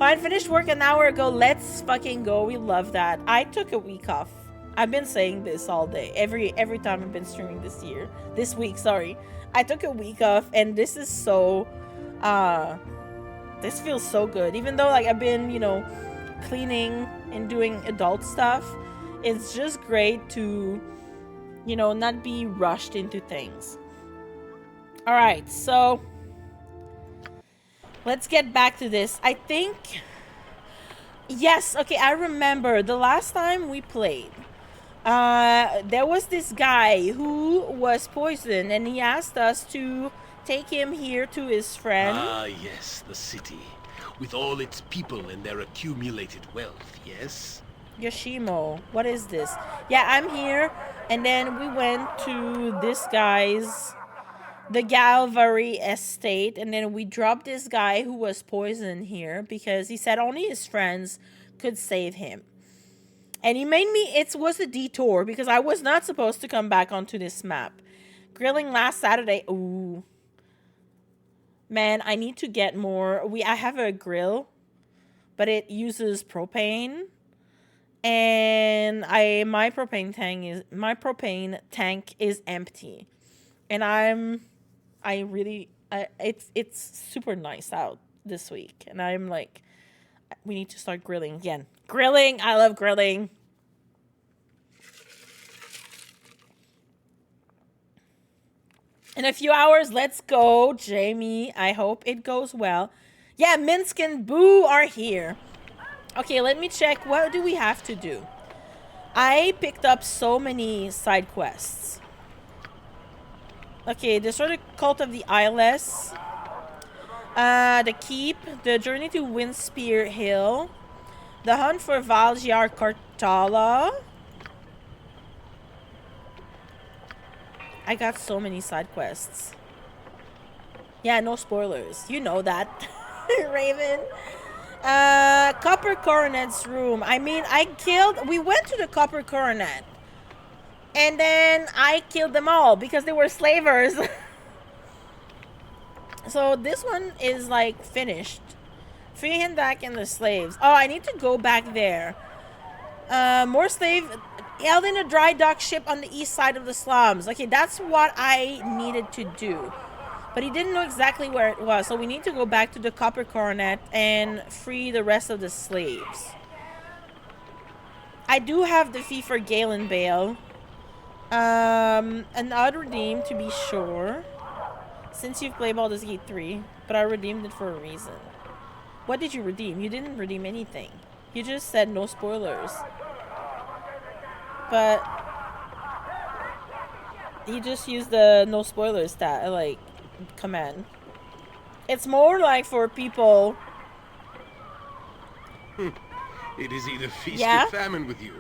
Fine, finished work an hour ago. Let's fucking go. We love that. I took a week off. I've been saying this all day. Every time I've been streaming this week, sorry. I took a week off and this is so this feels so good. Even though like I've been, you know, cleaning and doing adult stuff, it's just great to, you know, not be rushed into things. All right, so let's get back to this. I think, yes, okay, I remember the last time we played. There was this guy who was poisoned and he asked us to take him here to his friend. Ah, yes, the city. With all its people and their accumulated wealth, yes? Yoshimo, what is this? Yeah, I'm here. And then we went to this guy's, the Galvary estate. And then we dropped this guy who was poisoned here because he said only his friends could save him. And he made me, it was a detour because I was not supposed to come back onto this map. Grilling last Saturday. Ooh. Man, I need to get more. I have a grill, but it uses propane. And my propane tank is empty. And it's super nice out this week. And I'm like, we need to start grilling again. Grilling, I love grilling. In a few hours, let's go, Jamie. I hope it goes well. Yeah, Minsc and Boo are here. Okay, let me check. What do we have to do? I picked up so many side quests. Okay, destroy the Cult of the Eyeless. The Keep. The Journey to Windspear Hill. The Hunt for Valjar Kartala. I got so many side quests. Yeah, no spoilers. You know that, Raven. Copper Coronet's room. I mean, we went to the Copper Coronet. And then I killed them all because they were slavers. So this one is like finished. Free Hindak and the slaves. Oh, I need to go back there. More slave held in a dry dock ship on the east side of the slums. Okay, that's what I needed to do. But he didn't know exactly where it was. So we need to go back to the Copper Coronet and free the rest of the slaves. I do have the fee for Galen Bale. An odd redeem to be sure. Since you've played Baldur's Gate 3. But I redeemed it for a reason. What did you redeem? You didn't redeem anything. You just said no spoilers. But you just used the no spoilers command. It's more like for people. It is either feast or famine with you.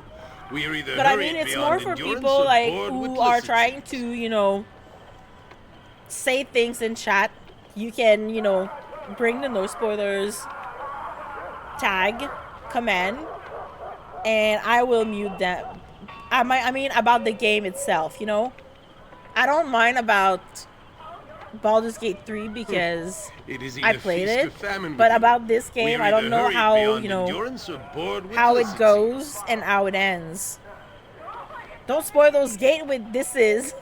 We are either. But I mean, it's more for people like who are trying to, you know, say things in chat. You can, you know, bring the no spoilers tag command, and I will mute them. I mean, about the game itself, you know. I don't mind about Baldur's Gate 3 because I played it, but about this game, I don't know how, you know, how it goes and how it ends. Don't spoil those gate with this is.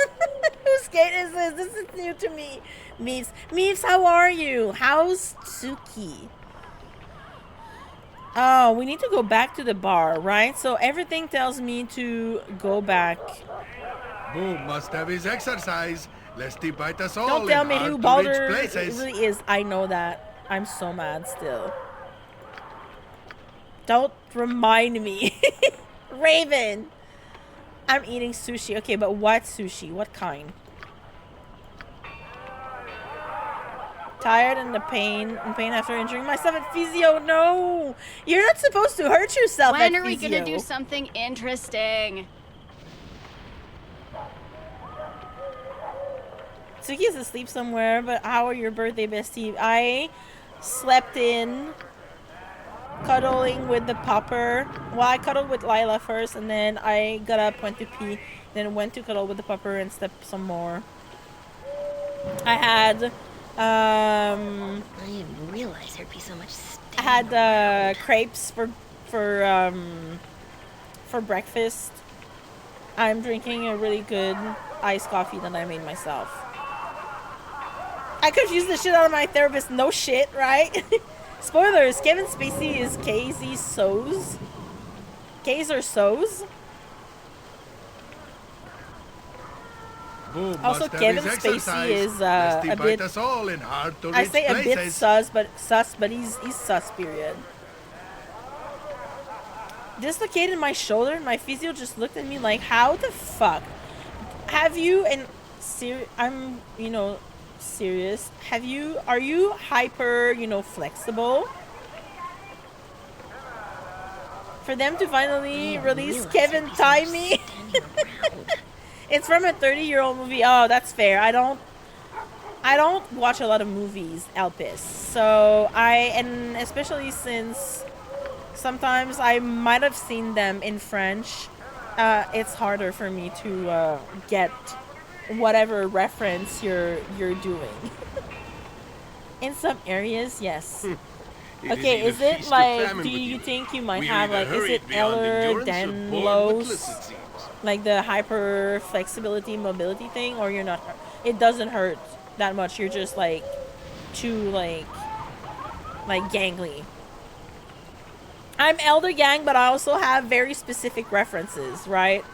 Whose gate is this? This is new to me. Meeves, how are you? How's Tsuki? Oh, we need to go back to the bar, right? So everything tells me to go back. Boom must have his exercise, lest he bite us all. Don't tell me who Baldur really is. I know that. I'm so mad still. Don't remind me. Raven. I'm eating sushi. Okay, but what sushi? What kind? Tired and pain after injuring myself at physio. No, you're not supposed to hurt yourself. When are we gonna do something interesting? Tsuki's asleep somewhere, but how are your birthday bestie? I slept in, cuddling with the pupper. Well, I cuddled with Lila first, and then I got up, went to pee, then went to cuddle with the pupper and slept some more. I had I didn't realize there'd be so much stuff. had crepes for breakfast. I'm drinking a really good iced coffee that I made myself. I confused the shit out of my therapist. No shit, right? Spoilers. Kevin Spacey is Casey Soze. Kaiser Soze. Also, Kevin Spacey is a bit. I say a bit sus, but he's sus. Period. Dislocated my shoulder. My physio just looked at me like, "How the fuck have you?" And I'm serious. Are you hyper flexible? For them to finally release Kevin Timey. It's from a 30-year-old movie. Oh, that's fair. I don't watch a lot of movies, Elpis. So and especially since sometimes I might have seen them in French, it's harder for me to get whatever reference you're doing. In some areas, yes. Okay, is it like, do you think you might have, like, is it Ehlers-Danlos, like the hyper flexibility mobility thing, or you're not? It doesn't hurt that much. You're just like too like gangly. I'm elder gang, but I also have very specific references, right?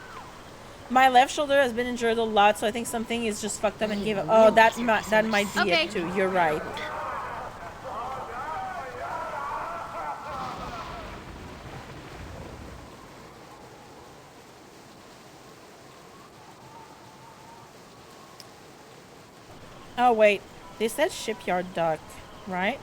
My left shoulder has been injured a lot, so I think something is just fucked up and gave up. Oh, that might be it too. You're right. Oh wait, they said shipyard duck, right?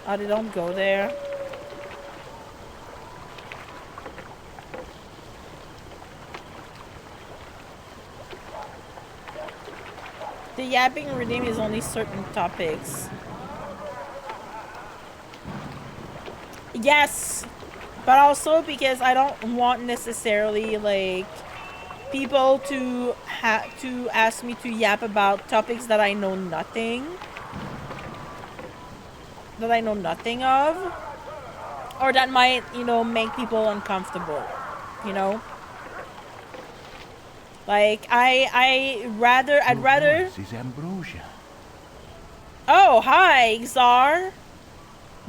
Oh, they don't go there. The yapping redeem is only certain topics. Yes, but also because I don't want necessarily like people to ask me to yap about topics that I know nothing. That I know nothing of, or that might, make people uncomfortable, Like I'd rather. Oh, hi, Xar.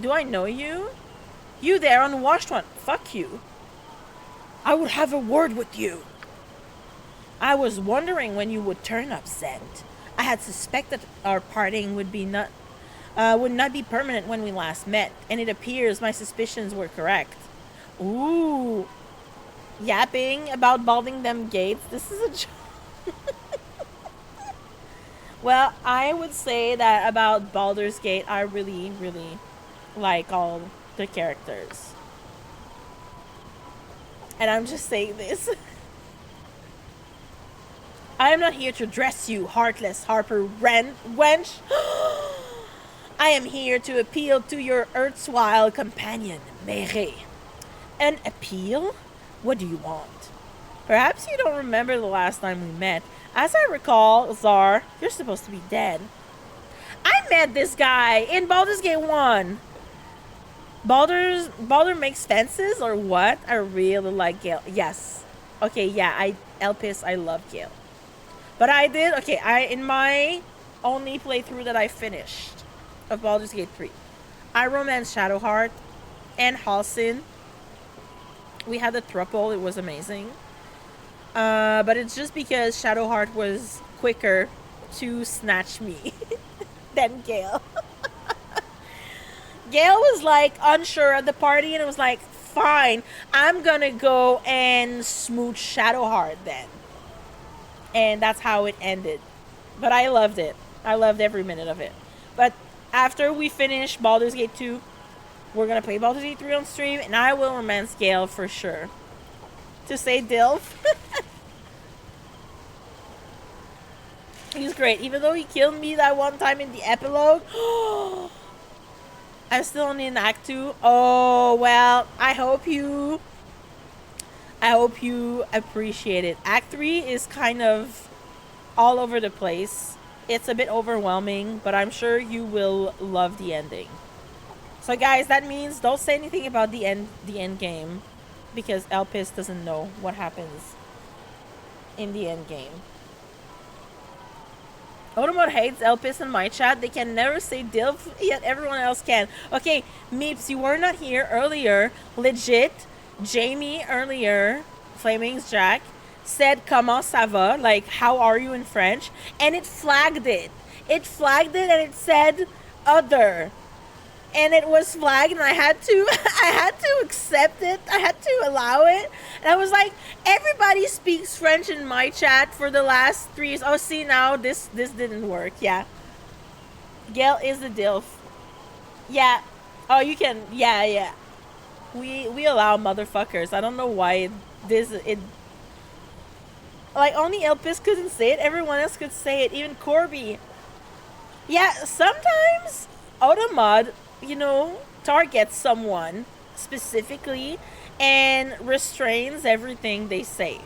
Do I know you? You there, unwashed one. Fuck you. I would have a word with you. I was wondering when you would turn up, Zend. I had suspected our parting would not be permanent when we last met, and it appears my suspicions were correct. Ooh. Yapping about balding them gates. This is a joke. Well, I would say that about Baldur's Gate, I really, really like all the characters. And I'm just saying this. I am not here to dress you, heartless Harper wench. I am here to appeal to your erstwhile companion, Mere. An appeal? What do you want? Perhaps you don't remember the last time we met. As I recall, Zar, you're supposed to be dead. I met this guy in Baldur's Gate 1. Baldur makes fences or what? I really like Gale. Yes. Okay, yeah, Elpis, I love Gale. But in my only playthrough that I finished of Baldur's Gate 3, I romanced Shadowheart and Halsin. We had the throuple. It was amazing. But it's just because Shadowheart was quicker to snatch me than Gale. Gale was like unsure at the party, and it was like, fine, I'm gonna go and smooch Shadowheart then. And that's how it ended. But I loved it. I loved every minute of it. But after we finished Baldur's Gate 2, We're gonna play Baldur Gate 3 on stream, and I will romance Gale for sure. To say Dilf. He's great. Even though he killed me that one time in the epilogue. I'm still only in Act 2. Oh, well, I hope you appreciate it. Act 3 is kind of all over the place. It's a bit overwhelming, but I'm sure you will love the ending. So guys, that means don't say anything about the end game, because Elpis doesn't know what happens in the end game. Automod hates Elpis in my chat. They can never say Dilf, yet everyone else can. Okay, Meeps, you were not here earlier. Legit, Jamie earlier, Flamings Jack, said comment ça va, like how are you in French, and it flagged it. It flagged it and it said other. And it was flagged, and I had to accept it. I had to allow it. And I was like, everybody speaks French in my chat for the last 3 years. Oh, see, now this didn't work. Yeah. Gale is the Dilf. Yeah. Oh, you can. Yeah. We allow motherfuckers. I don't know why it. Like, only Elpis couldn't say it. Everyone else could say it. Even Corby. Yeah, sometimes Automod, you know, targets someone specifically and restrains everything they say.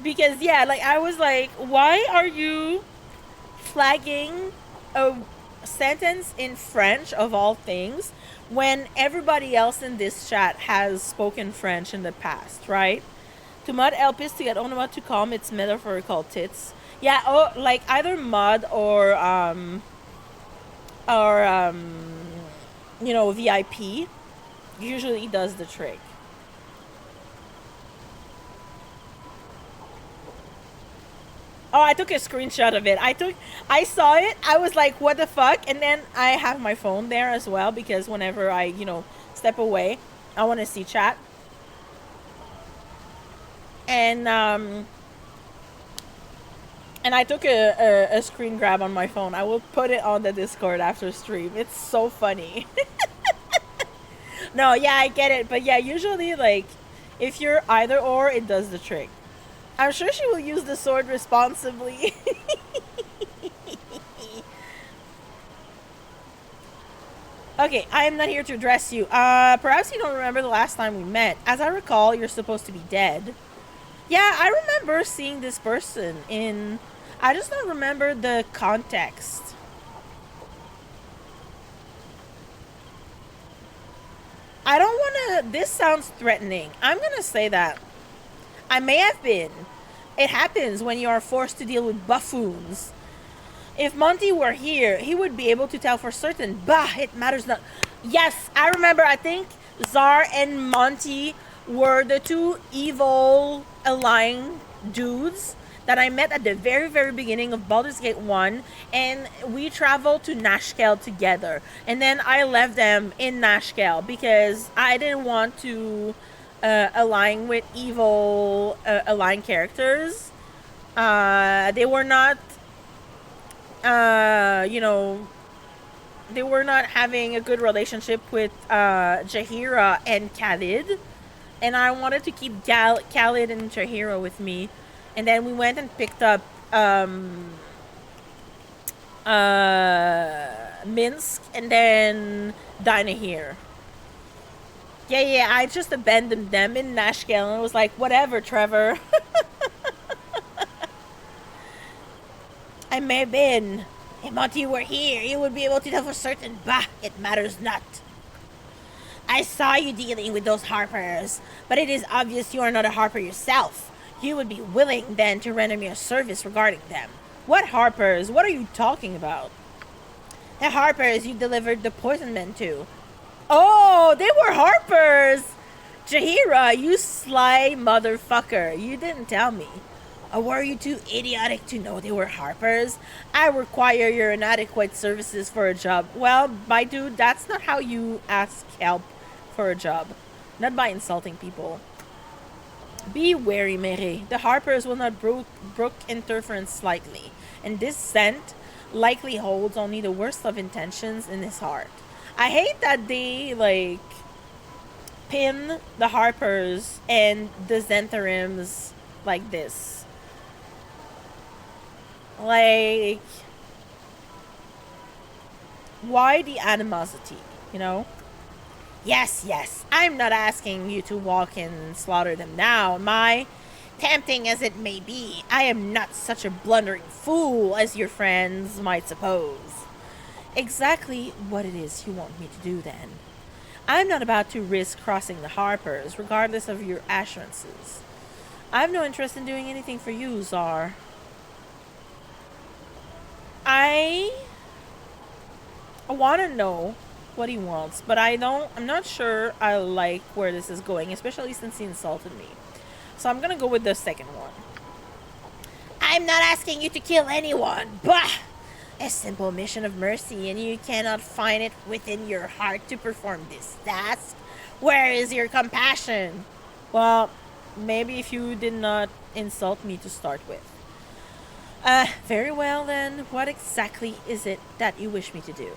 Because, yeah, like, I was like, why are you flagging a sentence in French, of all things, when everybody else in this chat has spoken French in the past, right? To mod Elpis to get Onomod to calm its metaphorical tits. Yeah, oh, like either mod or you know, VIP usually does the trick. Oh, I took a screenshot of it. I saw it. I was like, what the fuck? And then I have my phone there as well, because whenever I, you know, step away, I want to see chat. And I took a screen grab on my phone. I will put it on the Discord after stream. It's so funny. No, yeah, I get it. But yeah, usually, like, if you're either or, it does the trick. I'm sure she will use the sword responsibly. Okay, I am not here to address you. Perhaps you don't remember the last time we met. As I recall, you're supposed to be dead. Yeah, I remember seeing this person in... I just don't remember the context. I don't want to... This sounds threatening. I'm going to say that. I may have been. It happens when you are forced to deal with buffoons. If Monty were here, he would be able to tell for certain. Bah, it matters not. Yes, I remember. I think Czar and Monty were the two evil aligned dudes that I met at the very, very beginning of Baldur's Gate 1, and we traveled to Nashkel together. And then I left them in Nashkel because I didn't want to align with evil aligned characters. They were not, you know, they were not having a good relationship with Jaheira and Khalid. And I wanted to keep Khalid and Jaheira with me. And then we went and picked up Minsc and then Dinah here. Yeah, I just abandoned them in Nashkel and I was like, whatever, Trevor. I may have been. If Monty were here, he would be able to tell for certain. Bah, it matters not. I saw you dealing with those harpers, but it is obvious you are not a harper yourself. You would be willing, then, to render me a service regarding them. What harpers? What are you talking about? The harpers you delivered the poison men to. Oh, they were harpers! Jaheira, you sly motherfucker. You didn't tell me. Or were you too idiotic to know they were harpers? I require your inadequate services for a job. Well, my dude, that's not how you ask help for a job. Not by insulting people. Be wary, Mary. The harpers will not brook interference slightly. And this scent likely holds only the worst of intentions in his heart. I hate that they, like, pin the Harpers and the Xantharims like this. Like, why the animosity, you know? Yes, I'm not asking you to walk in and slaughter them now, am I? Tempting as it may be, I am not such a blundering fool as your friends might suppose. Exactly what it is you want me to do, then. I'm not about to risk crossing the Harpers, regardless of your assurances. I have no interest in doing anything for you, Czar. I want to know what he wants, but I'm not sure I like where this is going, especially since he insulted me. So I'm gonna go with the second one. I'm not asking you to kill anyone. Bah! A simple mission of mercy, and you cannot find it within your heart to perform this task? Where is your compassion? Well, maybe if you did not insult me to start with. Very well then. What exactly is it that you wish me to do?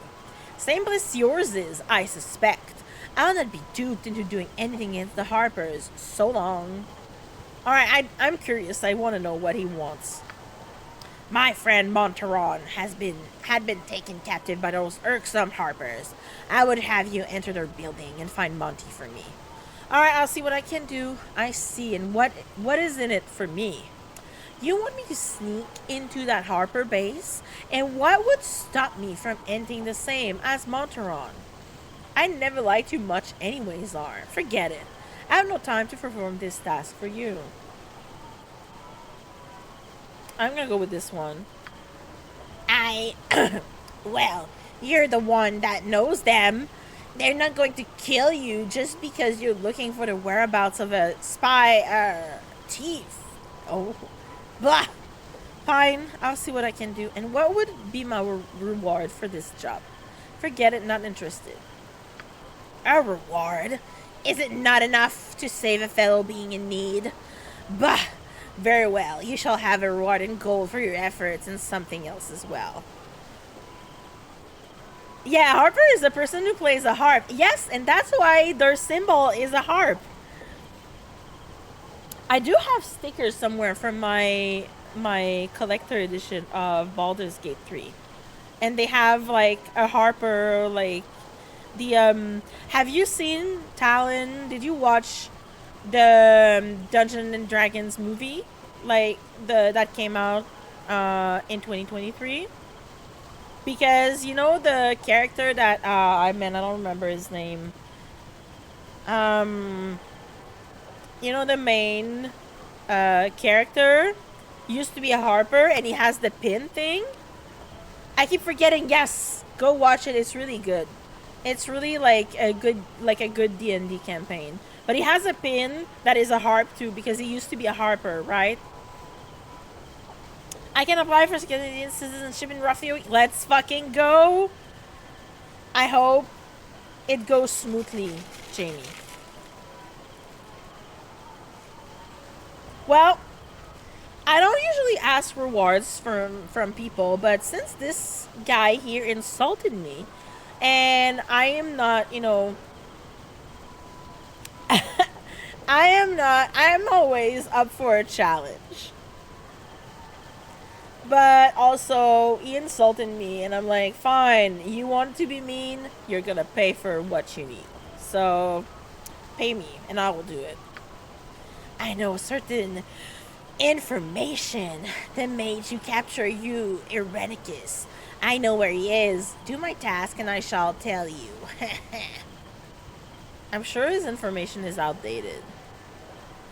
Same as yours is, I suspect. I'll not be duped into doing anything against the Harpers. So long. Alright, I'm curious. I want to know what he wants. My friend Montaron had been taken captive by those irksome Harpers. I would have you enter their building and find Monty for me. Alright, I'll see what I can do. I see. And what is in it for me? You want me to sneak into that Harper base? And what would stop me from entering the same as Montaron? I never liked you much anyway, Czar. Forget it. I have no time to perform this task for you. I'm gonna go with this one. Well, you're the one that knows them. They're not going to kill you just because you're looking for the whereabouts of a spy, thief. Oh. Blah! Fine, I'll see what I can do. And what would be my reward for this job? Forget it, not interested. A reward? Is it not enough to save a fellow being in need? Bah! Very well, you shall have a reward in gold for your efforts and something else as well. Yeah, Harper is the person who plays a harp. Yes, and that's why their symbol is a harp. I do have stickers somewhere from my collector edition of Baldur's Gate 3. And they have, like, a harper, like, the, have you seen Talon? Did you watch the Dungeons and Dragons movie? Like, that came out, in 2023? Because, you know, the character that, I don't remember his name. You know, the main character used to be a harper, and he has the pin thing. I keep forgetting. Yes, go watch it. It's really good. It's really like a good D&D campaign. But he has a pin that is a harp too, because he used to be a harper, right? I can apply for Canadian citizenship in roughly a week. Let's fucking go. I hope it goes smoothly, Jamie. Well, I don't usually ask rewards from people, but since this guy here insulted me, and I am not, you know, I'm always up for a challenge. But also, he insulted me, and I'm like, fine, you want to be mean? You're gonna pay for what you need. So, pay me, and I will do it. I know certain information that made you capture you, Irenicus. I know where he is. Do my task and I shall tell you. I'm sure his information is outdated.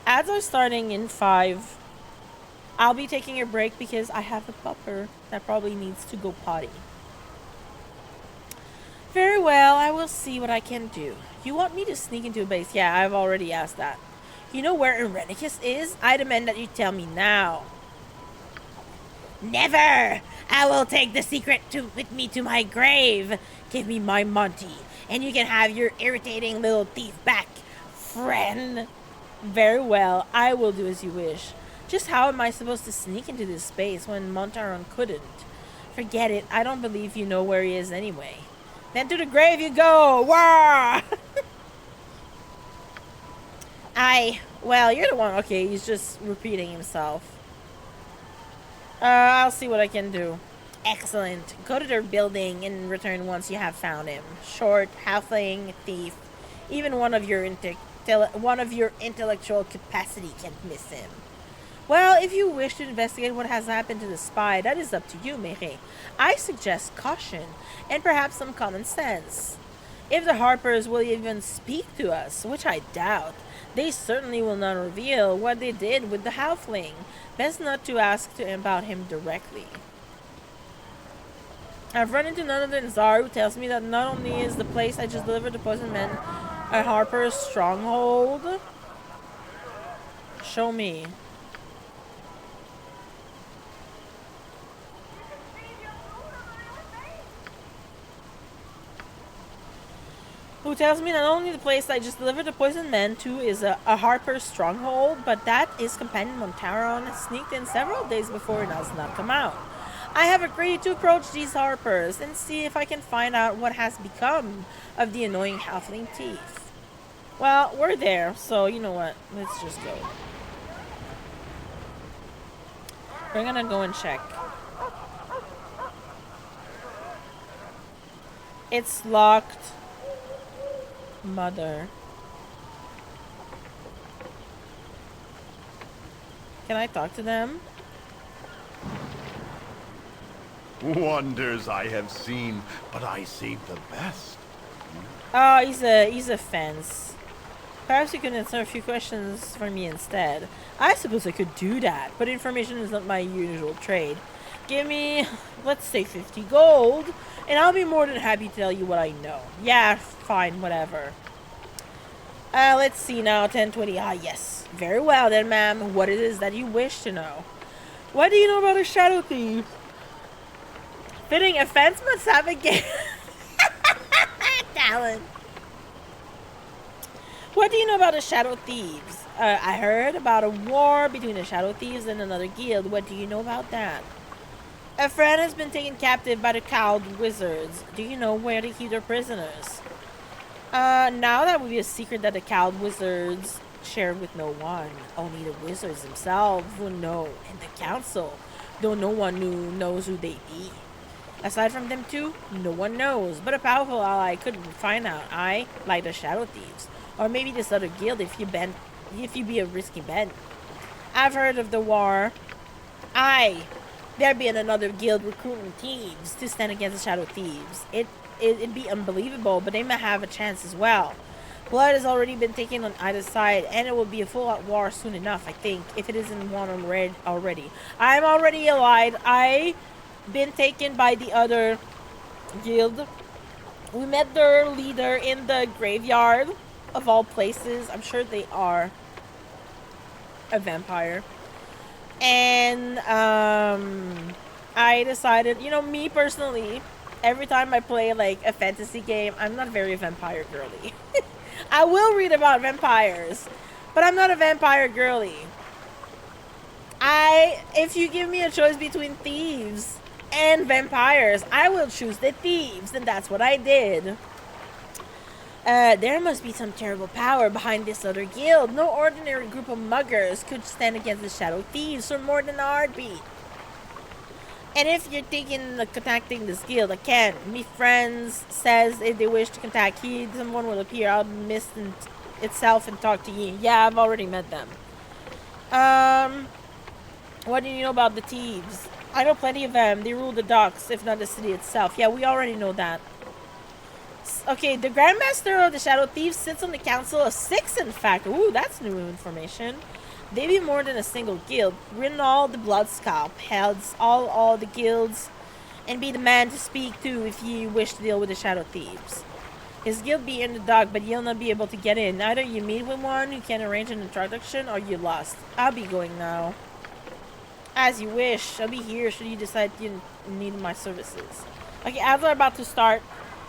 Ads are starting in 5. I'll be taking a break because I have a pupper that probably needs to go potty. Very well, I will see what I can do. You want me to sneak into a base? Yeah, I've already asked that. You know where Irenicus is? I demand that you tell me now. Never! I will take the secret with me to my grave. Give me my Monty, and you can have your irritating little thief back, friend. Very well, I will do as you wish. Just how am I supposed to sneak into this space when Montaron couldn't? Forget it. I don't believe you know where he is anyway. Then to the grave you go! Wah! Well, you're the one. Okay, he's just repeating himself. I'll see what I can do. Excellent. Go to their building and return once you have found him. Short, halfling, thief. Even one of your intellectual capacity can't miss him. Well, if you wish to investigate what has happened to the spy, that is up to you, Mere. I suggest caution, and perhaps some common sense. If the Harpers will even speak to us, which I doubt, they certainly will not reveal what they did with the halfling. Best not to ask about him directly. I've run into none other than Zar, who tells me that not only is the place I just delivered the poison men a Harper's stronghold. Show me. Who tells me not only the place I just delivered the poison men to is a Harper's stronghold, but that his companion Montaron sneaked in several days before and has not come out. I have agreed to approach these Harpers and see if I can find out what has become of the annoying halfling thief. Well, we're there, so you know what? Let's just go. We're gonna go and check. It's locked. Mother. Can I talk to them? Wonders I have seen, but I saved the best. Oh, he's a fence. Perhaps you can answer a few questions for me instead. I suppose I could do that, but information is not my usual trade. Give me, let's say 50 gold, and I'll be more than happy to tell you what I know. Yeah, fine, whatever. Let's see now, 1020. Ah, yes. Very well then, ma'am. What it is that you wish to know? What do you know about a shadow thief? Fitting, a fence must have a game. Talent. What do you know about the Shadow Thieves? I heard about a war between the Shadow Thieves and another guild. What do you know about that? A friend has been taken captive by the cowed wizards. Do you know where they keep their prisoners? Now that would be a secret that the cowed wizards shared with no one. Only the wizards themselves will know, and the council, though no one knows who they be. Aside from them two, no one knows, but a powerful ally could find out. I like the Shadow Thieves. Or maybe this other guild if you be a risky bet. I've heard of the war. There being another guild recruiting thieves to stand against the Shadow Thieves. It'd be unbelievable, but they may have a chance as well. Blood has already been taken on either side, and it will be a full-out war soon enough, I think, if it isn't one already. I'm already allied. I've been taken by the other guild. We met their leader in the graveyard. Of all places, I'm sure they are a vampire. And I decided, you know, me personally, every time I play like a fantasy game, I'm not very vampire girly. I will read about vampires, but I'm not a vampire girly. If you give me a choice between thieves and vampires, I will choose the thieves, and that's what I did. There must be some terrible power behind this other guild. No ordinary group of muggers could stand against the Shadow Thieves for more than a heartbeat. And if you're thinking of contacting this guild, I can. Me friends says if they wish to contact he, someone will appear out in the mist itself and talk to ye. Yeah, I've already met them. What do you know about the thieves? I know plenty of them. They rule the docks, if not the city itself. Yeah, we already know that. Okay, the Grandmaster of the Shadow Thieves sits on the council of 6, in fact. Ooh, that's new information. They be more than a single guild. Rinald the Bloodscalp heads all the guilds and be the man to speak to if you wish to deal with the Shadow Thieves. His guild be in the dock, but you'll not be able to get in. Either you meet with one who can arrange an introduction or you're lost. I'll be going now. As you wish. I'll be here should you decide you need my services. Okay, as we're about to start,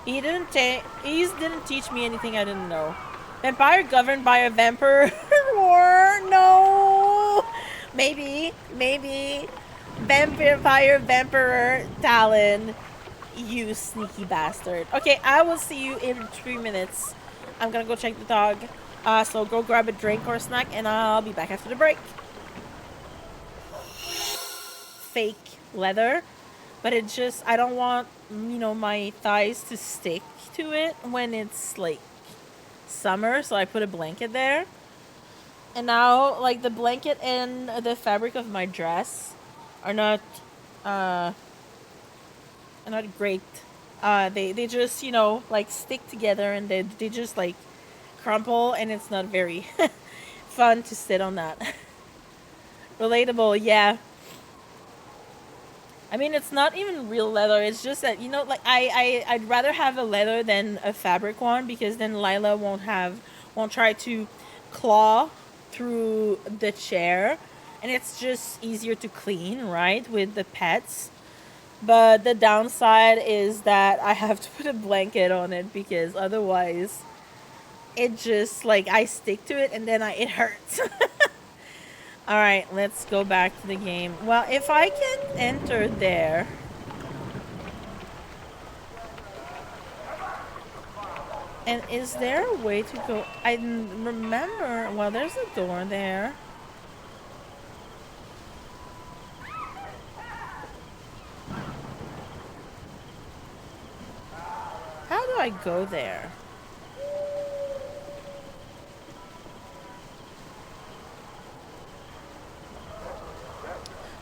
he didn't teach me anything I didn't know. Vampire governed by a vampire war? No. Maybe. Vampire Talon. You sneaky bastard. Okay, I will see you in 3 minutes. I'm gonna go check the dog. So go grab a drink or a snack, and I'll be back after the break. Fake leather, but it just, I don't want, you know, my thighs to stick to it when it's like summer, so I put a blanket there. And now, like, the blanket and the fabric of my dress are not great. They just, you know, like stick together, and they just like crumple, and it's not very fun to sit on that. Relatable, yeah. I mean, it's not even real leather. It's just that, you know, like I'd rather have a leather than a fabric one, because then Lila won't try to claw through the chair, and it's just easier to clean, right, with the pets. But the downside is that I have to put a blanket on it, because otherwise it just, like, I stick to it and then it hurts. Alright, let's go back to the game. Well, if I can enter there. And is there a way to go? I remember, well, there's a door there. How do I go there?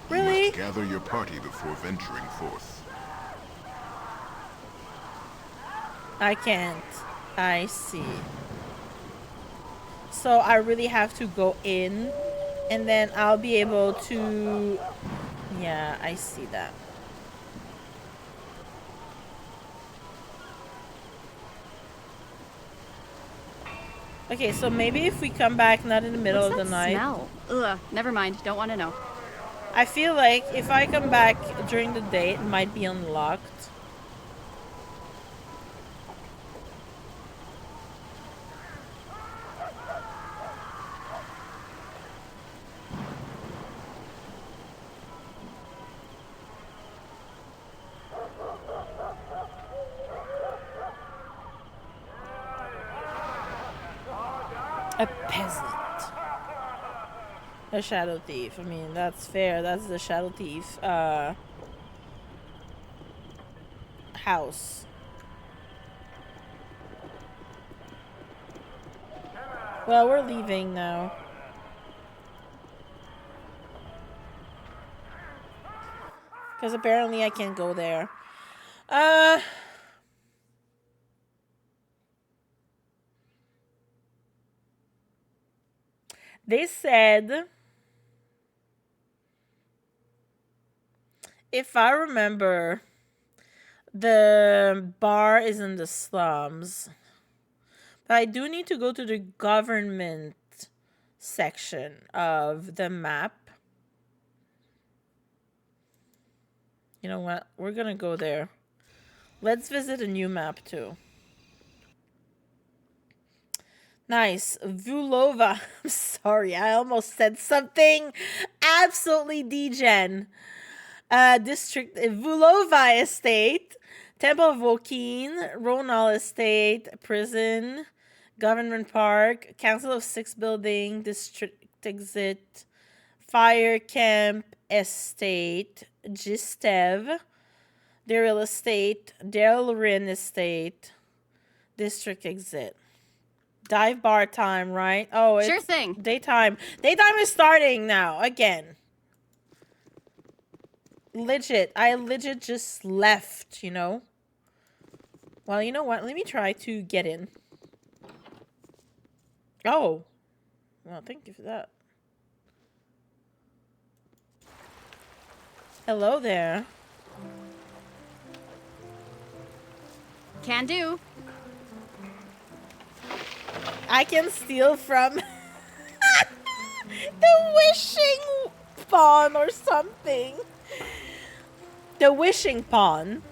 Really? You must gather your party before venturing forth. I can't. I see. So I really have to go in, and then I'll be able to... Yeah, I see that. Okay, so maybe if we come back not in the middle of the night. Smell? Ugh, never mind. Don't want to know. I feel like if I come back during the day, it might be unlocked. A peasant. A shadow thief. I mean, that's fair. That's the shadow thief house. Well, we're leaving now. Because apparently I can't go there. They said, if I remember, the bar is in the slums. But I do need to go to the government section of the map. You know what? We're gonna go there. Let's visit a new map too. Nice. Vulova. I'm sorry, I almost said something absolutely degen. District Vulova Estate, Temple of Wokin, Ronal Estate, Prison, Government Park, Council of Six Building, District Exit, Fire Camp Estate, Gistev, Daryl Estate, Delrin Estate, District Exit. Dive bar time, right? Oh, it's sure thing. Daytime. Daytime is starting now again. Legit. I legit just left, you know? Well, you know what? Let me try to get in. Oh. Well, thank you for that. Hello there. Can do. I can steal from the wishing pawn or something. The wishing pawn.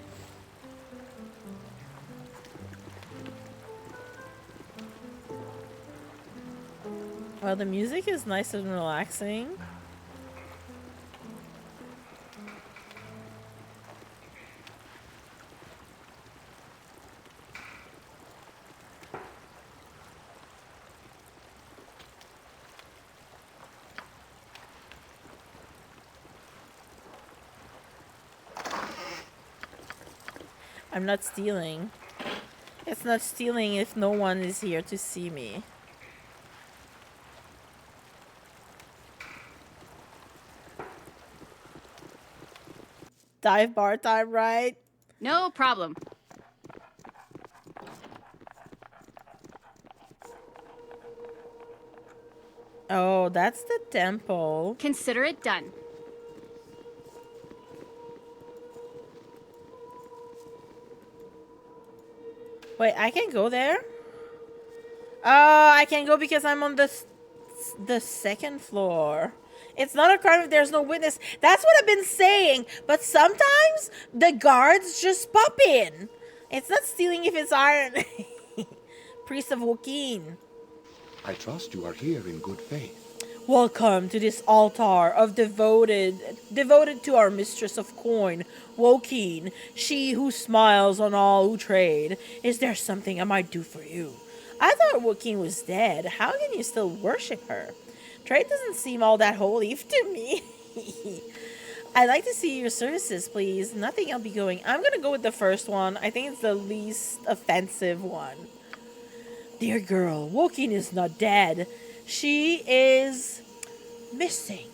Well, the music is nice and relaxing. I'm not stealing. It's not stealing if no one is here to see me. Dive bar time, right? No problem. Oh, that's the temple. Consider it done. Wait, I can go there? Oh, I can go because I'm on the second floor. It's not a crime if there's no witness. That's what I've been saying. But sometimes the guards just pop in. It's not stealing if it's iron. Priest of Joaquin. I trust you are here in good faith. Welcome to this altar of devoted to our mistress of coin, Joaquin, she who smiles on all who trade. Is there something I might do for you? I thought Joaquin was dead. How can you still worship her? Trade doesn't seem all that holy to me. I'd like to see your services, please. Nothing I'll be going. I'm gonna go with the first one. I think it's the least offensive one. Dear girl, Joaquin is not dead. She is missing.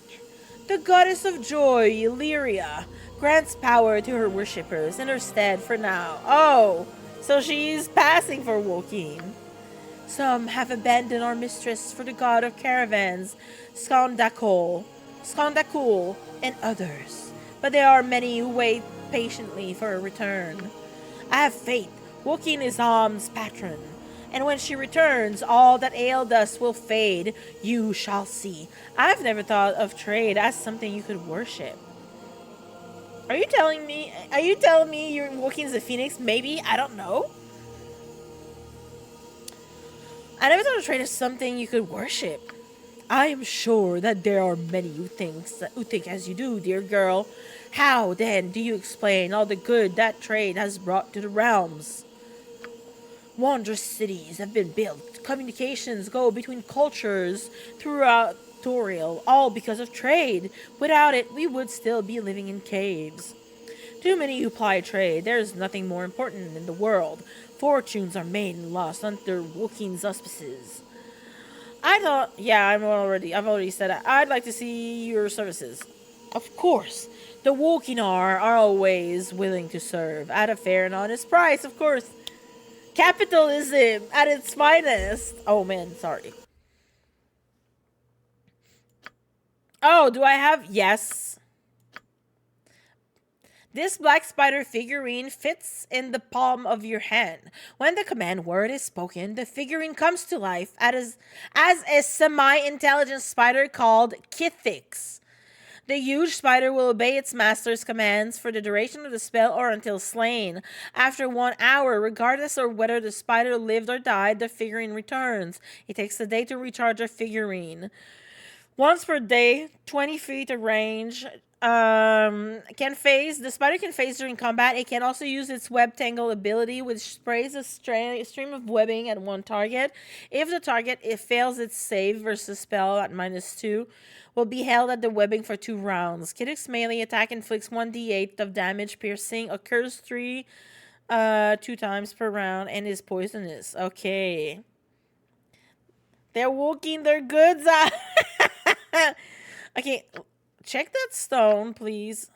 The goddess of joy, Illyria, grants power to her worshippers in her stead for now. Oh, so she's passing for Joaquin. Some have abandoned our mistress for the god of caravans, Skandakul, and others. But there are many who wait patiently for a return. I have faith. Joaquin is Am's patron. And when she returns, all that ailed us will fade. You shall see. I've never thought of trade as something you could worship. Are you telling me you're Joaquin's a phoenix? Maybe, I don't know. I never thought of trade as something you could worship. I am sure that there are many who think as you do, dear girl. How, then, do you explain all the good that trade has brought to the realms? Wondrous cities have been built. Communications go between cultures throughout Toriel, all because of trade. Without it, we would still be living in caves. Too many who ply trade. There is nothing more important in the world. Fortunes are made and lost under Joaquin's auspices. I've already said that. I'd like to see your services. Of course. The Wokinar are always willing to serve at a fair and honest price, of course. Capitalism at its finest. Oh man, sorry. Oh, do I have? Yes. This black spider figurine fits in the palm of your hand. When the command word is spoken, the figurine comes to life as a semi-intelligent spider called Kithix. The huge spider will obey its master's commands for the duration of the spell or until slain. After 1 hour, regardless of whether the spider lived or died, the figurine returns. It takes a day to recharge a figurine. Once per day, 20 feet of range. The spider can phase during combat. It can also use its web tangle ability, which sprays a stream of webbing at one target. If the target fails its save versus spell at -2, will be held at the webbing for 2 rounds. Kithix's melee attack inflicts 1d8 of damage piercing, occurs 2 times per round, and is poisonous. Okay. They're walking their goods out. Okay, check that stone, please.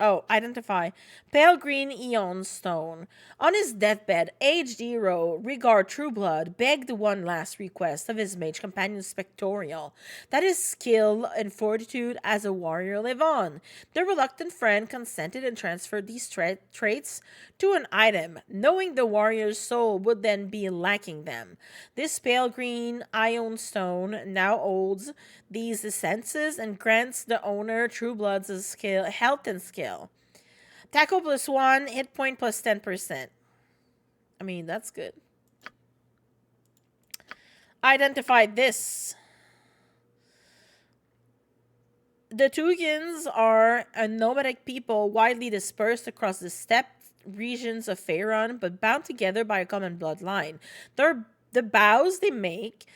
Oh, identify. Pale green Eon stone. On his deathbed, aged hero Rigard Trueblood begged one last request of his mage companion Spectorial, that his skill and fortitude as a warrior live on. The reluctant friend consented and transferred these traits to an item, knowing the warrior's soul would then be lacking them. This pale green Ion stone now holds these senses and grants the owner Trueblood's skill, health and skill. Tackle +1, hit point +10%. I mean, that's good. Identify this. The Tugans are a nomadic people widely dispersed across the steppe regions of Faerun, but bound together by a common bloodline. The bows they make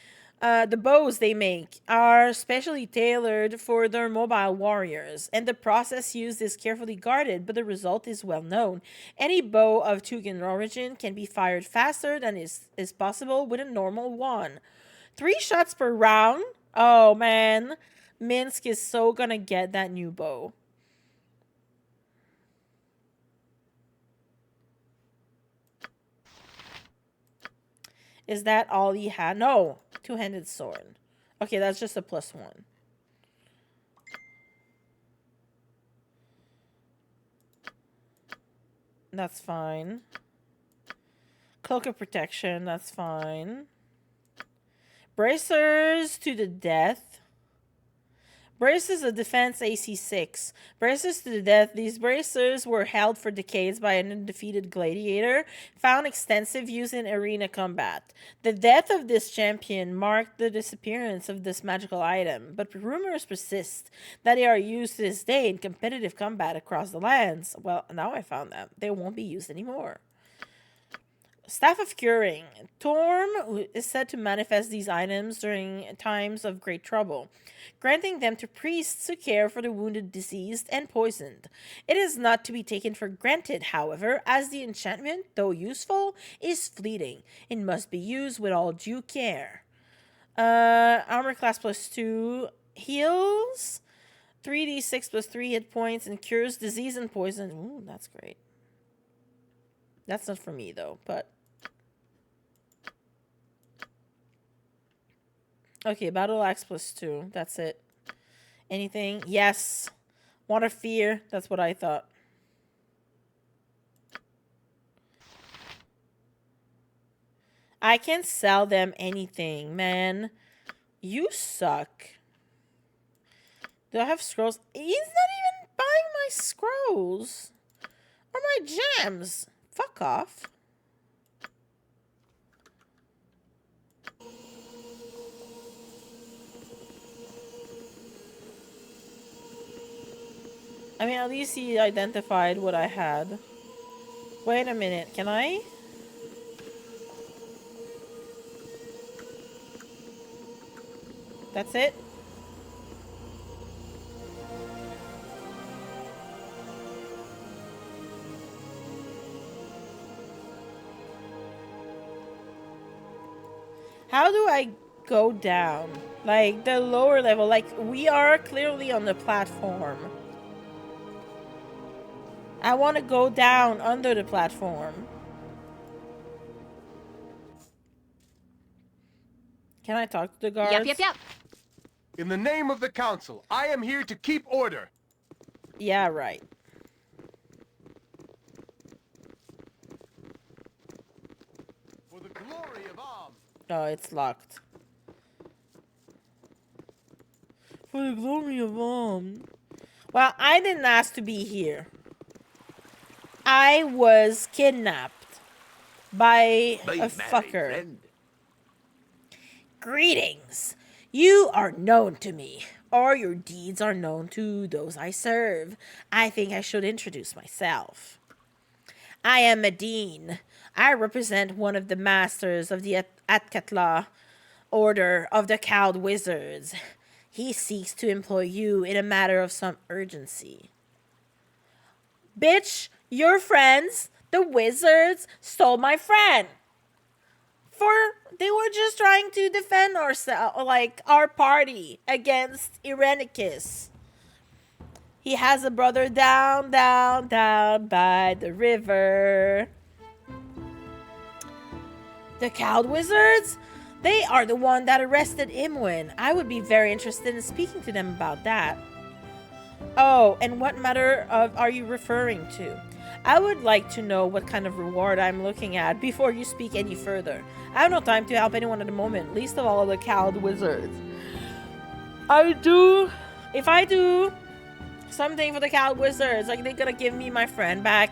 The bows they make are specially tailored for their mobile warriors, and the process used is carefully guarded, but the result is well known. Any bow of Tugan origin can be fired faster than is possible with a normal one. 3 shots per round? Oh man, Minsc is so gonna get that new bow. Is that all he had? No. 2-handed sword. Okay, that's just a +1. That's fine. Cloak of protection, that's fine. Bracers to the death. Bracers of defense AC 6. Bracers to the death. These bracers were held for decades by an undefeated gladiator, found extensive use in arena combat. The death of this champion marked the disappearance of this magical item, but rumors persist that they are used to this day in competitive combat across the lands. Well, now I found that. They won't be used anymore. Staff of Curing. Torm is said to manifest these items during times of great trouble, granting them to priests who care for the wounded, diseased, and poisoned. It is not to be taken for granted, however, as the enchantment, though useful, is fleeting. It must be used with all due care. Armor class +2 heals 3d6 +3 hit points and cures disease and poison. Ooh, that's great. That's not for me though, but okay, battle axe +2. That's it. Anything? Yes. Water fear. That's what I thought. I can sell them anything, man. You suck. Do I have scrolls? He's not even buying my scrolls. Or my gems. Fuck off. I mean, at least he identified what I had. Wait a minute, can I? That's it? How do I go down? Like, the lower level, like, we are clearly on the platform. I want to go down under the platform. Can I talk to the guards? Yep. In the name of the council, I am here to keep order. Yeah, right. For the glory of Am. Oh, it's locked. For the glory of Well, I didn't ask to be here. I was kidnapped by a fucker. Friend. Greetings. You are known to me, or your deeds are known to those I serve. I think I should introduce myself. I am Medine. I represent one of the masters of the Atkatla Order of the Cowed Wizards. He seeks to employ you in a matter of some urgency. Bitch, your friends, the wizards, stole my friend. They were just trying to defend ourselves, like our party, against Irenicus. He has a brother down by the river. The Cowed Wizards? They are the one that arrested Imwin. I would be very interested in speaking to them about that. Oh, and what matter are you referring to? I would like to know what kind of reward I'm looking at before you speak any further. I have no time to help anyone at the moment, least of all the Cowed Wizards. If I do something for the Cowed Wizards, like, they're gonna give me my friend back.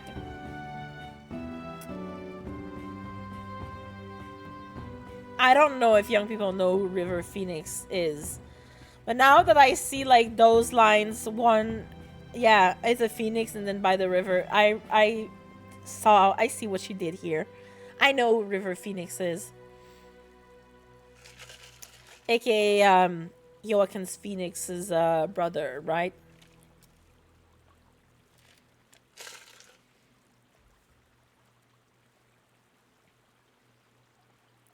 I don't know if young people know who River Phoenix is. But now that I see, like, those lines, one, yeah, it's a phoenix and then by the river, I see what she did here. I know who River Phoenix is. aka Joaquin Phoenix's brother, right?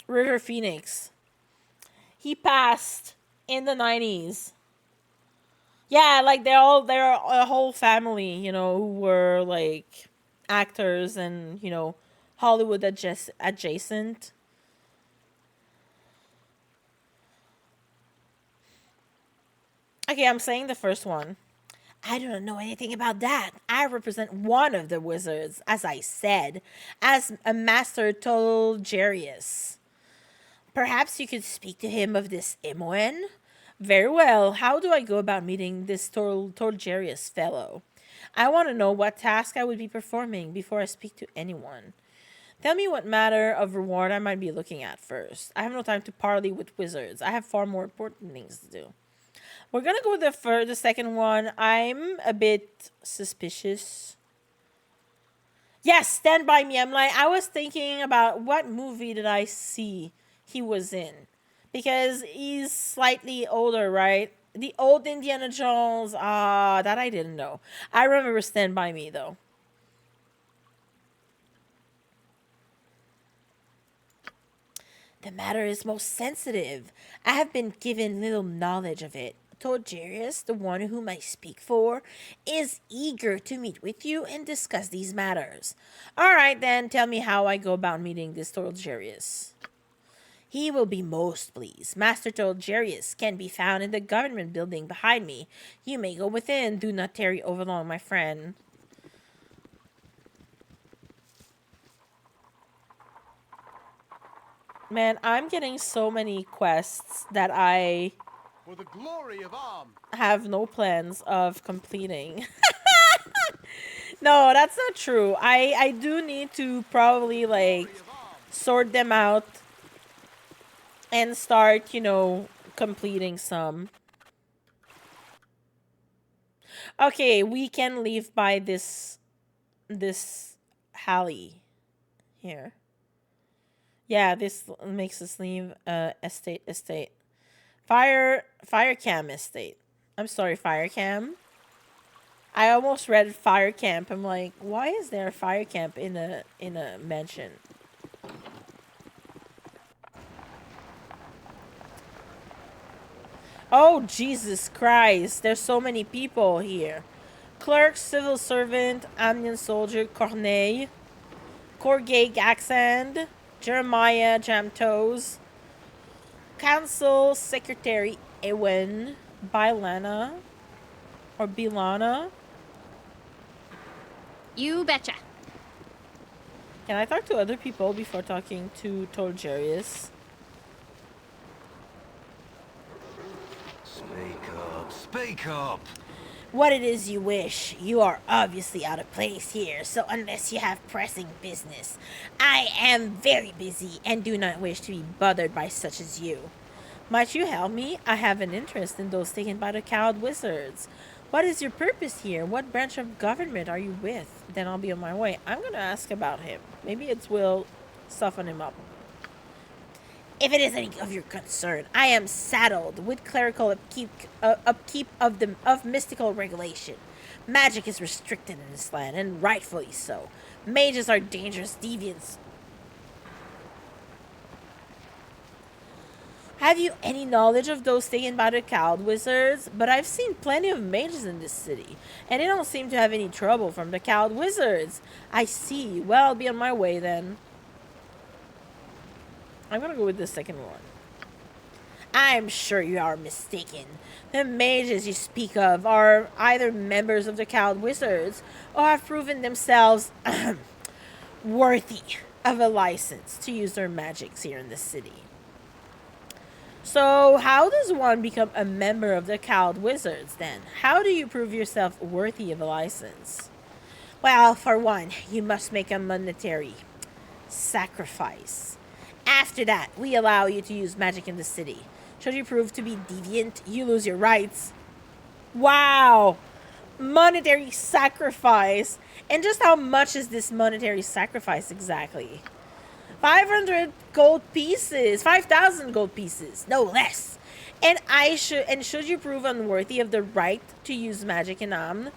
River Phoenix. He passed in the 90s. Yeah, like they're a whole family, you know, who were like actors and, you know, Hollywood adjacent. Okay, I'm saying the first one. I don't know anything about that. I represent one of the wizards, as I said, as a Master Tolgerius. Perhaps you could speak to him of this Imoen? Very well. How do I go about meeting this Tolgerius fellow? I want to know what task I would be performing before I speak to anyone. Tell me what matter of reward I might be looking at first. I have no time to parley with wizards. I have far more important things to do. We're gonna go with the second one. I'm a bit suspicious. Yes, Stand By Me. I was thinking about what movie did I see he was in, because he's slightly older, right? The old Indiana Jones. That I didn't know. I remember Stand By Me though. The matter is most sensitive. I have been given little knowledge of it. Tolgerius, the one whom I speak for, is eager to meet with you and discuss these matters. All right, then, tell me how I go about meeting this Tolgerius. He will be most pleased. Master Tolgerius can be found in the government building behind me. You may go within. Do not tarry overlong, my friend. Man, I'm getting so many quests that I For the glory of have no plans of completing. No, that's not true. I do need to probably like sort them out and start, you know, completing some. Okay, we can leave by this Hallie here. Yeah, this makes us leave estate. Fire cam estate. I'm sorry, fire cam. I almost read fire camp. I'm like, why is there a fire camp in a mansion? Oh, Jesus Christ. There's so many people here. Clerk, civil servant, Amiens soldier, Corneille, Corgay Gaxand, Jeremiah Jamtoes, Council Secretary Ewen, Bilana, or Bilana. You betcha. Can I talk to other people before talking to Tolgerius? Speak up. What it is you wish. You are obviously out of place here, so unless you have pressing business, I am very busy and do not wish to be bothered by such as you. Might you help me? I have an interest in those taken by the cowed wizards. What is your purpose here? What branch of government are you with? Then I'll be on my way. I'm gonna ask about him. Maybe it will soften him up. If it is any of your concern, I am saddled with clerical upkeep of mystical regulation. Magic is restricted in this land, and rightfully so. Mages are dangerous deviants. Have you any knowledge of those taken by the cowed wizards? But I've seen plenty of mages in this city, and they don't seem to have any trouble from the cowed wizards. I see. Well, I'll be on my way then. I'm gonna go with the second one. I'm sure you are mistaken. The mages you speak of are either members of the cowed wizards or have proven themselves worthy of a license to use their magics here in the city. So, how does one become a member of the cowed wizards then? How do you prove yourself worthy of a license? Well, for one, you must make a monetary sacrifice. After that, we allow you to use magic in the city. Should you prove to be deviant, you lose your rights. Wow! Monetary sacrifice. And just how much is this monetary sacrifice exactly? 500 gold pieces. 5,000 gold pieces. No less. And should you prove unworthy of the right to use magic in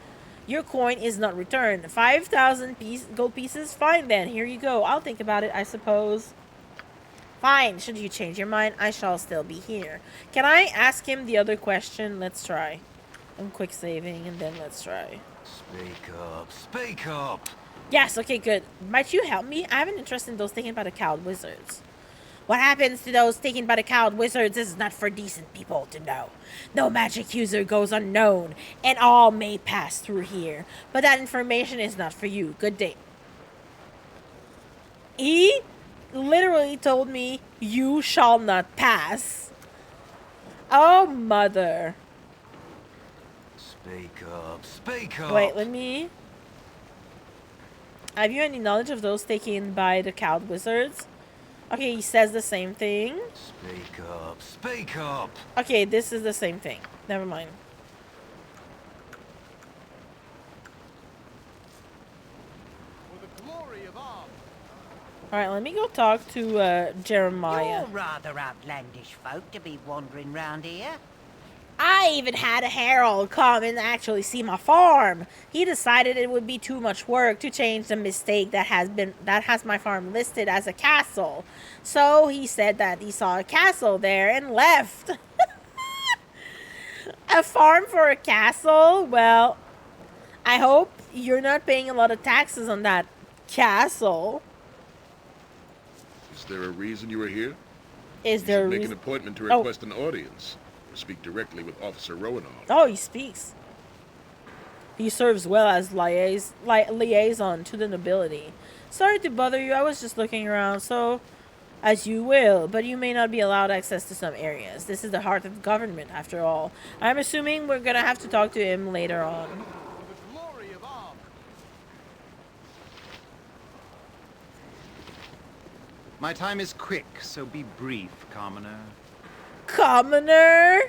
your coin is not returned. 5,000 gold pieces? Fine then, here you go. I'll think about it, I suppose. Fine, should you change your mind, I shall still be here. Can I ask him the other question? Let's try. I'm quick saving and then let's try. Speak up, speak up! Yes, okay, good. Might you help me? I have an interest in those taken by the cowed wizards. What happens to those taken by the cowed wizards is not for decent people to know. No magic user goes unknown, and all may pass through here. But that information is not for you. Good day. He literally told me, you shall not pass. Oh, mother. Speak up, speak up! Wait, let me... Have you any knowledge of those taken by the cowed wizards? Okay, he says the same thing. Speak up, speak up! Okay, this is the same thing. Never mind. For the glory of arms! Alright, let me go talk to Jeremiah. You're rather outlandish folk to be wandering round here. I even had a herald come and actually see my farm. He decided it would be too much work to change the mistake that has my farm listed as a castle. So he said that he saw a castle there and left. A farm for a castle? Well, I hope you're not paying a lot of taxes on that castle. Is there a reason you are here? Is there a Make an reason? appointment to request an audience. Speak directly with Officer Roanoke. Oh, he speaks. He serves well as liaison to the nobility. Sorry to bother you, I was just looking around, so as you will, but you may not be allowed access to some areas. This is the heart of government, after all. I'm assuming we're gonna have to talk to him later on. For the glory of arms! My time is quick, so be brief, commoner. Commoner?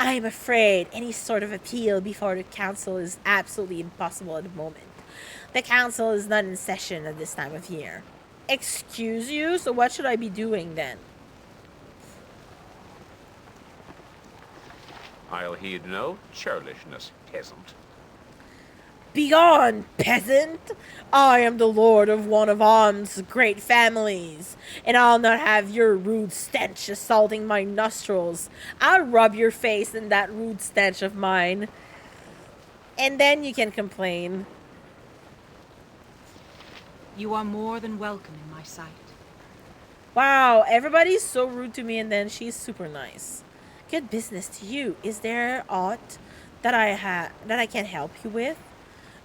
I am afraid any sort of appeal before the council is absolutely impossible at the moment. The council is not in session at this time of year. Excuse you? So what should I be doing then? I'll heed no churlishness, peasant. Begone, peasant! I am the lord of one of On's great families, and I'll not have your rude stench assaulting my nostrils. I'll rub your face in that rude stench of mine, and then you can complain. You are more than welcome in my sight. Wow, everybody's so rude to me, and then she's super nice. Good business to you. Is there aught that I can help you with?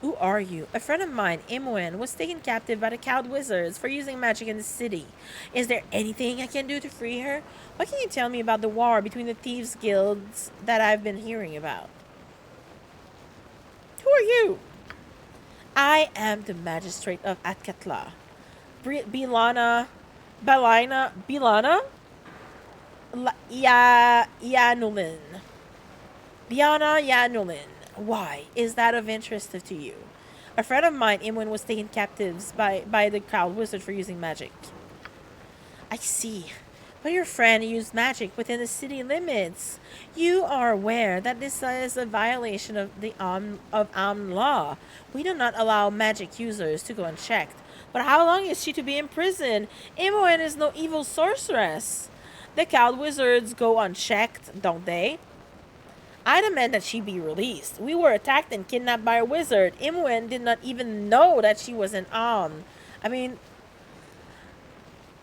Who are you? A friend of mine, Imoen, was taken captive by the cowed wizards for using magic in the city. Is there anything I can do to free her? What can you tell me about the war between the thieves' guilds that I've been hearing about? Who are you? I am the magistrate of Atkatla. Bilana? Yanulin. Biana Yanulin. Why? Is that of interest to you? A friend of mine, Imwin, was taken captives by the cowed wizard for using magic. I see. But your friend used magic within the city limits. You are aware that this is a violation of the Am law. We do not allow magic users to go unchecked. But how long is she to be in prison? Imoen is no evil sorceress. The cowed wizards go unchecked, don't they? I demand that she be released. We were attacked and kidnapped by a wizard. Imoen did not even know that she was an Am. I mean,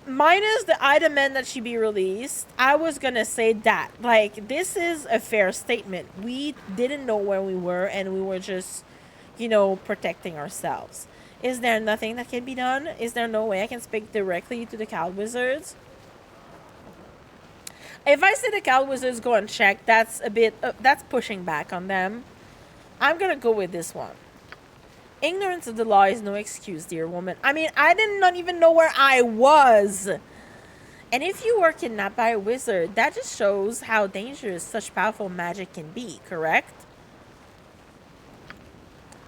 minus the I demand that she be released, I was gonna say that. Like, this is a fair statement. We didn't know where we were, and we were just, you know, protecting ourselves. Is there nothing that can be done? Is there no way I can speak directly to the cowed wizards? If I say the cowed wizards go unchecked, that's a bit, that's pushing back on them. I'm gonna go with this one. Ignorance of the law is no excuse, dear woman. I mean, I did not even know where I was. And if you were kidnapped by a wizard, that just shows how dangerous such powerful magic can be, correct?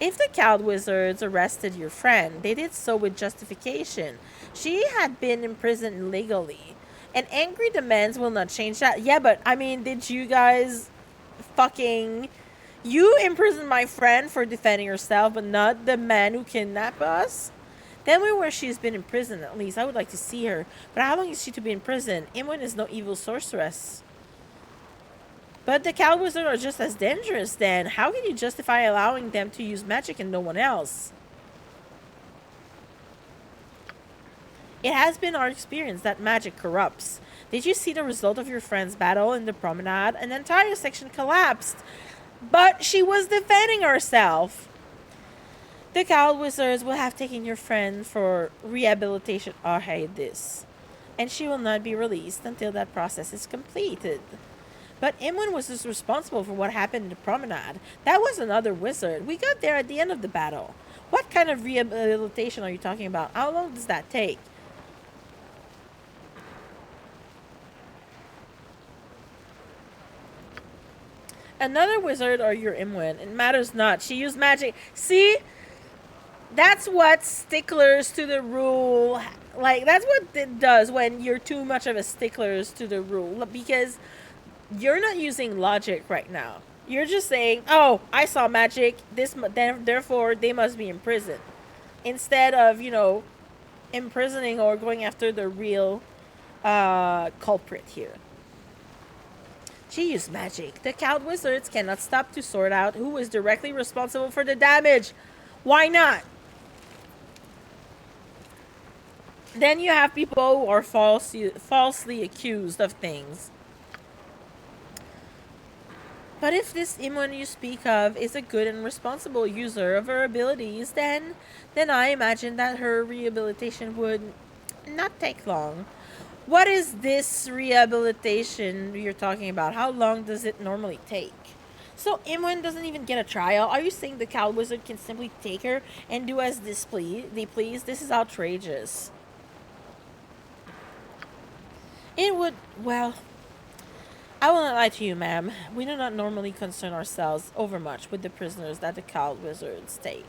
If the cowed wizards arrested your friend, they did so with justification. She had been imprisoned illegally. And angry demands will not change that. Yeah, but I mean, did you guys fucking... You imprisoned my friend for defending herself, but not the man who kidnapped us? Tell me where she's been in prison, at least. I would like to see her. But how long is she to be in prison? Imwen is no evil sorceress. But the Cow Wizard are just as dangerous then. How can you justify allowing them to use magic and no one else? It has been our experience that magic corrupts. Did you see the result of your friend's battle in the promenade? An entire section collapsed. But she was defending herself. The Cow Wizards will have taken your friend for rehabilitation. I hate this. And she will not be released until that process is completed. But Imwen was just responsible for what happened in the promenade. That was another wizard. We got there at the end of the battle. What kind of rehabilitation are you talking about? How long does that take? Another wizard or your Imwen? It matters not. She used magic. See? That's what sticklers to the rule... Like, that's what it does when you're too much of a sticklers to the rule. Because... You're not using logic right now. You're just saying, oh, I saw magic, therefore they must be in prison. Instead of, you know, imprisoning or going after the real culprit here. She used magic. The Cow Wizards cannot stop to sort out who is directly responsible for the damage. Why not? Then you have people who are falsely accused of things. But if this Imwen you speak of is a good and responsible user of her abilities, then I imagine that her rehabilitation would not take long. What is this rehabilitation you're talking about? How long does it normally take? So Imwen doesn't even get a trial? Are you saying the Cow Wizard can simply take her and do as they please? This is outrageous. It would, well... I will not lie to you, ma'am. We do not normally concern ourselves overmuch with the prisoners that the Cow Wizards take.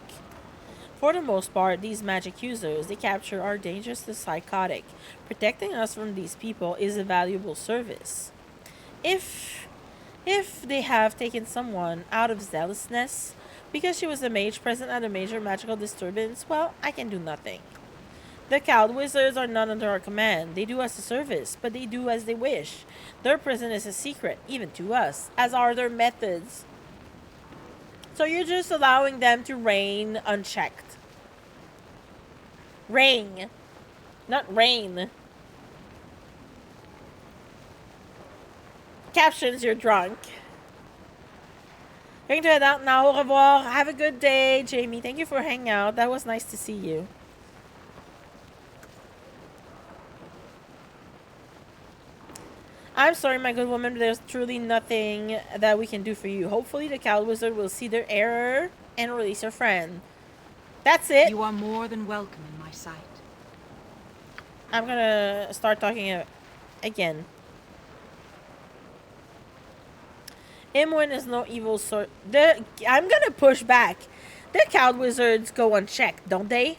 For the most part, these magic users they capture are dangerously psychotic. Protecting us from these people is a valuable service. If they have taken someone out of zealousness because she was a mage present at a major magical disturbance, well, I can do nothing. The Cow Wizards are not under our command. They do us a service, but they do as they wish. Their prison is a secret, even to us, as are their methods. So you're just allowing them to reign unchecked. Reign. Not rain. Captions, you're drunk. Going to head out now. Au revoir. Have a good day, Jamie. Thank you for hanging out. That was nice to see you. I'm sorry, my good woman, but there's truly nothing that we can do for you. Hopefully the Cow Wizard will see their error and release her friend. That's it. You are more than welcome in my sight. I'm gonna start talking again. Imwen is no evil sort. I'm gonna push back. The Cow Wizards go unchecked, don't they?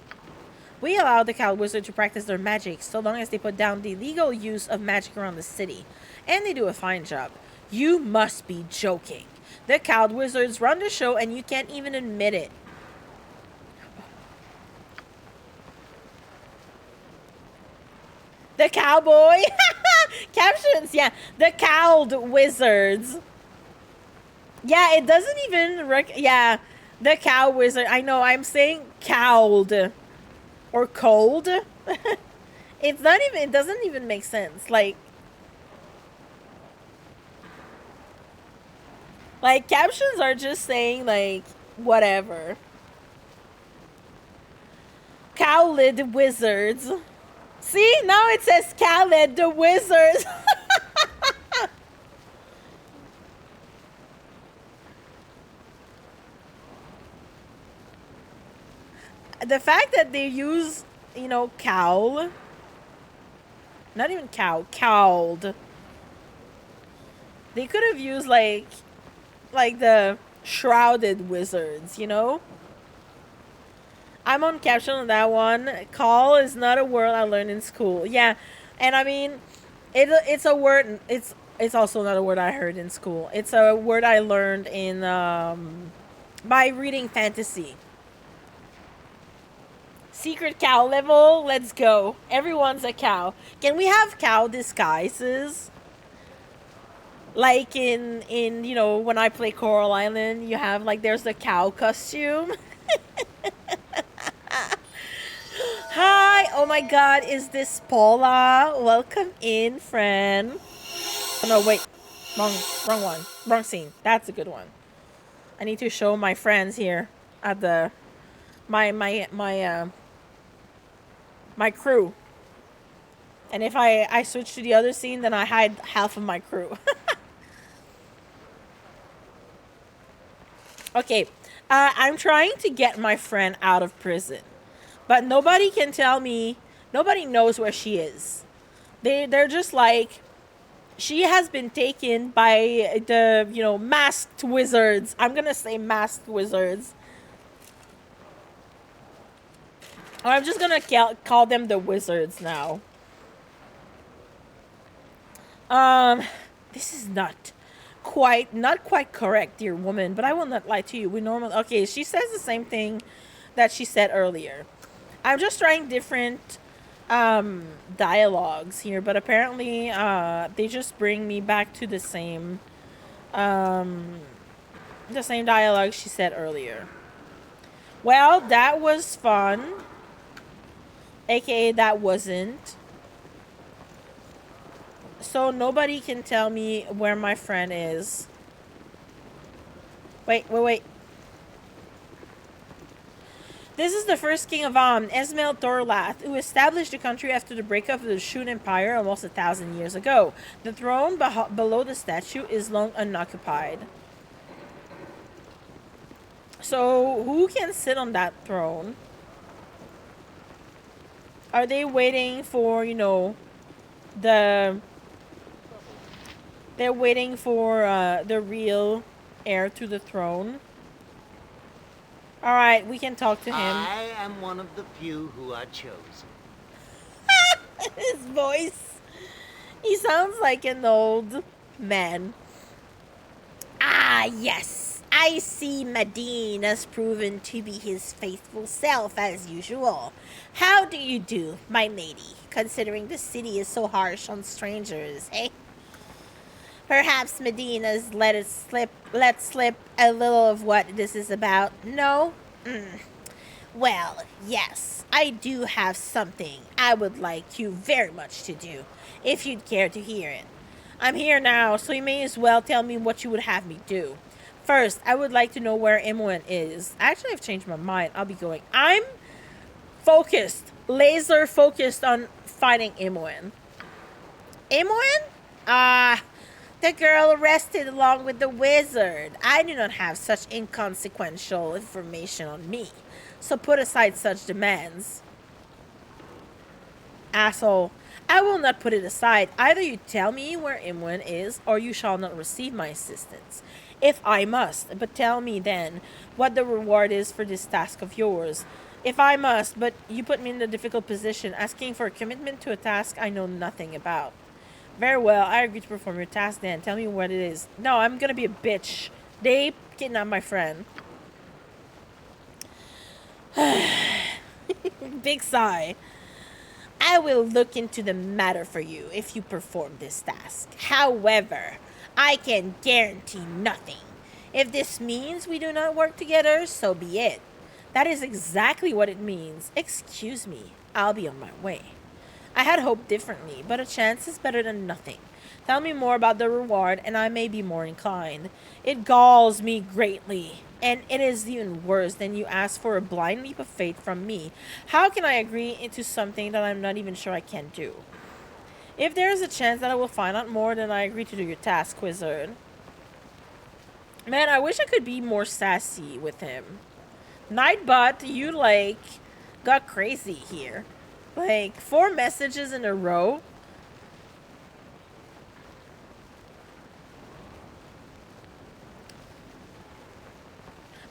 We allow the Cow Wizard to practice their magic so long as they put down the legal use of magic around the city. And they do a fine job. You must be joking. The Cow Wizards run the show and you can't even admit it. The cowboy. Captions, yeah. The Cowed Wizards. Yeah, it doesn't even... yeah, the Cow Wizard. I know, I'm saying cowed. Or cold. It's not even... It doesn't even make sense. Like, captions are just saying, like, whatever. Cowled Wizards. See? Now it says Cowled the Wizards. The fact that they use, you know, cowl. Not even cow. Cowled. They could have used, like the shrouded wizards, you know? I'm on caption on that one. Call is not a word I learned in school. Yeah, and I mean, It's a word. It's also not a word I heard in school. It's a word I learned in by reading fantasy. Secret cow level. Let's go. Everyone's a cow. Can we have cow disguises? Like in you know, when I play Coral Island, you have like there's the cow costume. Hi. Oh my God. Is this Paula? Welcome in, friend. Oh, no, wait. Wrong one. Wrong scene. That's a good one. I need to show my friends here at the my crew. And if I switch to the other scene, then I hide half of my crew. Okay. I'm trying to get my friend out of prison. But nobody can tell me, nobody knows where she is. They're just like, she has been taken by the, you know, masked wizards. I'm gonna say masked wizards. Or I'm just gonna call them the wizards now. This is not quite correct, dear woman, but I will not lie to you. Okay, she says the same thing that she said earlier. I'm just trying different dialogues here, but apparently they just bring me back to the same dialogue she said earlier. Well, that was fun. AKA that wasn't. So nobody can tell me where my friend is. Wait. This is the first king of Esmail Thorlath, who established the country after the breakup of the Shun Empire almost 1,000 years ago. The throne below the statue is long unoccupied. So, who can sit on that throne? Are they waiting for, you know, they're waiting for the real heir to the throne? Alright, we can talk to him. I am one of the few who are chosen. His voice. He sounds like an old man. Ah, yes. I see Medine has proven to be his faithful self as usual. How do you do, my lady, considering the city is so harsh on strangers, eh? Perhaps Medina's let slip a little of what this is about. No? Well, yes, I do have something I would like you very much to do, if you'd care to hear it. I'm here now, so you may as well tell me what you would have me do. First, I would like to know where Imoen is. Actually, I've changed my mind. I'll be going. I'm focused, laser focused on fighting Imoen. Imoen? The girl arrested along with the wizard. I do not have such inconsequential information on me, so put aside such demands. Asshole. I will not put it aside. Either you tell me where Imoen is, or you shall not receive my assistance. If I must, but tell me then what the reward is for this task of yours. If I must, but you put me in a difficult position, asking for a commitment to a task I know nothing about. Very well, I agree to perform your task then. Tell me what it is. No, I'm gonna be a bitch. They kidnapped my friend. Big sigh. I will look into the matter for you if you perform this task. However, I can guarantee nothing. If this means we do not work together, so be it. That is exactly what it means. Excuse me, I'll be on my way. I had hoped differently, but a chance is better than nothing. Tell me more about the reward, and I may be more inclined. It galls me greatly, and it is even worse than you ask for a blind leap of faith from me. How can I agree into something that I'm not even sure I can do? If there is a chance that I will find out more, then I agree to do your task, wizard. Man, I wish I could be more sassy with him. Nightbot, you, like, got crazy here. Like, 4 messages in a row.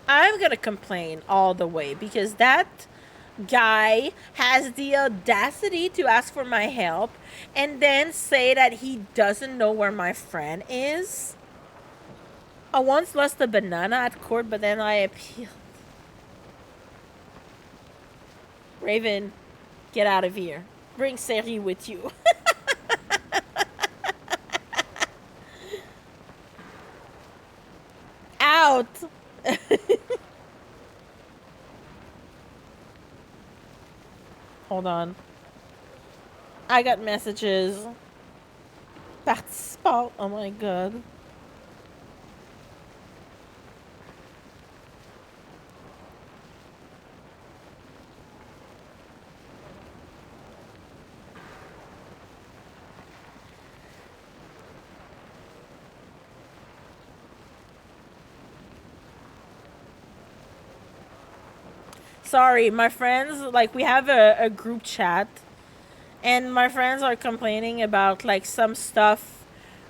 I'm gonna complain all the way because that guy has the audacity to ask for my help and then say that he doesn't know where my friend is? I once lost a banana at court, but then I appealed. Raven, get out of here. Bring Seri with you. Out! Hold on. I got messages. Participant. Oh my god. Sorry, my friends, like, we have a group chat, and my friends are complaining about, like, some stuff,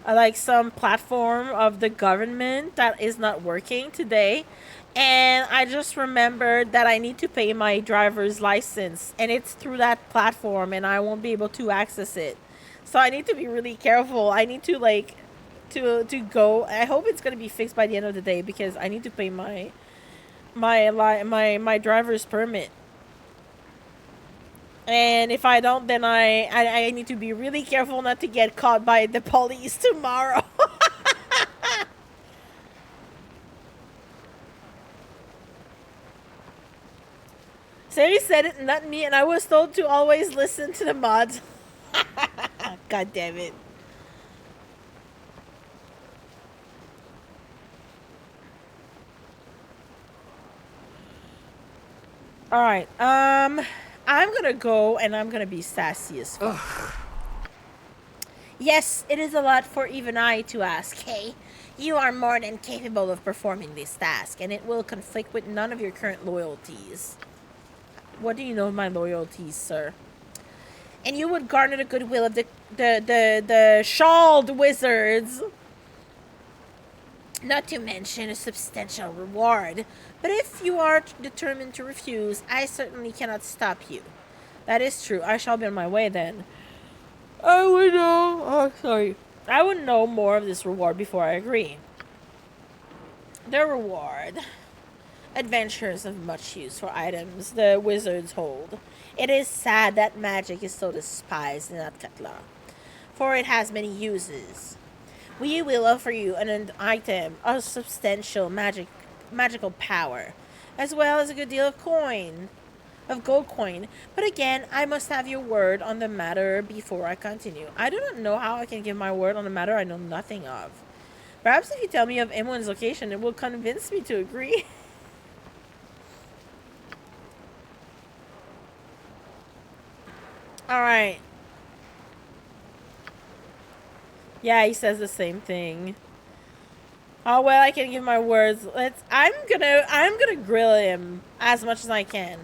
like, some platform of the government that is not working today, and I just remembered that I need to pay my driver's license, and it's through that platform, and I won't be able to access it. So I need to be really careful. I need to, like, to go. I hope it's going to be fixed by the end of the day, because I need to pay my driver's permit, and if I don't, then I need to be really careful not to get caught by the police tomorrow. Sari said it, not me, and I was told to always listen to the mods. God damn it. Alright, I'm gonna go and I'm gonna be sassy as fuck. Yes, it is a lot for even I to ask, hey? You are more than capable of performing this task, and it will conflict with none of your current loyalties. What do you know of my loyalties, sir? And you would garner the goodwill of the shawled wizards. Not to mention a substantial reward. But if you are determined to refuse, I certainly cannot stop you. That is true. I shall be on my way then. I would know. Oh, sorry. I would know more of this reward before I agree. The reward. Adventures of much use for items the wizards hold. It is sad that magic is so despised in Atkatla, for it has many uses. We will offer you an item of substantial magical power, as well as a good deal of gold coin. But again, I must have your word on the matter before I continue. I do not know how I can give my word on a matter I know nothing of. Perhaps if you tell me of M1's location, it will convince me to agree. Alright. Yeah, he says the same thing. Oh well, I can give my words. I'm gonna grill him as much as I can.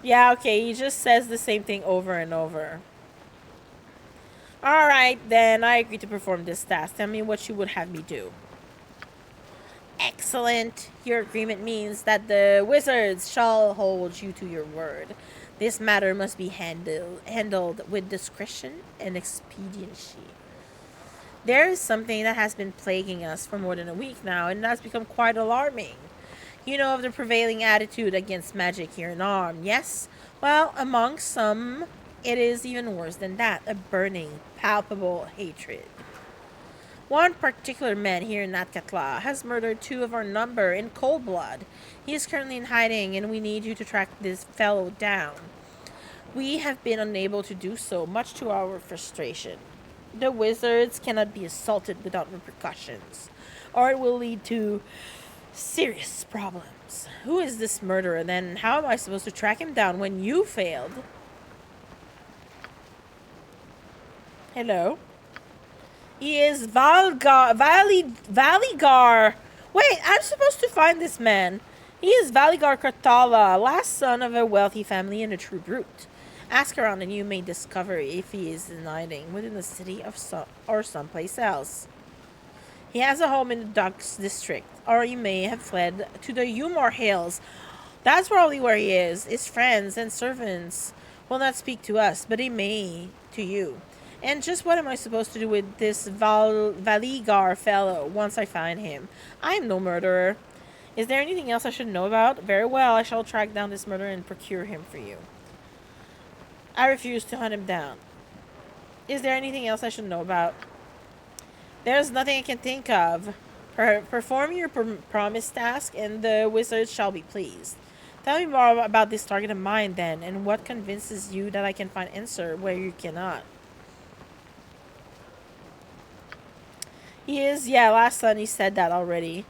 Yeah, okay, he just says the same thing over and over. Alright, then I agree to perform this task. Tell me what you would have me do. Excellent. Your agreement means that the wizards shall hold you to your word. This matter must be handled with discretion and expediency. There is something that has been plaguing us for more than a week now, and that's become quite alarming. You know of the prevailing attitude against magic here in Arm, yes? Well, among some, it is even worse than that. A burning, palpable hatred. One particular man here in Atkatla has murdered 2 of our number in cold blood. He is currently in hiding, and we need you to track this fellow down. We have been unable to do so, much to our frustration. The wizards cannot be assaulted without repercussions, or it will lead to serious problems. Who is this murderer, then? How am I supposed to track him down when you failed? Hello? He is Valigar. Wait, I'm supposed to find this man. He is Valigar Kartala, last son of a wealthy family and a true brute. Ask around and you may discover if he is in hiding within the city or someplace else. He has a home in the Docks district, or he may have fled to the Umar Hills. That's probably where he is. His friends and servants will not speak to us, but he may to you. And just what am I supposed to do with this Valigar fellow once I find him? I am no murderer. Is there anything else I should know about? Very well, I shall track down this murderer and procure him for you. I refuse to hunt him down. Is there anything else I should know about? There's nothing I can think of. Perform your promised task, and the wizards shall be pleased. Tell me more about this target of mine, then, and what convinces you that I can find answer where you cannot. He is, yeah, last time he said that already.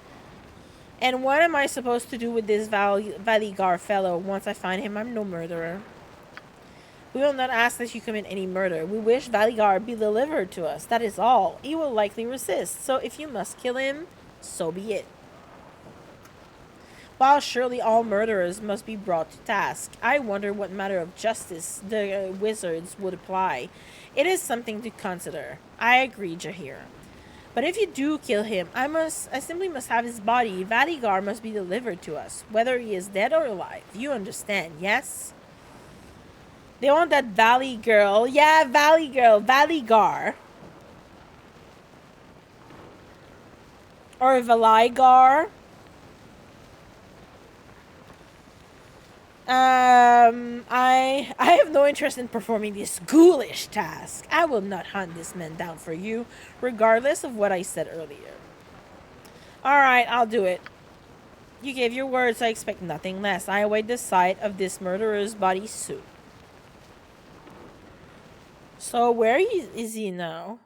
And what am I supposed to do with this Valigar fellow once I find him? I'm no murderer. We will not ask that you commit any murder. We wish Valigar be delivered to us. That is all. He will likely resist. So if you must kill him, so be it. While surely all murderers must be brought to task, I wonder what matter of justice the wizards would apply. It is something to consider. I agree, Jaheira. But if you do kill him, I simply must have his body. Valigar must be delivered to us, whether he is dead or alive. You understand, yes? They want that Valley girl. Yeah, Valley girl. Valigar. Or Valigar. I have no interest in performing this ghoulish task. I will not hunt this man down for you, regardless of what I said earlier. Alright, I'll do it. You gave your words, I expect nothing less. I await the sight of this murderer's body soon. So, where is he now?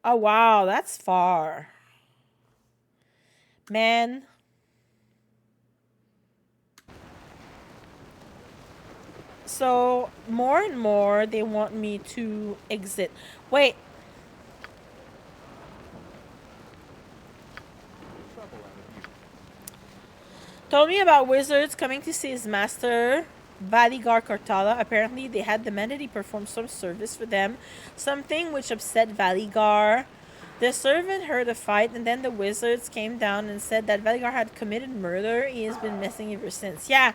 Oh, wow, that's far. Man. So, more and more, they want me to exit. Wait. Told me about wizards coming to see his master, Valigar Kartala. Apparently, they had demanded he perform some service for them. Something which upset Valigar. The servant heard a fight, and then the wizards came down and said that Valigar had committed murder. He has been missing ever since. Yeah,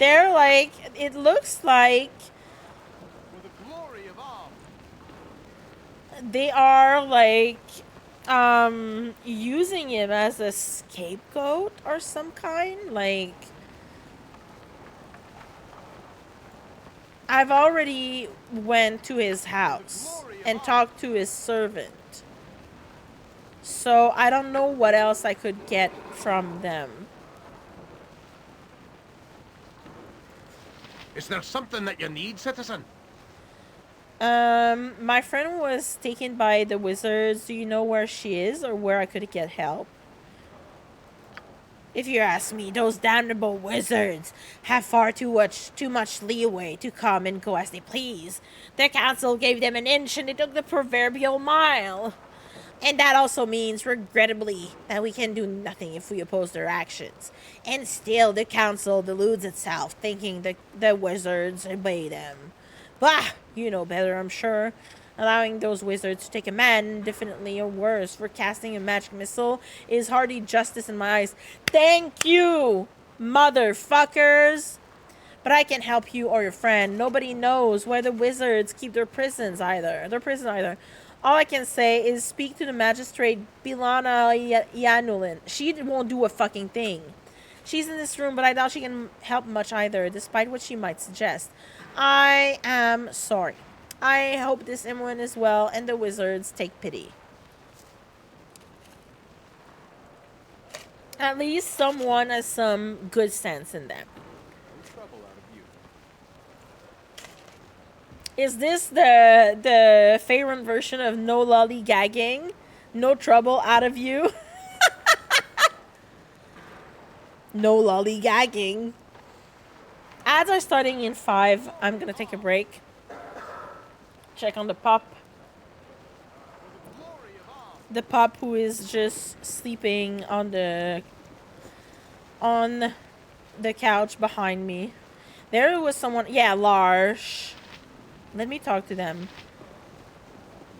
they're like, it looks like they are like using him as a scapegoat or some kind. Like, I've already went to his house and talked to his servant. So, I don't know what else I could get from them. Is there something that you need, citizen? My friend was taken by the wizards. Do you know where she is or where I could get help? If you ask me, those damnable wizards have far too much leeway to come and go as they please. The council gave them an inch and they took the proverbial mile. And that also means, regrettably, that we can do nothing if we oppose their actions. And still, the council deludes itself, thinking that the wizards obey them. Bah! You know better, I'm sure. Allowing those wizards to take a man indefinitely or worse for casting a magic missile is hardly justice in my eyes. Thank you, motherfuckers! But I can't help you or your friend. Nobody knows where the wizards keep their prisons either. All I can say is speak to the magistrate Bilana Yanulin. She won't do a fucking thing. She's in this room, but I doubt she can help much either, despite what she might suggest. I am sorry. I hope this everyone is well and the wizards take pity. At least someone has some good sense in them. Is this the Faerun version of no lollygagging? No trouble out of you? No lollygagging. Ads are starting in 5. I'm gonna take a break. Check on the pup. The pup who is just sleeping on the couch behind me. There was someone. Yeah, Lars. Let me talk to them.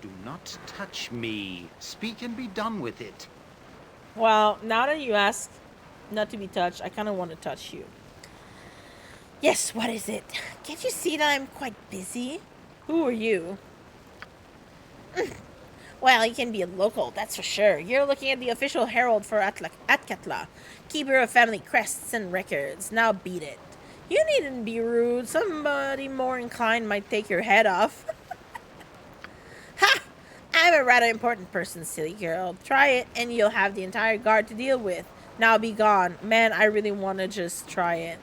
Do not touch me. Speak and be done with it. Well, now that you ask not to be touched, I kind of want to touch you. Yes, what is it? Can't you see that I'm quite busy? Who are you? Well, you can be a local, that's for sure. You're looking at the official herald for Atkatla, keeper of family crests and records. Now beat it. You needn't be rude. Somebody more inclined might take your head off. Ha! I'm a rather important person, silly girl. Try it, and you'll have the entire guard to deal with. Now be gone. Man, I really want to just try it.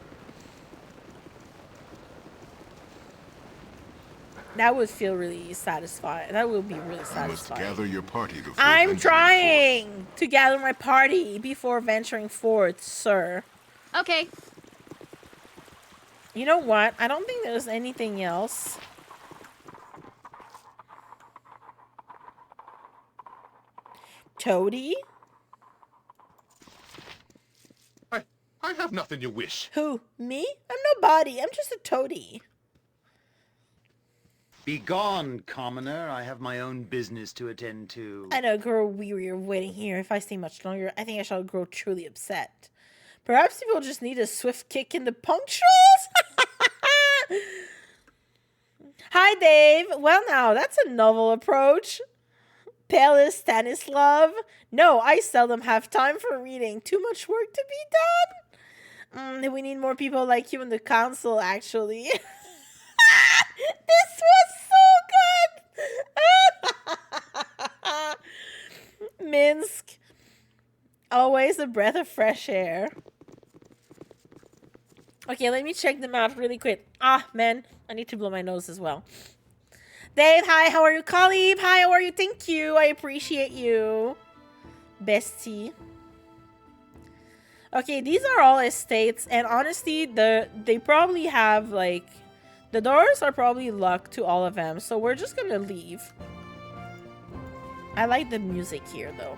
That would feel really satisfying. That would be really satisfying. Let's gather your party before I'm trying to gather my party before venturing forth, sir. Okay. You know what? I don't think there's anything else. Toady? I have nothing you wish. Who? Me? I'm nobody. I'm just a toady. Be gone, commoner. I have my own business to attend to. I know, grow weary of waiting here. If I stay much longer, I think I shall grow truly upset. Perhaps people just need a swift kick in the punctuals? Hi, Dave. Well, now, that's a novel approach. Palace Stanislav. No, I seldom have time for reading. Too much work to be done. We need more people like you in the council, actually. This was so good. Minsc. Always a breath of fresh air. Okay, let me check them out really quick. Ah, man. I need to blow my nose as well. Dave, hi, how are you? Khalib, hi, how are you? Thank you. I appreciate you. Bestie. Okay, these are all estates, and honestly, they probably have, like, the doors are probably locked to all of them, so we're just gonna leave. I like the music here, though.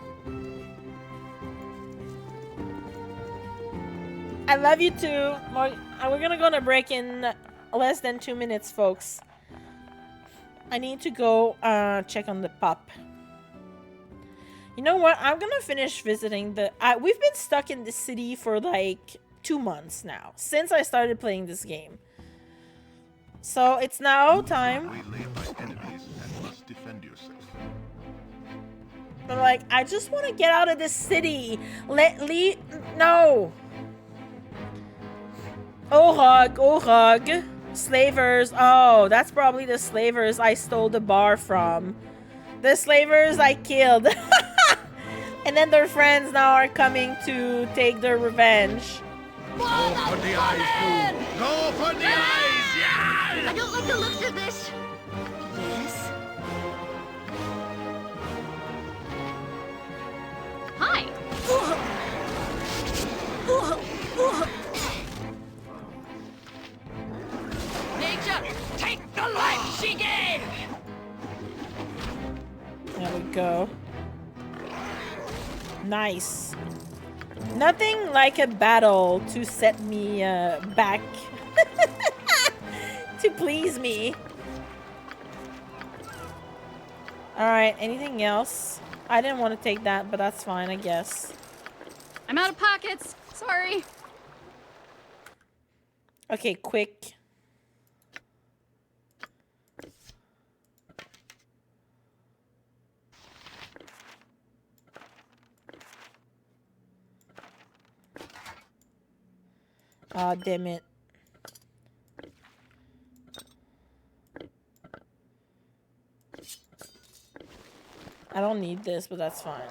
I love you too. We're gonna go on a break in less than 2 minutes, folks. I need to go check on the pup. You know what? I'm gonna finish visiting the... we've been stuck in this city for like 2 months now, since I started playing this game. So it's now time. Waylaid by enemies and must defend yourself. But like, I just want to get out of this city. No. Oh hug. Slavers. Oh, that's probably the slavers I stole the bar from. The slavers I killed. And then their friends now are coming to take their revenge. Go for the eyes, dude. Go for the eyes, yeah! I don't like the looks of this. Yes. Hi. Nature, take the life she gave. There we go. Nice. Nothing like a battle to set me back. To please me. Alright, anything else? I didn't want to take that, but that's fine, I guess. I'm out of pockets. Sorry. Okay, quick. Aw, damn it. I don't need this, but that's fine.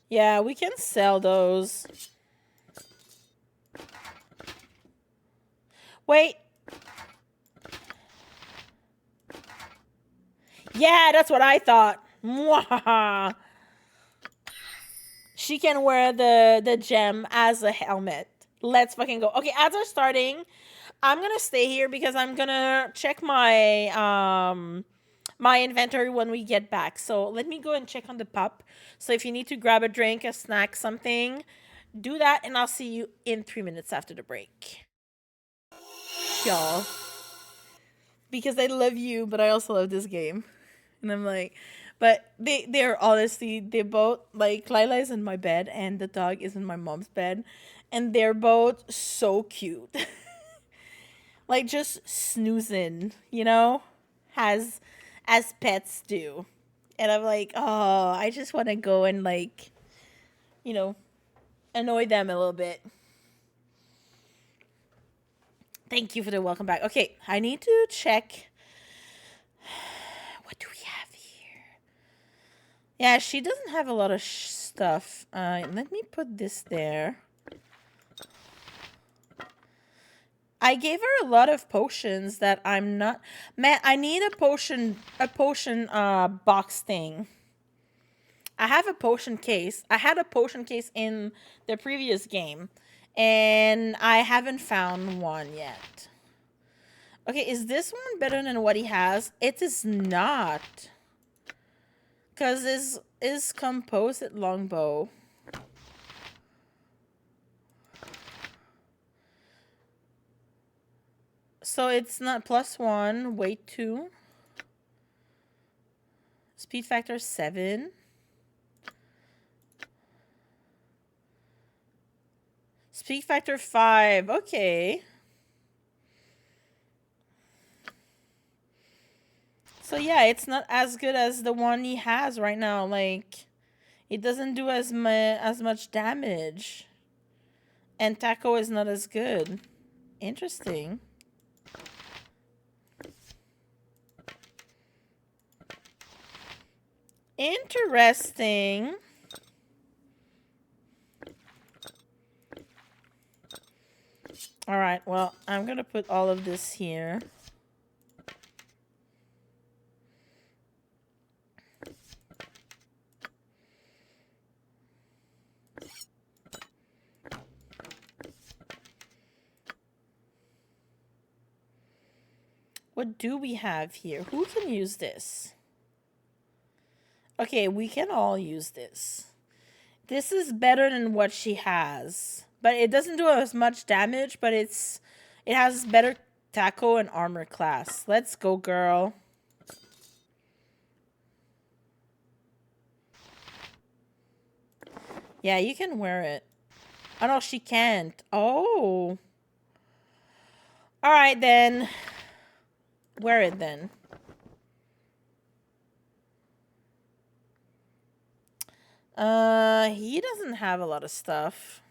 Yeah, we can sell those. Wait. Yeah, that's what I thought. Mwahaha. She can wear the gem as a helmet. Let's fucking go. Okay, ads are starting. I'm gonna stay here because I'm gonna check my my inventory when we get back. So let me go and check on the pup. So if you need to grab a drink, a snack, something, do that, and I'll see you in 3 minutes after the break. y'all. Because I love you, but I also love this game. And I'm like, but they're honestly, they both, like, Lila's in my bed and the dog is in my mom's bed. And they're both so cute. Like, just snoozing, you know? As pets do. And I'm like, oh, I just want to go and, like, you know, annoy them a little bit. Thank you for the welcome back. Okay, I need to check. What do we have here? Yeah, she doesn't have a lot of stuff. Let me put this there. I gave her a lot of potions that I'm not... Man, I need a potion box thing. I have a potion case. I had a potion case in the previous game. And I haven't found one yet. Okay, is this one better than what he has? It is not. Because is composite longbow. So it's not +1, weight 2. Speed factor 7. Speed factor 5. Okay. So yeah, it's not as good as the one he has right now. Like, it doesn't do as much damage. And Taco is not as good. Interesting. Interesting. All right, well, I'm going to put all of this here. What do we have here? Who can use this? Okay, we can all use this. This is better than what she has. But it doesn't do as much damage, but it has better tackle and armor class. Let's go, girl. Yeah, you can wear it. Oh, no, she can't. Oh. All right, then. Wear it, then. He doesn't have a lot of stuff.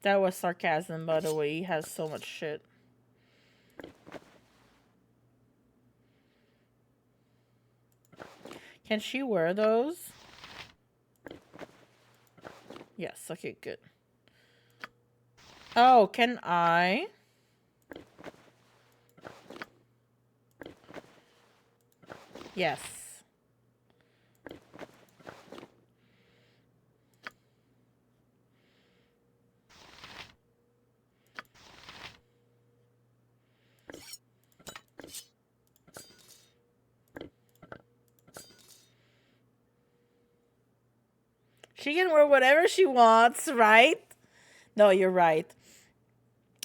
That was sarcasm, by the way. He has so much shit. Can she wear those? Yes, okay, good. Oh, can I? Yes. She can wear whatever she wants, right? No, you're right.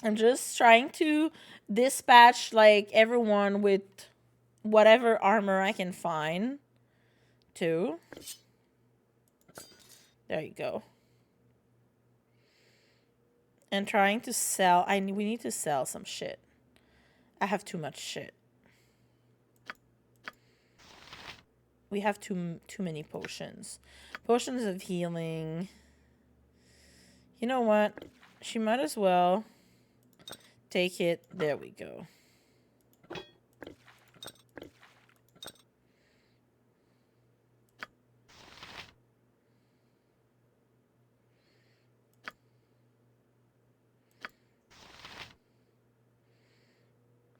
I'm just trying to dispatch, like, everyone with whatever armor I can find, too. There you go. And trying to sell. We need to sell some shit. I have too much shit. We have too many potions. Potions of healing. You know what? She might as well take it. There we go.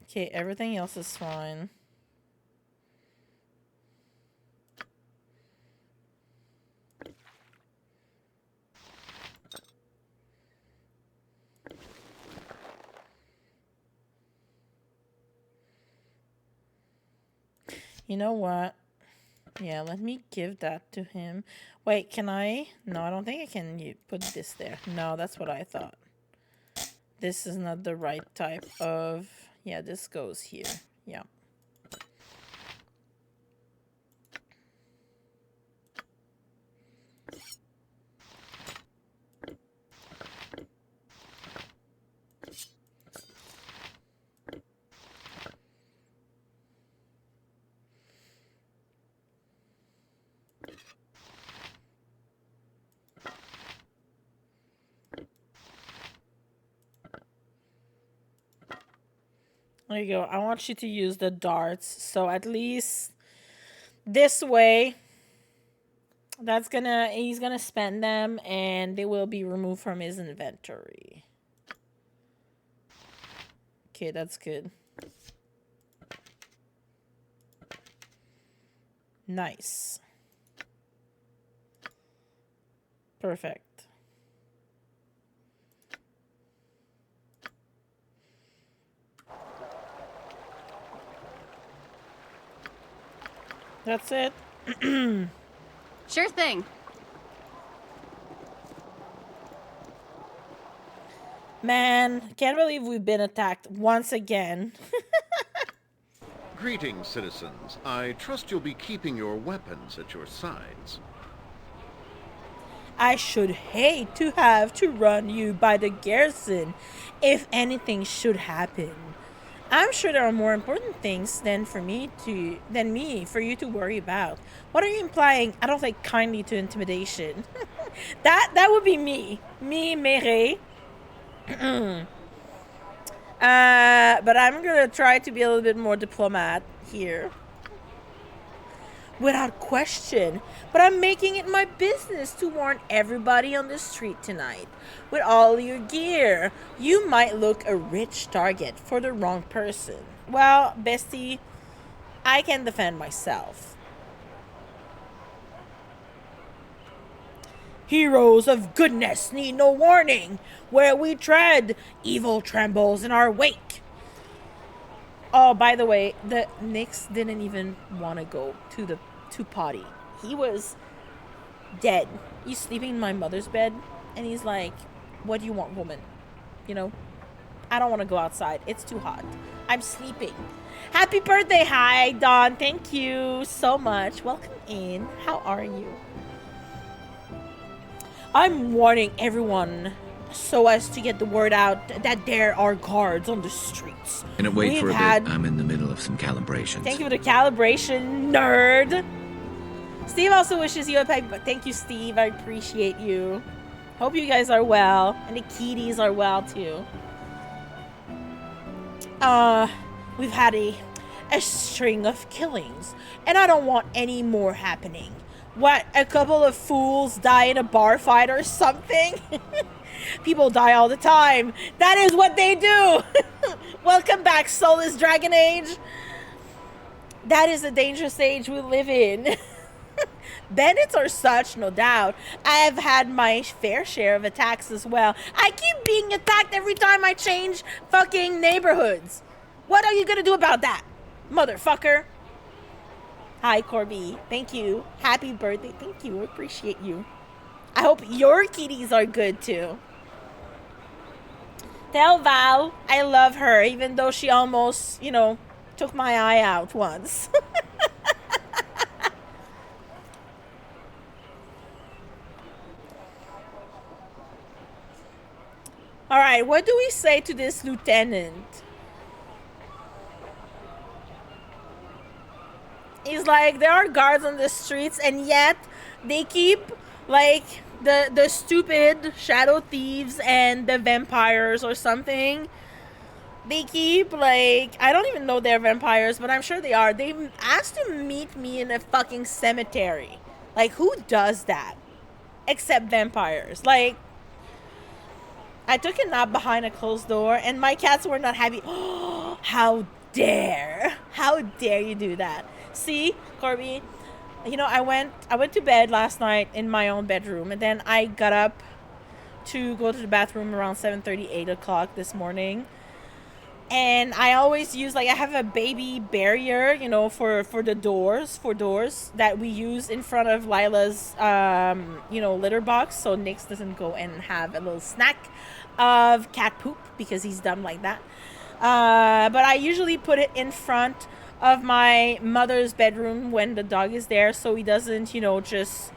Okay, everything else is fine. You know what? Yeah, let me give that to him. Wait, can I? No, I don't think I can put this there. No, that's what I thought. This is not the right type of... Yeah, this goes here. Yeah. There you go. I want you to use the darts. So at least this way, he's gonna spend them and they will be removed from his inventory. Okay, that's good. Nice. Perfect. That's it. Sure thing. Man, can't believe we've been attacked once again. Greetings, citizens. I trust you'll be keeping your weapons at your sides. I should hate to have to run you by the garrison if anything should happen. I'm sure there are more important things than for you to worry about. What are you implying? I don't take kindly to intimidation. that would be me. Me, Mere. But I'm gonna try to be a little bit more diplomat here. Without question. But I'm making it my business to warn everybody on the street tonight. With all your gear, you might look a rich target for the wrong person. Well, bestie, I can defend myself. Heroes of goodness need no warning. Where we tread, evil trembles in our wake. Oh, by the way, the Nyx didn't even want to go to potty. He was dead. He's sleeping in my mother's bed, and he's like, "What do you want, woman? You know, I don't want to go outside. It's too hot. I'm sleeping." Happy birthday. Hi, Dawn. Thank you so much. Welcome in. How are you? I'm warning everyone so as to get the word out that there are guards on the streets. Gonna wait for a bit. I'm in the middle of some calibrations. Thank you for the calibration, nerd. Steve also wishes you a happy birthday. Thank you, Steve. I appreciate you. Hope you guys are well. And the kiddies are well, too. We've had a string of killings. And I don't want any more happening. What, a couple of fools die in a bar fight or something? People die all the time. That is what they do. Welcome back, Soulless Dragon Age. That is the dangerous age we live in. Bandits are such, no doubt. I have had my fair share of attacks as well. I keep being attacked every time I change fucking neighborhoods. What are you gonna do about that, motherfucker? Hi, Corby. Thank you. Happy birthday. Thank you. I appreciate you. I hope your kitties are good, too. Tell Val I love her, even though she almost, you know, took my eye out once. Alright, what do we say to this lieutenant? He's like, there are guards on the streets, and yet they keep, like, the stupid shadow thieves and the vampires or something. They keep, like, I don't even know they're vampires, but I'm sure they are. They asked to meet me in a fucking cemetery. Like, who does that? Except vampires. Like, I took a nap behind a closed door, and my cats were not happy. Oh, how dare. How dare you do that? See, Corby, you know, I went to bed last night in my own bedroom, and then I got up to go to the bathroom around 7:30, 8 o'clock this morning. And I always use, like, I have a baby barrier, you know, for the doors, that we use in front of Lila's, you know, litter box, so Nyx doesn't go and have a little snack of cat poop, because he's dumb like that. But I usually put it in front of my mother's bedroom when the dog is there, so he doesn't, you know, just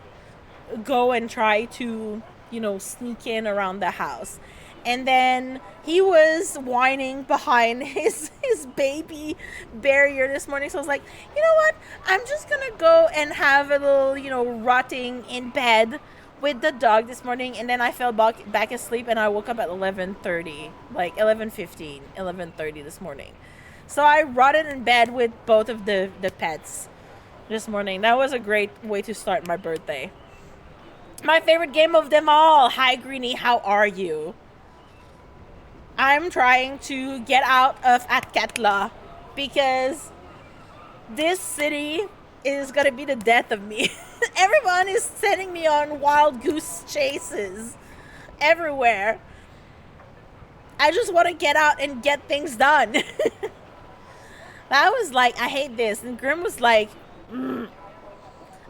go and try to, you know, sneak in around the house. And then he was whining behind his baby barrier this morning. So I was like, you know what? I'm just going to go and have a little, you know, rotting in bed with the dog this morning. And then I fell back asleep and I woke up at 11:30, like 11:15, 11:30 this morning. So I rotted in bed with both of the pets this morning. That was a great way to start my birthday. My favorite game of them all. Hi, Greenie. How are you? I'm trying to get out of Atkatla because this city is going to be the death of me. Everyone is sending me on wild goose chases everywhere. I just want to get out and get things done. I was like, I hate this. And Grim was like,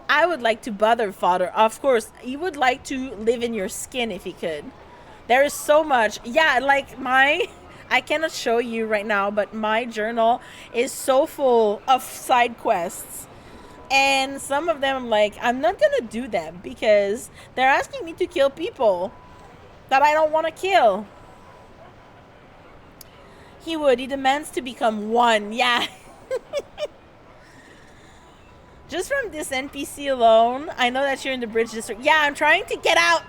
I would like to bother father. Of course, he would like to live in your skin if he could. There is so much. Yeah, like I cannot show you right now, but my journal is so full of side quests. And some of them I'm like, I'm not going to do them because they're asking me to kill people that I don't want to kill. He demands to become one. Yeah. Just from this NPC alone, I know that you're in the bridge district. Yeah, I'm trying to get out.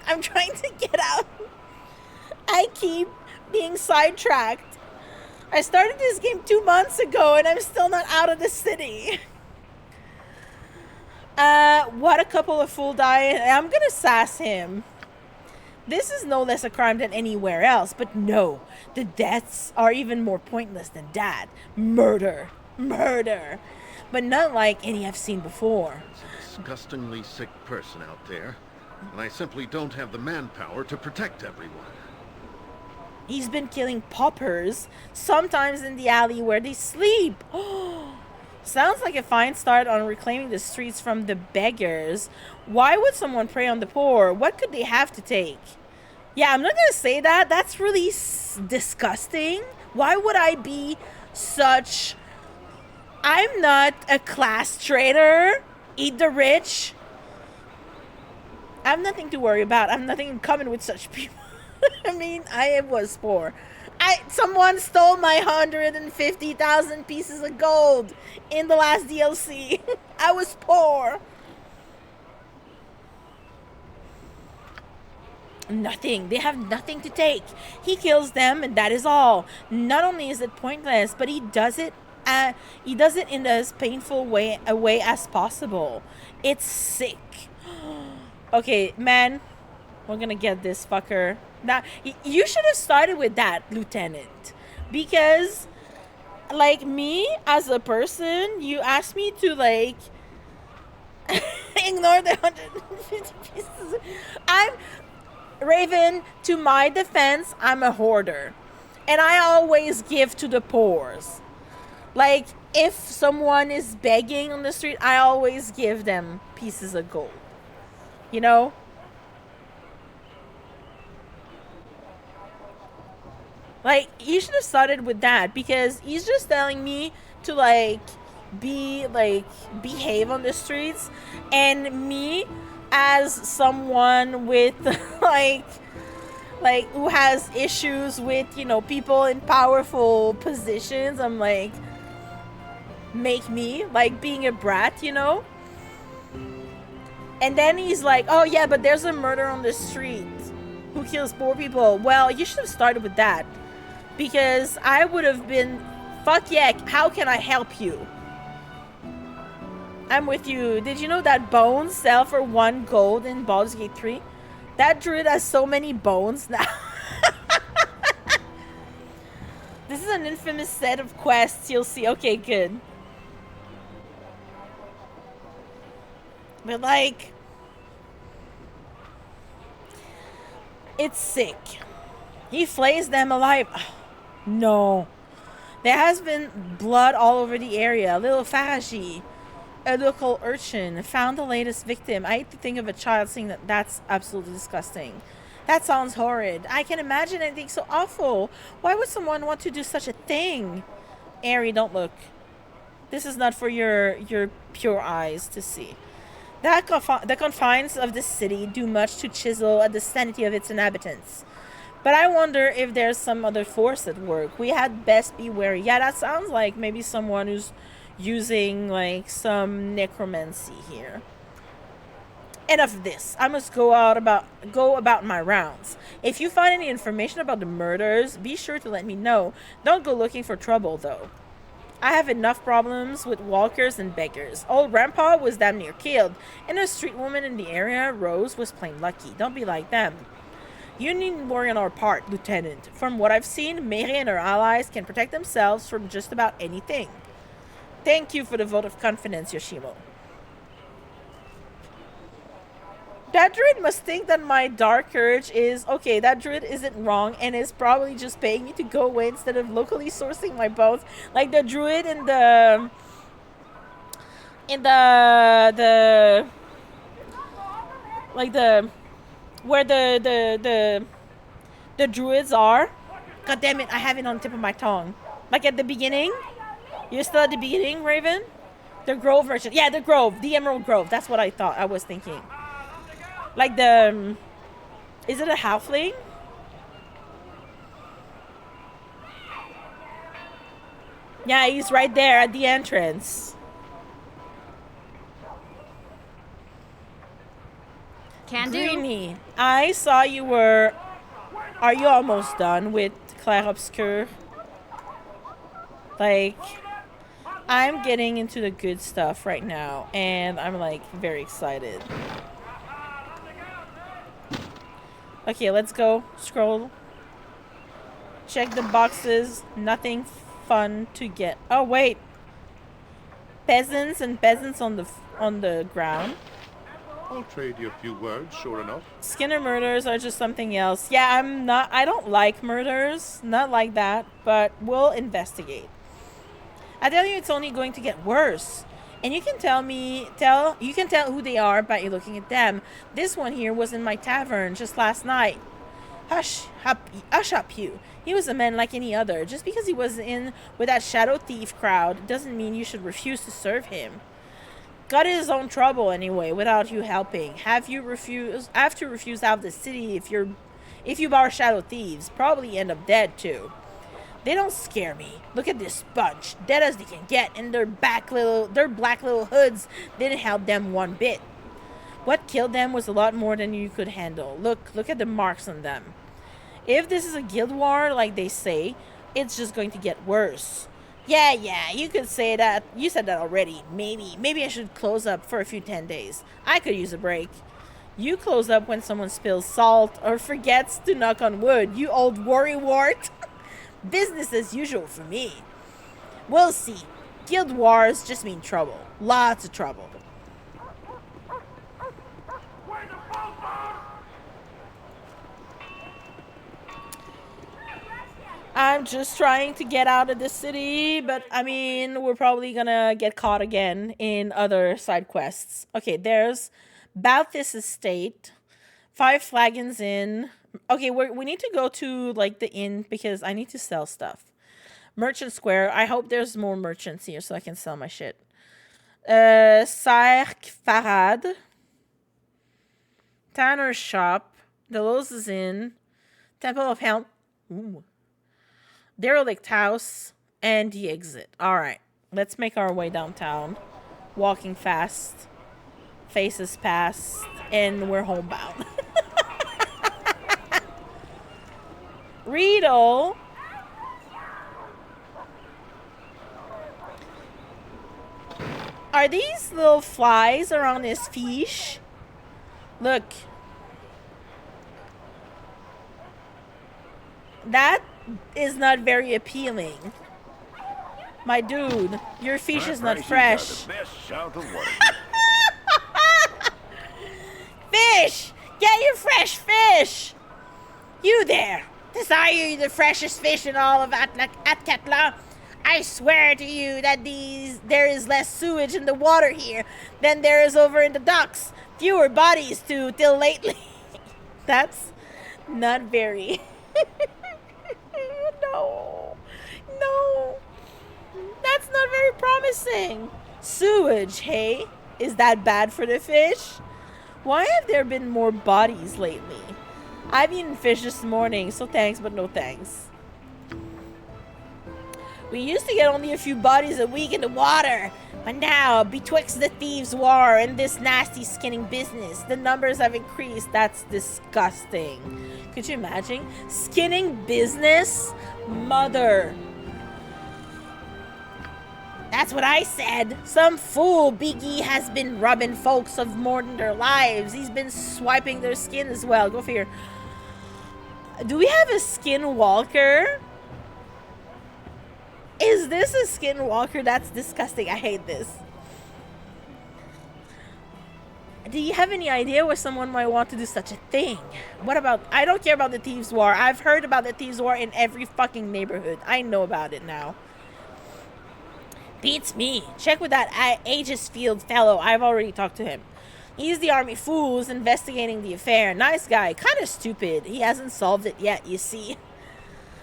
I keep being sidetracked. I started this game 2 months ago and I'm still not out of the city. What a couple of fool die. I'm gonna sass him. This is no less a crime than anywhere else, but no, the deaths are even more pointless than that. Murder. But not like any I've seen before. There's a disgustingly sick person out there, and I simply don't have the manpower to protect everyone. He's been killing paupers, sometimes in the alley where they sleep. Sounds like a fine start on reclaiming the streets from the beggars. Why would someone prey on the poor? What could they have to take? Yeah, I'm not gonna say that. That's really disgusting. Why would I be such... I'm not a class traitor. Eat the rich. I have nothing to worry about. I have nothing in common with such people. I mean, I was poor. Someone stole my 150,000 pieces of gold in the last DLC. I was poor. Nothing. They have nothing to take. He kills them and that is all. Not only is it pointless, but he does it in as painful a way as possible. It's sick. Okay, man. We're gonna get this fucker. Now, you should have started with that, Lieutenant. Because, like, me, as a person, you asked me to, like, ignore the 150 pieces. Raven, to my defense, I'm a hoarder. And I always give to the poors. Like, if someone is begging on the street, I always give them pieces of gold. You know? Like, you should have started with that, because he's just telling me to, like, behave on the streets, and me, as someone with, like, who has issues with, you know, people in powerful positions, I'm like, make me, like, being a brat, you know? And then he's like, oh yeah, but there's a murder on the street. Who kills poor people? Well, you should have started with that. Because I would have been, fuck yeah, how can I help you? I'm with you. Did you know that bones sell for 1 gold in Baldur's Gate 3? That druid has so many bones now. This is an infamous set of quests, you'll see. Okay, good. But, like, it's sick. He flays them alive. No. There has been blood all over the area. Little Faraji, a local urchin, found the latest victim. I hate to think of a child saying that. That's absolutely disgusting. That sounds horrid. I can imagine anything so awful. Why would someone want to do such a thing? Ari, don't look. This is not for your pure eyes to see. The confines of this city do much to chisel at the sanity of its inhabitants. But I wonder if there's some other force at work. We had best be wary. Yeah, that sounds like maybe someone who's using like some necromancy here. Enough of this. I must go about my rounds. If you find any information about the murders, be sure to let me know. Don't go looking for trouble though. I have enough problems with walkers and beggars. Old Grandpa was damn near killed, and a street woman in the area, Rose, was plain lucky. Don't be like them. You needn't worry on our part, Lieutenant. From what I've seen, Mary and her allies can protect themselves from just about anything. Thank you for the vote of confidence, Yoshimo. That druid must think that my dark urge is... Okay, that druid isn't wrong and is probably just paying me to go away instead of locally sourcing my bones. Like the druid in the... Like the... Where the druids are. God damn it, I have it on the tip of my tongue. Like at the beginning. You're still at the beginning, Raven? The Grove merchant. Yeah, the Grove. The Emerald Grove. That's what I thought. I was thinking. Like the... Is it a halfling? Yeah, he's right there at the entrance. Can do. Greenie, I saw you were... Are you almost done with Claire Obscure? Like... I'm getting into the good stuff right now, and I'm like very excited. Okay, let's go. Scroll. Check the boxes. Nothing fun to get. Oh wait, peasants and peasants on the ground. I'll trade you a few words, sure enough. Skinner murders are just something else. Yeah, I don't like murders. Not like that, but we'll investigate. I tell you, it's only going to get worse. And you can tell who they are by looking at them. This one here was in my tavern just last night. Hush up, you. He was a man like any other. Just because he was in with that shadow thief crowd doesn't mean you should refuse to serve him. Got his own trouble anyway, without you helping. Have to refuse out of the city if you bar shadow thieves. Probably end up dead too. They don't scare me. Look at this bunch, dead as they can get, and their black little hoods didn't help them one bit. What killed them was a lot more than you could handle. Look at the marks on them. If this is a guild war, like they say, it's just going to get worse. Yeah, you could say that. You said that already. Maybe I should close up for a few 10 days. I could use a break. You close up when someone spills salt or forgets to knock on wood, you old worrywart. Business as usual for me. We'll see. Guild wars just mean trouble. Lots of trouble. I'm just trying to get out of the city, but I mean, we're probably gonna get caught again in other side quests. Okay, there's Balthus Estate. 5 flagons in. Okay, we need to go to like the inn because I need to sell stuff. Merchant Square. I hope there's more merchants here so I can sell my shit. Sark Farad. Tanner's Shop. Delos' Inn. Temple of Helm. Ooh. Derelict House. And the exit. Alright. Let's make our way downtown. Walking fast. Faces past. And we're homebound. Riedel. Are these little flies around his fish? Look. That is not very appealing. My dude, your fish is not fresh. Fish! Get your fresh fish! You there! Desire you the freshest fish in all of Atkatla? I swear to you that there is less sewage in the water here than there is over in the docks. Fewer bodies too, till lately. That's not very. No. No. That's not very promising. Sewage, hey? Is that bad for the fish? Why have there been more bodies lately? I've eaten fish this morning, so thanks, but no thanks. We used to get only a few bodies a week in the water, but now, betwixt the thieves' war and this nasty skinning business, the numbers have increased. That's disgusting. Could you imagine? Skinning business? Mother. That's what I said. Some fool Biggie has been robbing folks of more than their lives. He's been swiping their skin as well. Go figure. Do we have a skinwalker? Is this a skinwalker? That's disgusting. I hate this. Do you have any idea why someone might want to do such a thing? What about... I don't care about the Thieves' War. I've heard about the Thieves' War in every fucking neighborhood. I know about it now. Beats me. Check with that Aegis-Field fellow. I've already talked to him. He's the army fool who's investigating the affair. Nice guy. Kind of stupid. He hasn't solved it yet, you see.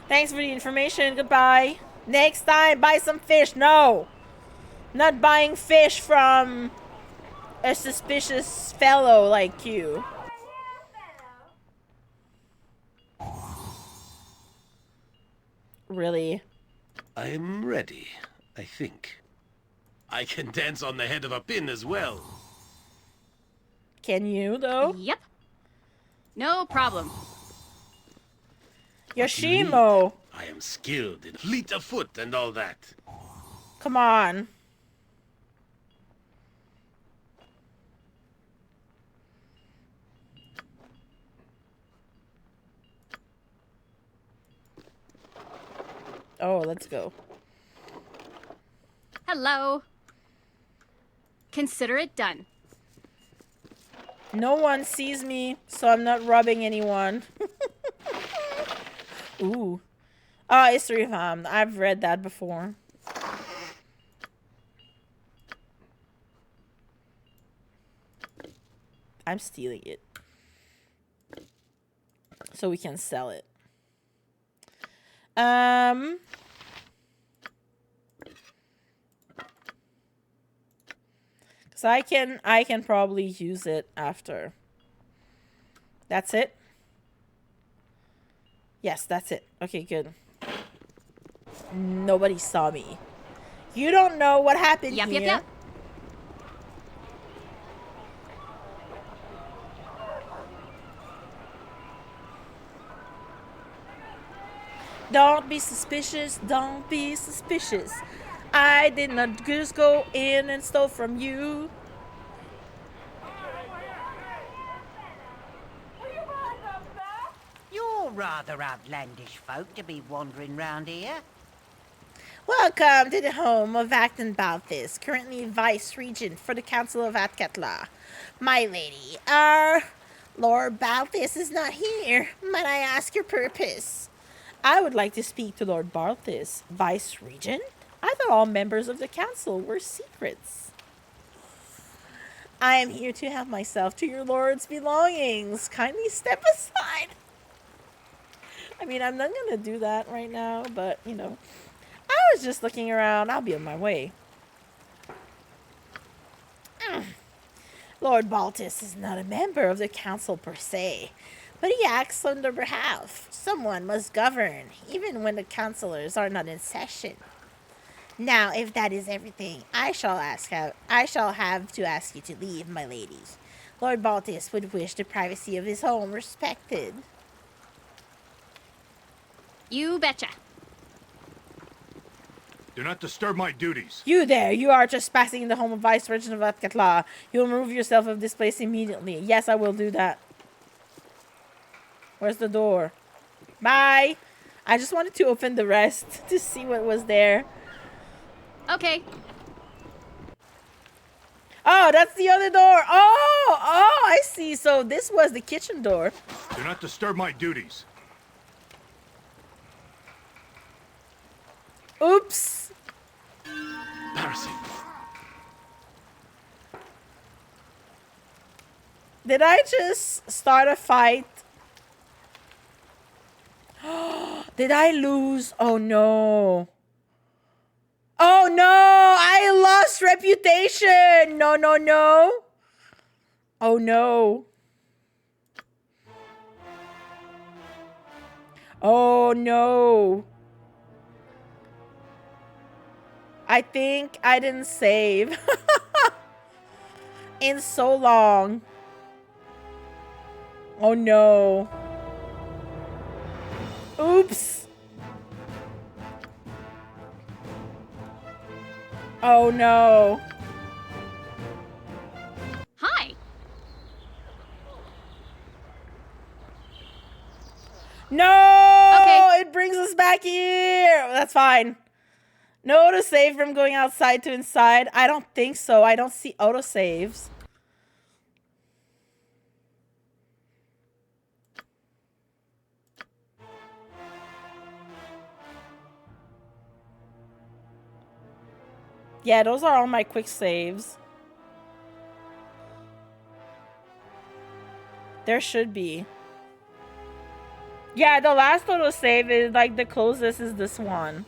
Thanks for the information. Goodbye. Next time, buy some fish. No. Not buying fish from a suspicious fellow like you. Really? I'm ready, I think. I can dance on the head of a pin as well. Can you, though? Yep. No problem. Yoshimo! I am skilled in fleet of foot and all that. Come on. Oh, let's go. Hello. Consider it done. No one sees me, so I'm not robbing anyone. Ooh. Oh, History of I've read that before. I'm stealing it. So we can sell it. Cause I can probably use it after. That's it? Yes, that's it. Okay, good. Nobody saw me. You don't know what happened here. Yep. Don't be suspicious. Don't be suspicious. I did not just go in and stole from you. You're rather outlandish folk to be wandering round here. Welcome to the home of Acton Balthus, currently Vice Regent for the Council of Atkatla. My lady, Lord Balthus is not here. Might I ask your purpose? I would like to speak to Lord Balthus, Vice Regent. I thought all members of the council were secrets. I am here to help myself to your lord's belongings. Kindly step aside. I mean, I'm not going to do that right now, but, you know. I was just looking around. I'll be on my way. Lord Balthus is not a member of the council per se, but he acts on their behalf. Someone must govern, even when the councillors are not in session. Now, if that is everything, I shall have to ask you to leave, my lady. Lord Balthus would wish the privacy of his home respected. You betcha. Do not disturb my duties. You there, you are trespassing in the home of Vice Regent of Atkatla. You will remove yourself of this place immediately. Yes, I will do that. Where's the door? Bye. I just wanted to open the rest to see what was there. Okay. Oh, that's the other door. Oh, I see. So this was the kitchen door. Do not disturb my duties. Oops. Embarrassing. Did I just start a fight? Did I lose? Oh no. Oh no! I lost reputation! No, no, no. Oh no. Oh no. I think I didn't save in so long. Oh no. Oops. Oh no. Hi. No! Okay. It brings us back here. That's fine. No autosave from going outside to inside. I don't think so. I don't see autosaves. Yeah, those are all my quick saves. There should be. Yeah, the last autosave is like the closest is this one.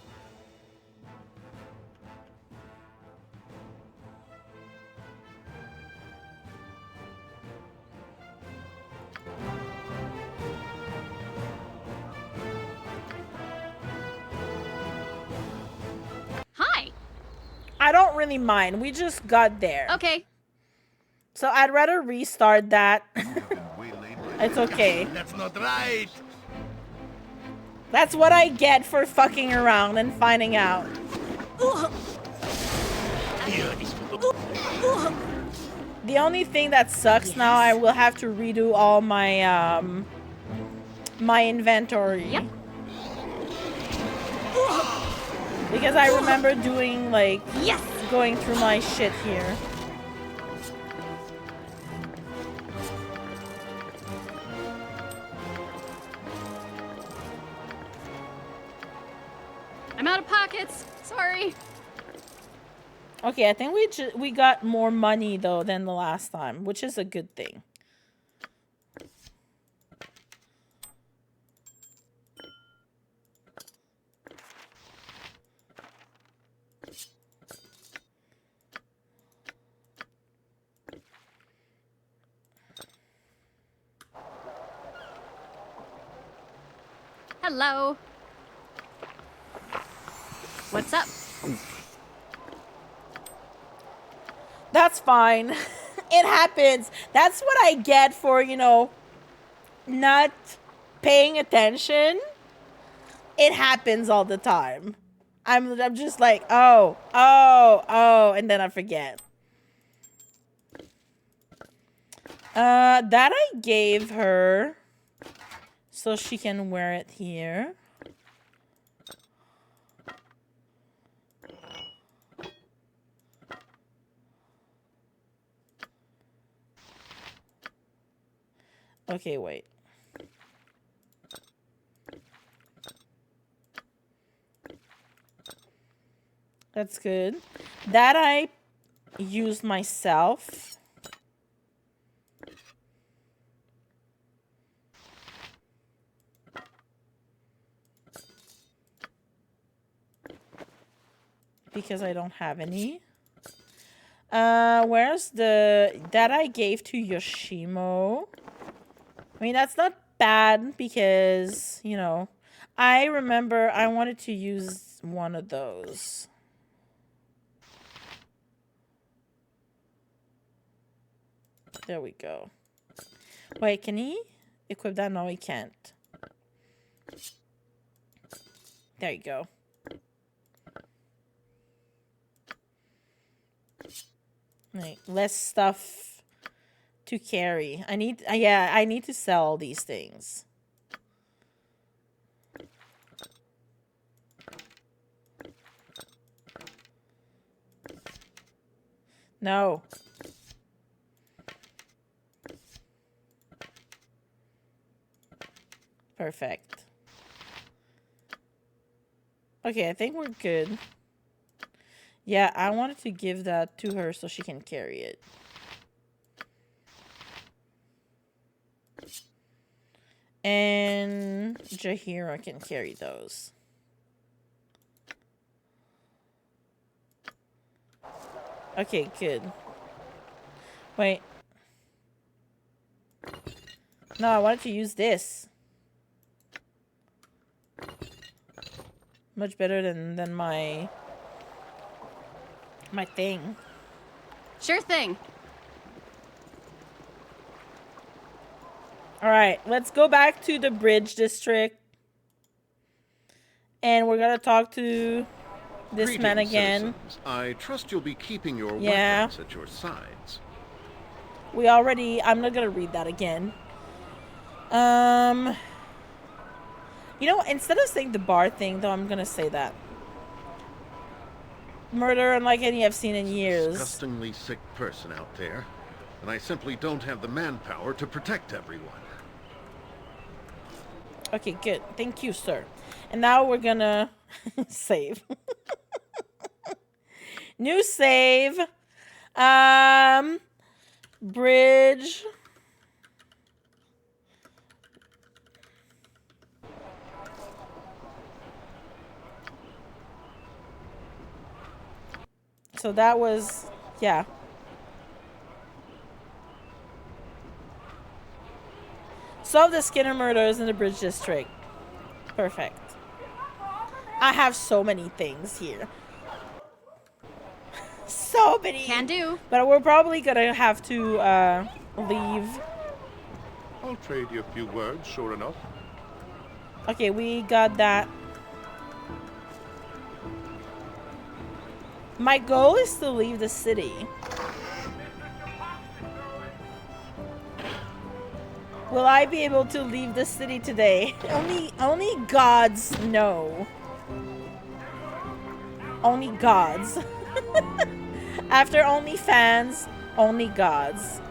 Hi. I don't really mind. We just got there. Okay. So I'd rather restart that. It's okay. That's not right. That's what I get for fucking around and finding out. The only thing that sucks now, I will have to redo all my my inventory. Yep. Because I remember doing like going through my shit here. I'm out of pockets. Sorry. Okay, I think we got more money though than the last time, which is a good thing. Hello. What's up? That's fine. It happens. That's what I get for, you know, not paying attention. It happens all the time. I'm just like, oh, and then I forget. That I gave her so she can wear it here. Okay, wait. That's good. That I used myself. Because I don't have any. Where's the... That I gave to Yoshimo. I mean, that's not bad because, you know, I remember I wanted to use one of those. There we go. Wait, can he equip that? No, he can't. There you go. Like, less stuff to carry. I need, yeah, I need to sell these things. No. Perfect. Okay, I think we're good. Yeah, I wanted to give that to her so she can carry it. And Jaheira can carry those. Okay, good. Wait. No, I wanted to use this. Much better than my thing. Sure thing. All right, let's go back to the bridge district. And we're going to talk to this man again. Citizens. I trust you'll be keeping your weapons at your sides. We already... I'm not going to read that again. You know, instead of saying the bar thing, though, I'm going to say that. Murder unlike any I've seen in years. Disgustingly sick person out there. And I simply don't have the manpower to protect everyone. Okay, good. Thank you, sir. And now we're gonna save. New save. Bridge. So that was, yeah. Solve the Skinner murders in the Bridge District. Perfect. I have so many things here. So many. Can do. But we're probably gonna have to leave. I'll trade you a few words, sure enough. Okay, we got that. My goal is to leave the city. Will I be able to leave the city today? Only gods know. Only gods. After OnlyFans, only gods.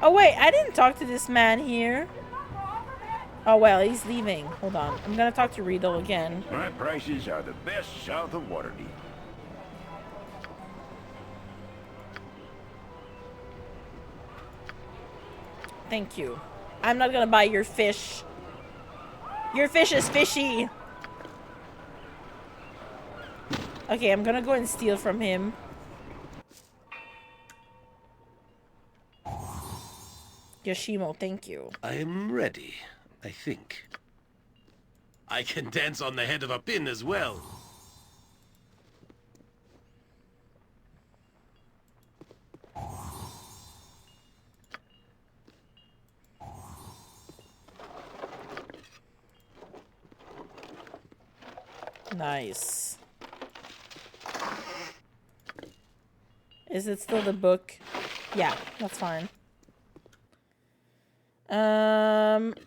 Oh wait, I didn't talk to this man here. Oh well, he's leaving. Hold on. I'm gonna talk to Riedel again. My prices are the best south of Waterdeep. Thank you. I'm not gonna buy your fish. Your fish is fishy. Okay, I'm gonna go and steal from him. Yoshimo, thank you. I am ready, I think. I can dance on the head of a pin as well. Nice. Is it still the book? Yeah, that's fine.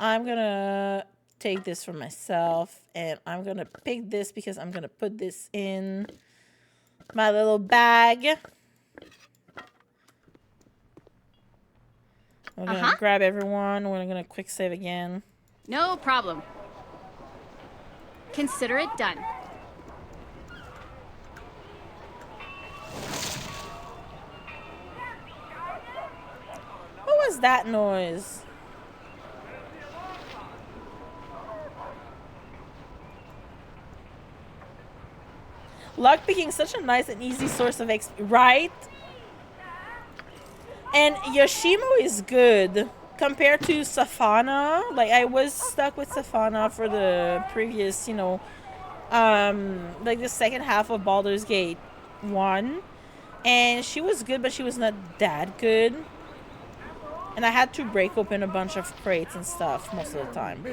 I'm gonna take this for myself, and I'm gonna pick this because I'm gonna put this in my little bag. We're gonna grab everyone. We're gonna quick save again. No problem. Consider it done. What was that noise? Lockpicking, such a nice and easy source of XP, right? And Yoshimo is good compared to Safana. Like, I was stuck with Safana for the previous, you know, like the second half of Baldur's Gate 1. And she was good, but she was not that good. And I had to break open a bunch of crates and stuff most of the time.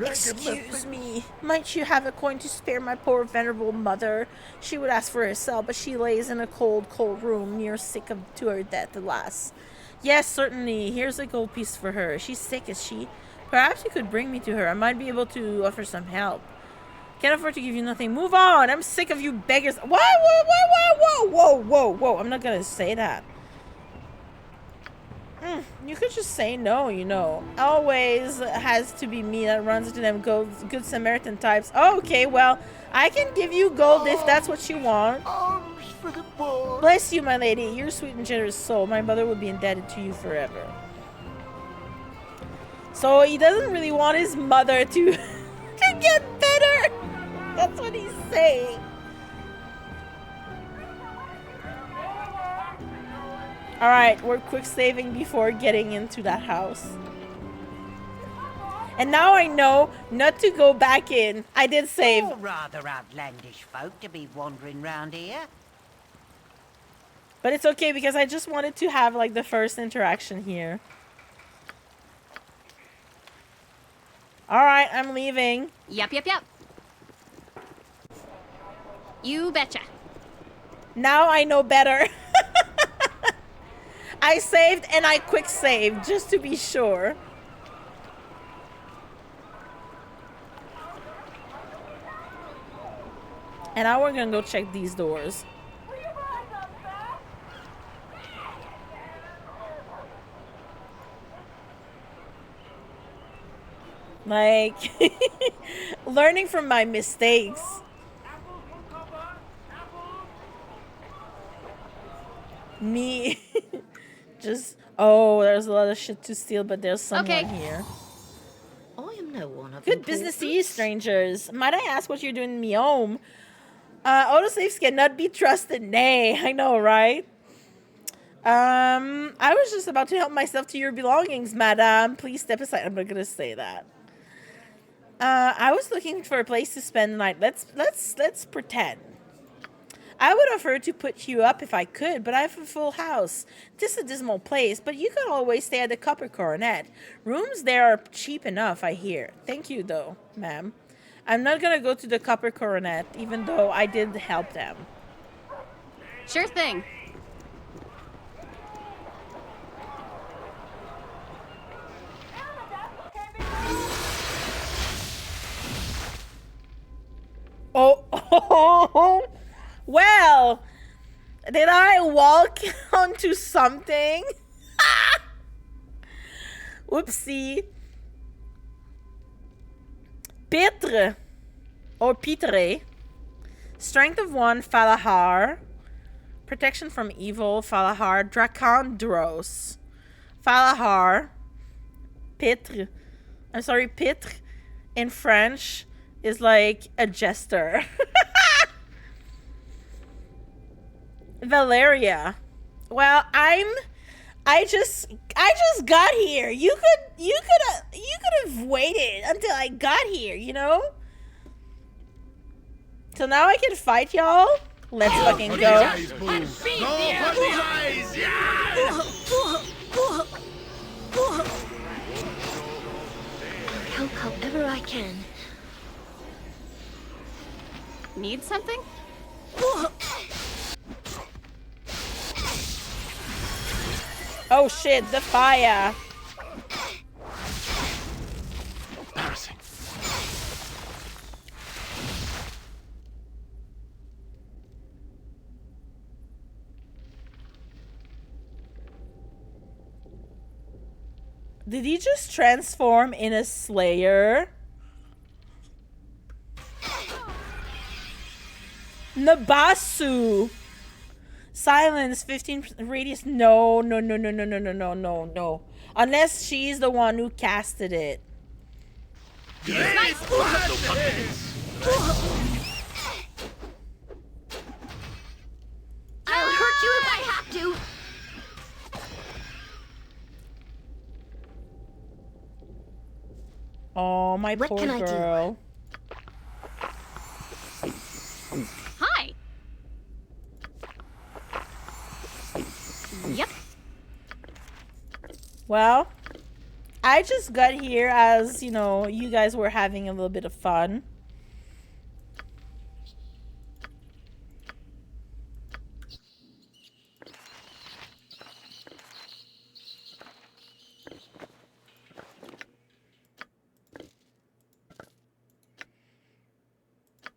Excuse me, might you have a coin to spare my poor venerable mother? She would ask for herself, but she lays in a cold, cold room, near sick to her death, alas. Yes, certainly. Here's a gold piece for her. She's sick, is she? Perhaps you could bring me to her. I might be able to offer some help. Can't afford to give you nothing. Move on. I'm sick of you beggars. Whoa, whoa, whoa, whoa, whoa, whoa, whoa, whoa. I'm not gonna say that. You could just say no, you know. Always has to be me that runs into them good Samaritan types. Oh, okay, well, I can give you gold if that's what you want. Arms for the poor. Bless you, my lady. You're a sweet and generous soul. My mother would be indebted to you forever. So he doesn't really want his mother to, to get better. That's what he's saying. Alright, we're quick saving before getting into that house. And now I know not to go back in. I did save. You're rather outlandish folk to be wandering round here. But it's okay because I just wanted to have like the first interaction here. Alright, I'm leaving. Yep. You betcha. Now I know better. I saved and I quick saved just to be sure. And now we're gonna go check these doors. Like, learning from my mistakes. Me. Just, oh, there's a lot of shit to steal, but there's someone here. I am no one of Good business to you, strangers. Might I ask what you're doing in my home? Autosaves cannot be trusted. Nay, I know, right? I was just about to help myself to your belongings, madam. Please step aside. I'm not gonna say that. I was looking for a place to spend the night. Let's pretend. I would offer to put you up if I could, but I have a full house. This is a dismal place, but you could always stay at the Copper Coronet. Rooms there are cheap enough, I hear. Thank you, though, ma'am. I'm not gonna go to the Copper Coronet, even though I did help them. Sure thing. Oh, well, did I walk onto something? Oopsie. Petre, or Pitre. Strength of 1, Falahar. Protection from evil, Falahar. Dracondros. Falahar. Pitre. I'm sorry, Pitre in French is like a jester. Valeria. Well, I just got here. You could have waited until I got here, you know? So now I can fight y'all. Let's fucking go. Help however I can. Need something? Oh shit, the fire. Embarrassing. Did he just transform in a slayer? Nabasu. Silence, 15% radius. No. Unless she's the one who casted it. I'll hurt you if I have to. Oh, my poor girl. Hi. Yep. Well, I just got here as, you know, you guys were having a little bit of fun.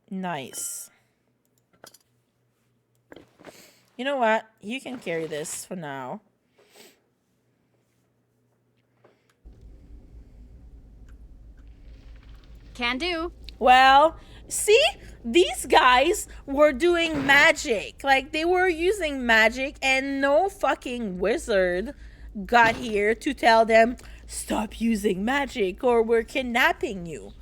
Nice. You know what? You can carry this for now. Can do. Well, see? These guys were doing magic. Like, they were using magic, and no fucking wizard got here to tell them, stop using magic or we're kidnapping you.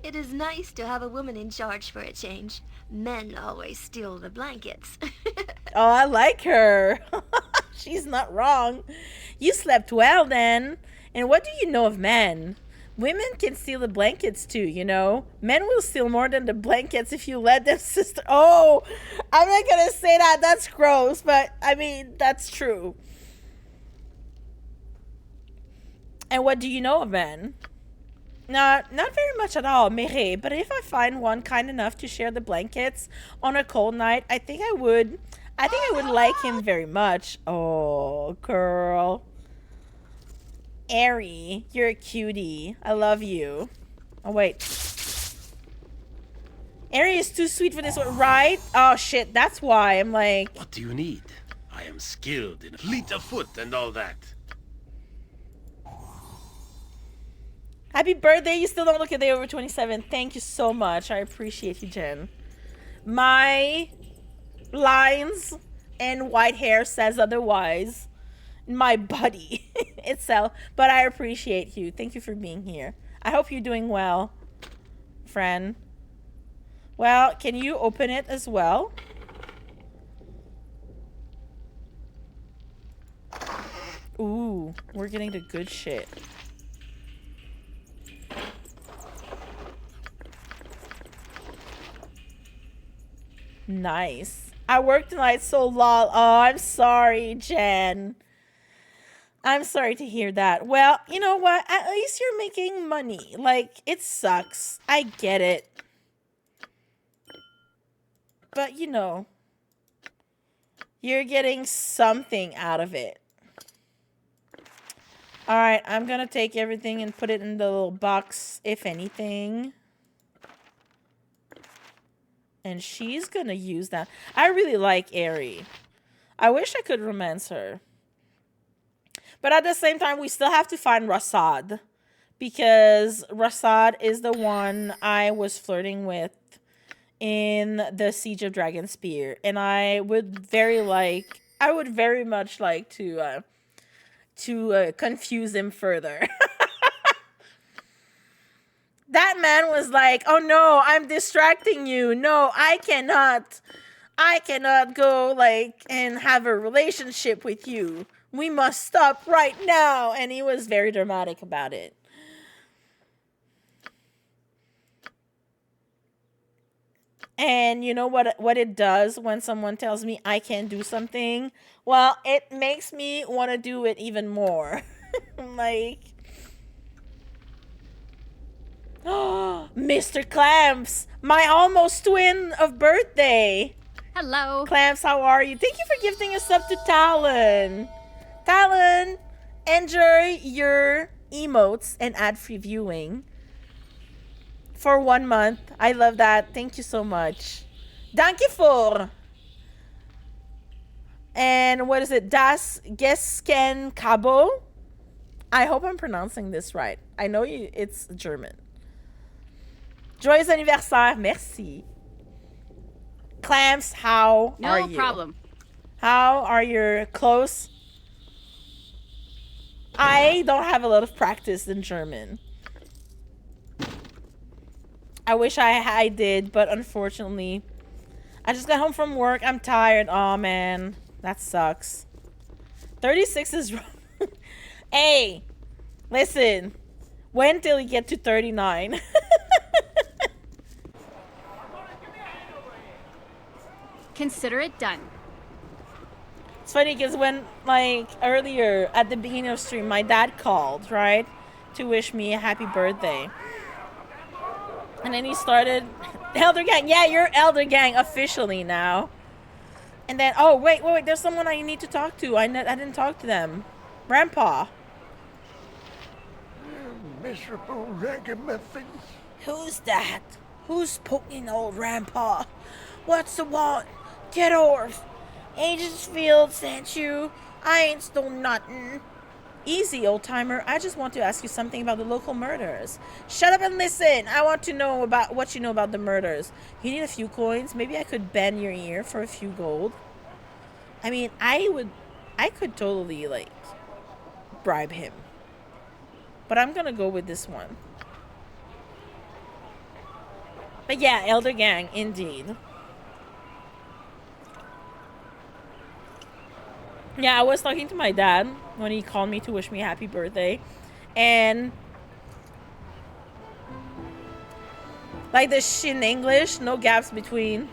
It is nice to have a woman in charge for a change. Men always steal the blankets. Oh, I like her. She's not wrong. You slept well then. And what do you know of men? Women can steal the blankets too, you know? Men will steal more than the blankets if you let them, sister. Oh, I'm not gonna say that. That's gross, but I mean, that's true. And what do you know of men? Not very much at all, Mere, but if I find one kind enough to share the blankets on a cold night, I think I would like him very much. Oh, girl. Ari, you're a cutie. I love you. Oh, wait. Ari is too sweet for this one, right? Oh, shit, that's why I'm like... What do you need? I am skilled in fleet of foot and all that. Happy birthday. You still don't look a day over 27. Thank you so much. I appreciate you, Jen. My lines and white hair says otherwise. My body itself. But I appreciate you. Thank you for being here. I hope you're doing well, friend. Well, can you open it as well? Ooh, we're getting the good shit. Nice. I work tonight, so lol. Oh, I'm sorry, Jen. I'm sorry to hear that. Well, you know what? At least you're making money. Like, it sucks. I get it. But, you know, you're getting something out of it. Alright, I'm gonna take everything and put it in the little box, if anything. And she's gonna use that. I really like Ari. I wish I could romance her. But at the same time, we still have to find Rasad. Because Rasad is the one I was flirting with in the Siege of Dragonspear. And I would very much like to confuse him further. That man was like, oh no, I'm distracting you. No, I cannot go like and have a relationship with you. We must stop right now. And he was very dramatic about it. And you know what it does when someone tells me I can't do something? Well, it makes me want to do it even more. Like, oh, Mr. Clamps, my almost twin of birthday. Hello. Clamps, how are you? Thank you for gifting a sub to Talon. Talon, enjoy your emotes and ad-free viewing for 1 month. I love that. Thank you so much. Danke for. And what is it? Das Gesken Cabo? I hope I'm pronouncing this right. I know it's German. Joyeux anniversaire. Merci. Clamps, how are you? No problem. How are your close? I don't have a lot of practice in German. I wish I did, but unfortunately, I just got home from work. I'm tired. Oh man, that sucks. 36 is wrong. Hey, listen. Wait until you get to 39. Consider it done. It's funny because when, like, earlier at the beginning of stream, my dad called, right, to wish me a happy birthday. And then he started, Elder Gang. Yeah, you're Elder Gang officially now. And then, oh, wait. There's someone I need to talk to. I didn't talk to them. Grandpa. Miserable ragamuffins. Who's that? Who's poking old Grandpa? What's the want? Get off. Agents Field sent you. I ain't stole nothing. Easy, old-timer. I just want to ask you something about the local murders. Shut up and listen. I want to know about what you know about the murders. You need a few coins. Maybe I could bend your ear for a few gold. I mean, I could totally, like, bribe him. But I'm gonna go with this one. But yeah, Elder Gang, indeed. Yeah, I was talking to my dad when he called me to wish me happy birthday. And like the shit in English, no gaps between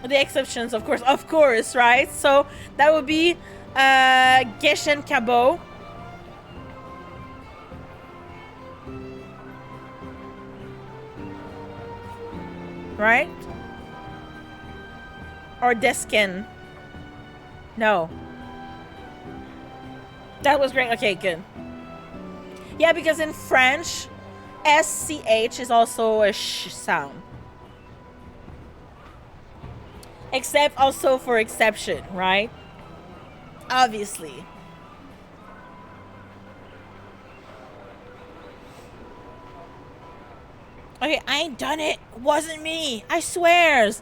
the exceptions, of course, right? So that would be Geshen Kabo. Right? Or Deskin. No. That was great. Okay, good. Yeah, because in French, SCH is also a sh sound. Except also for exception, right? Obviously. Okay, I ain't done it. Wasn't me. I swears.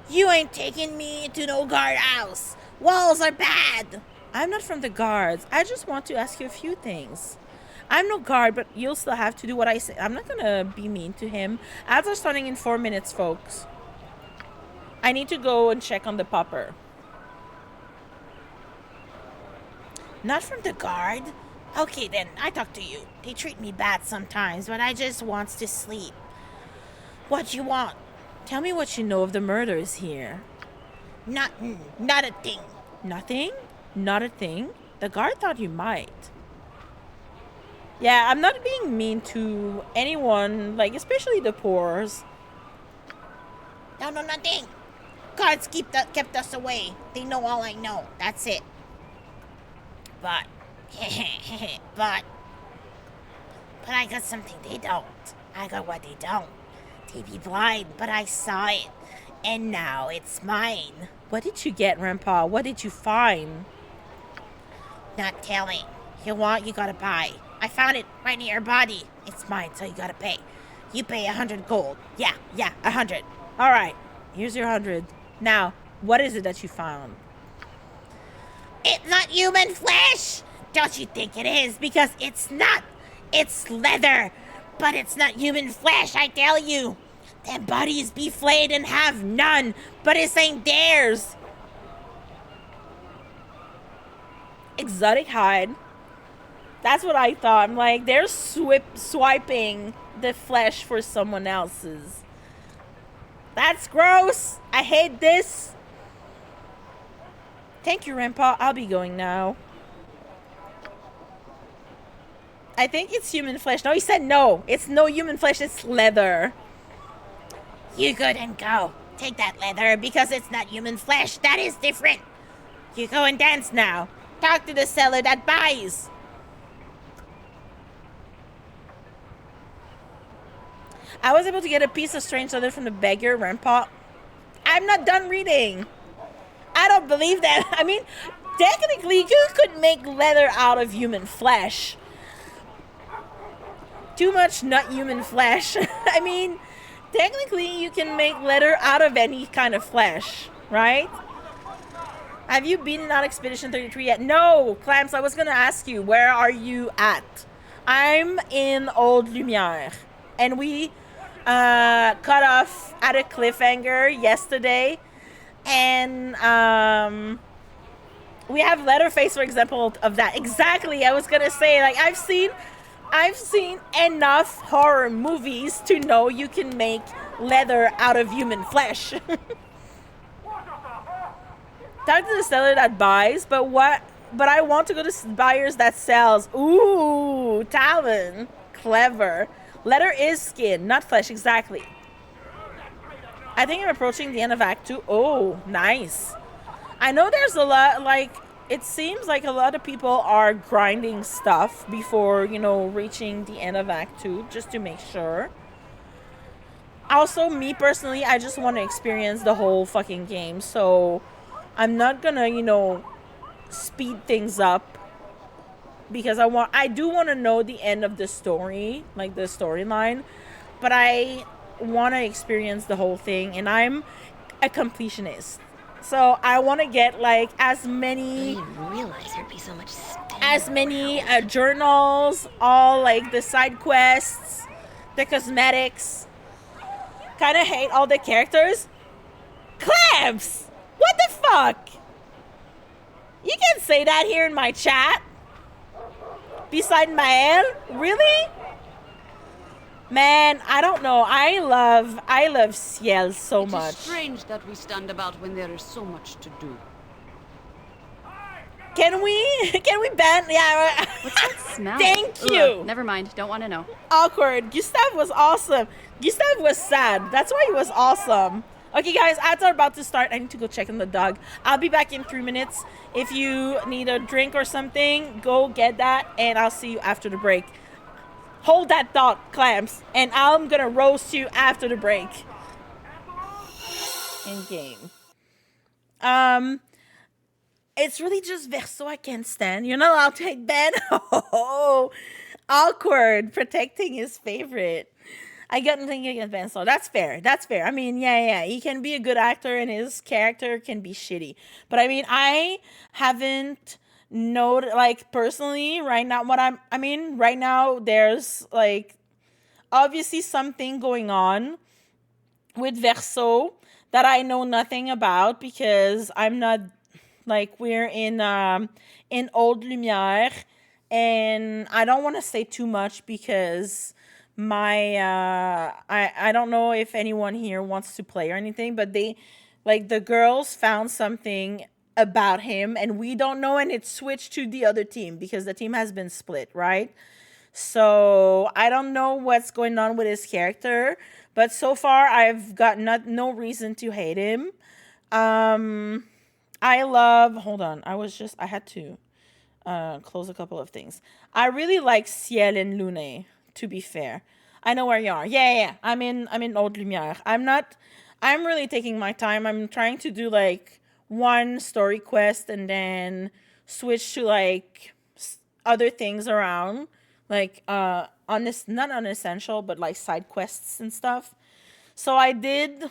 You ain't taking me to no guardhouse. Walls are bad. I'm not from the guards. I just want to ask you a few things. I'm no guard, but you'll still have to do what I say. I'm not gonna be mean to him. Ads are starting in 4 minutes, folks. I need to go and check on the popper. Not from the guard? Okay, then. I talk to you. They treat me bad sometimes, but I just wants to sleep. What you want? Tell me what you know of the murders here. Not a thing. Nothing? Not a thing? The guard thought you might. Yeah, I'm not being mean to anyone, like, especially the poors. No, nothing. Guards kept us away. They know all I know. That's it. But I got something they don't. I got what they don't. They be blind, but I saw it. And now it's mine. What did you get, Grandpa? What did you find? Not telling. You want, you gotta buy. I found it right near your body. It's mine, so you gotta pay. You pay 100 gold. Yeah, 100. Alright, here's your 100. Now, what is it that you found? It's not human flesh! Don't you think it is? Because it's not. It's leather. But it's not human flesh, I tell you. Them bodies be flayed and have none. But it ain't theirs. Exotic hide. That's what I thought. I'm like, they're swiping the flesh for someone else's. That's gross. I hate this. Thank you, Grandpa. I'll be going now. I think it's human flesh. No, he said no. It's no human flesh. It's leather. You good and go. Take that leather because it's not human flesh. That is different. You go and dance now. Talk to the seller that buys. I was able to get a piece of strange leather from the beggar, Grandpa. I'm not done reading. I don't believe that. I mean, technically, you could make leather out of human flesh. Too much not human flesh. I mean, technically, you can make leather out of any kind of flesh, right? Have you been on Expedition 33 yet? No, Clamps, I was going to ask you, where are you at? I'm in Old Lumiere, and we cut off at a cliffhanger yesterday, and we have Leatherface, for example, of that. Exactly, I was going to say, like, I've seen enough horror movies to know you can make leather out of human flesh. Talk to the seller that buys, but I want to go to buyers that sells. Ooh, Talon. Clever. Leather is skin, not flesh, exactly. I think I'm approaching the end of Act 2. Oh, nice. I know there's a lot, like, it seems like a lot of people are grinding stuff before, you know, reaching the end of Act 2, just to make sure. Also, me personally, I just want to experience the whole fucking game, so I'm not gonna, you know, speed things up because I do want to know the end of the story, like the storyline, but I want to experience the whole thing, and I'm a completionist. So I want to get like as many journals, all like the side quests, the cosmetics. Kind of hate all the characters. Clamps! What the fuck? You can say that here in my chat. Beside Mael? Really? Man, I don't know. I love Ciel so much. It's strange that we stand about when there is so much to do. Can we ban? Yeah. What's that smell? Thank you. Never mind. Don't want to know. Awkward. Gustav was awesome. Gustav was sad. That's why he was awesome. Okay, guys, ads are about to start. I need to go check on the dog. I'll be back in 3 minutes. If you need a drink or something, go get that, and I'll see you after the break. Hold that thought, Clamps, and I'm gonna roast you after the break. In game. It's really just Verso I can't stand. You're not allowed to hate Ben. Oh, awkward. Protecting his favorite. I got nothing against Ben, so that's fair. That's fair. I mean, yeah. He can be a good actor, and his character can be shitty. But I mean, I haven't noted, like, personally, right now, right now, there's, like, obviously something going on with Verso that I know nothing about because I'm not, like, we're in Old Lumière, and I don't want to say too much because I don't know if anyone here wants to play or anything, but they, like, the girls found something about him and we don't know, and it switched to the other team because the team has been split, right? So I don't know what's going on with his character, but so far I've got no reason to hate him. Hold on, I had to close a couple of things. I really like Ciel and Lune, to be fair. I know where you are. Yeah. I'm in Old Lumière. I'm really taking my time. I'm trying to do like one story quest and then switch to like other things around, like not unessential, but like side quests and stuff. So I did,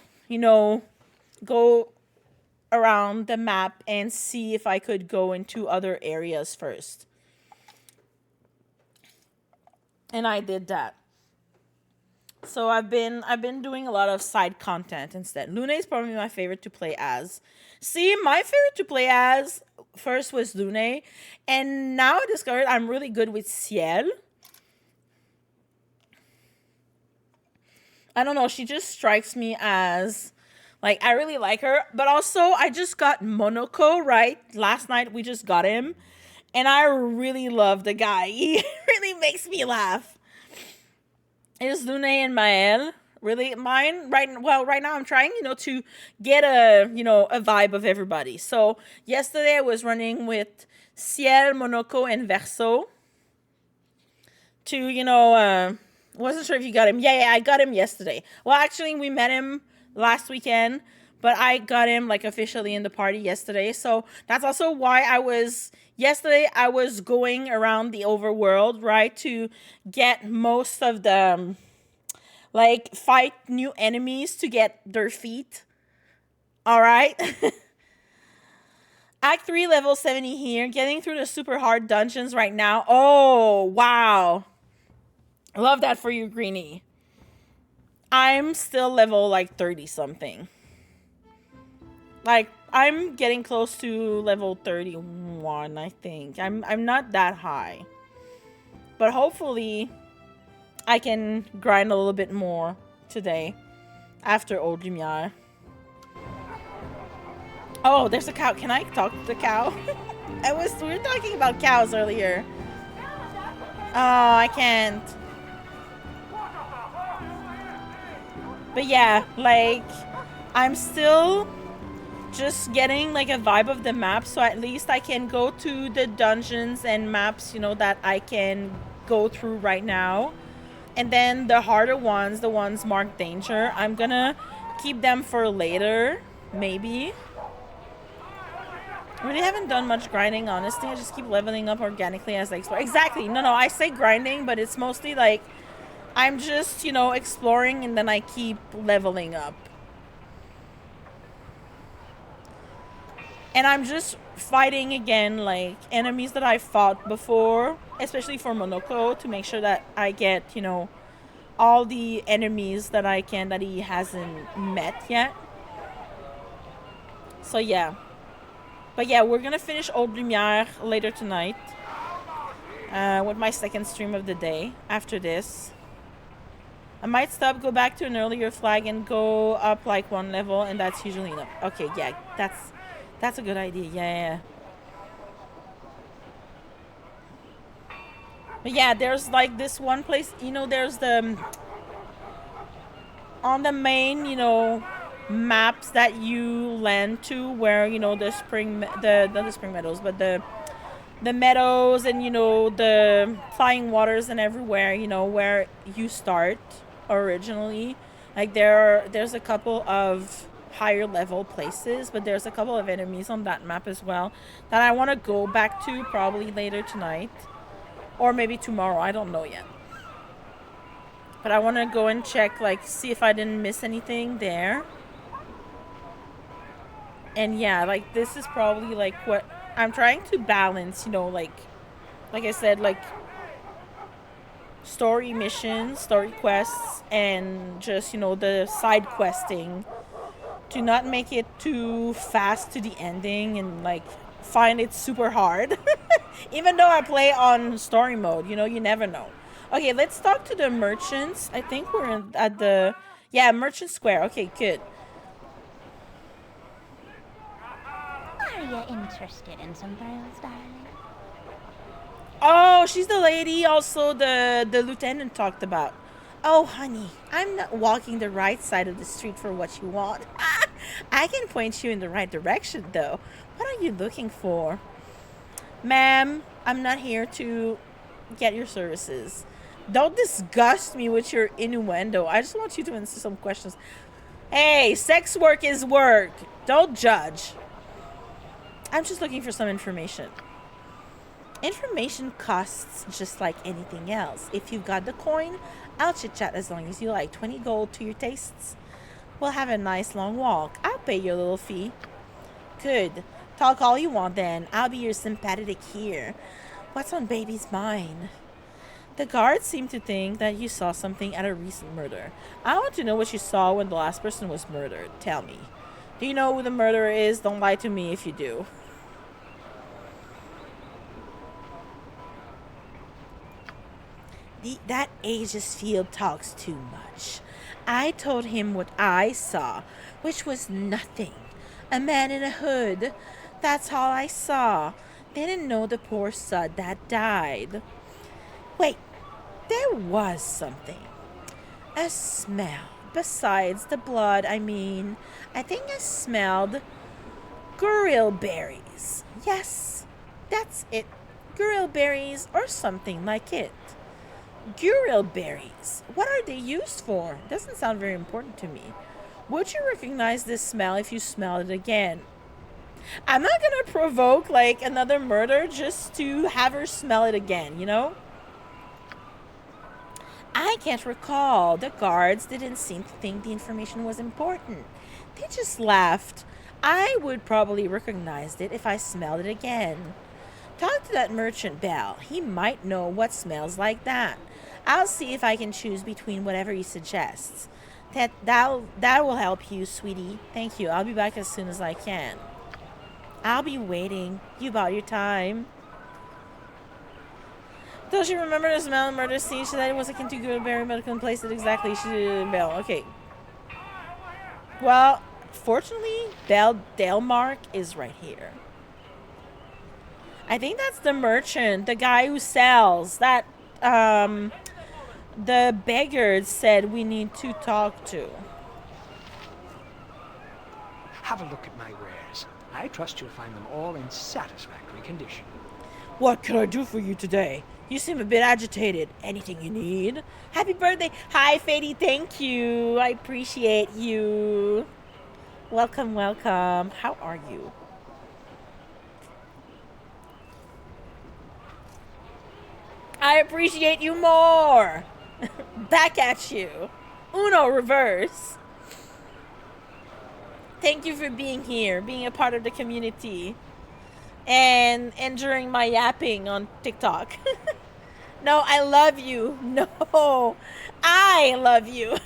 go around the map and see if I could go into other areas first. And I did that. So I've been doing a lot of side content instead. Lune is probably my favorite to play as. See, my favorite to play as first was Lune, and now I discovered I'm really good with Ciel. I don't know, she just strikes me as, like, I really like her. But also, I just got Monoko, right? Last night we just got him. And I really love the guy. He really makes me laugh. Is Lune and Mael really mine? Right now I'm trying, to get a vibe of everybody. So yesterday I was running with Ciel, Monoko, and Verso. Wasn't sure if you got him. Yeah, I got him yesterday. Well, actually, we met him last weekend, but I got him like officially in the party yesterday. So that's also why yesterday I was going around the overworld, right, to get most of the, like, fight new enemies to get their feet. All right. Act 3, level 70 here. Getting through the super hard dungeons right now. Oh, wow. Love that for you, Greenie. I'm still level, like, 30-something. Like, I'm getting close to level 31, I think. I'm not that high. But hopefully, I can grind a little bit more today after Old Lumière. Oh, there's a cow. Can I talk to the cow? We were talking about cows earlier. Oh, I can't. But yeah, like, I'm still just getting like a vibe of the map, so at least I can go to the dungeons and maps, that I can go through right now. And then the harder ones, the ones marked danger, I'm gonna keep them for later, maybe. Really haven't done much grinding, honestly. I just keep leveling up organically as I explore. Exactly. No, I say grinding, but it's mostly like I'm just, you know, exploring and then I keep leveling up. And I'm just fighting again, like, enemies that I fought before, especially for Monoko, to make sure that I get, you know, all the enemies that I can that he hasn't met yet. So, yeah. But yeah, we're gonna finish Old Lumiere later tonight. With my second stream of the day after this. I might stop, go back to an earlier flag, and go up like 1 level, and that's usually enough. Okay, yeah, that's a good idea. Yeah. But yeah, there's like this one place, you know, there's the on the main, you know, maps that you land to, where, you know, the spring, not the spring meadows, but the meadows, and, you know, the flying waters and everywhere, you know, where you start originally. Like there's a couple of higher level places, but there's a couple of enemies on that map as well that I want to go back to probably later tonight or maybe tomorrow. I don't know yet. But I want to go and check, like, see if I didn't miss anything there. And yeah, like, this is probably, like, what I'm trying to balance, you know, like I said, like, story missions, story quests, and just, you know, the side questing, to not make it too fast to the ending and, like, find it super hard. Even though I play on story mode, you know, you never know. Okay, let's talk to the merchants. I think we're at the... Yeah, Merchant Square. Okay, good. Are you interested in some thrills, darling? Oh, she's the lady also the lieutenant talked about. Oh, honey, I'm not walking the right side of the street for what you want. I can point you in the right direction, though. What are you looking for? Ma'am, I'm not here to get your services. Don't disgust me with your innuendo. I just want you to answer some questions. Hey, sex work is work. Don't judge. I'm just looking for some information. Information costs just like anything else. If you've got the coin, I'll chit-chat as long as you like. 20 gold to your tastes. We'll have a nice long walk. I'll pay you a little fee. Good. Talk all you want then. I'll be your sympathetic here. What's on baby's mind? The guards seem to think that you saw something at a recent murder. I want to know what you saw when the last person was murdered. Tell me. Do you know who the murderer is? Don't lie to me if you do. That Aegis Field talks too much. I told him what I saw, which was nothing. A man in a hood. That's all I saw. They didn't know the poor sod that died. Wait, there was something. A smell. Besides the blood, I think I smelled gorille berries. Yes, that's it. Gorille berries or something like it. Gorille berries. What are they used for? Doesn't sound very important to me. Would you recognize this smell if you smelled it again? I'm not gonna provoke, like, another murder just to have her smell it again, you know? I can't recall. The guards didn't seem to think the information was important. They just laughed. I would probably recognize it if I smelled it again. Talk to that merchant, Belle. He might know what smells like that. I'll see if I can choose between whatever he suggests. That will help you, sweetie. Thank you. I'll be back as soon as I can. I'll be waiting. You bought your time. Does she remember the smell of murder scene? She said it was akin to good berry medical and placed it exactly. She did Belle. Okay. Well, fortunately, Delmark is right here. I think that's the merchant, the guy who sells. That, the beggar said we need to talk to. Have a look at my wares. I trust you'll find them all in satisfactory condition. What can I do for you today? You seem a bit agitated. Anything you need? Happy birthday. Hi, Fady. Thank you. I appreciate you. Welcome, welcome. How are you? I appreciate you more. Back at you. Uno reverse. Thank you for being here, being a part of the community, and enduring my yapping on TikTok. No, I love you. No, I love you.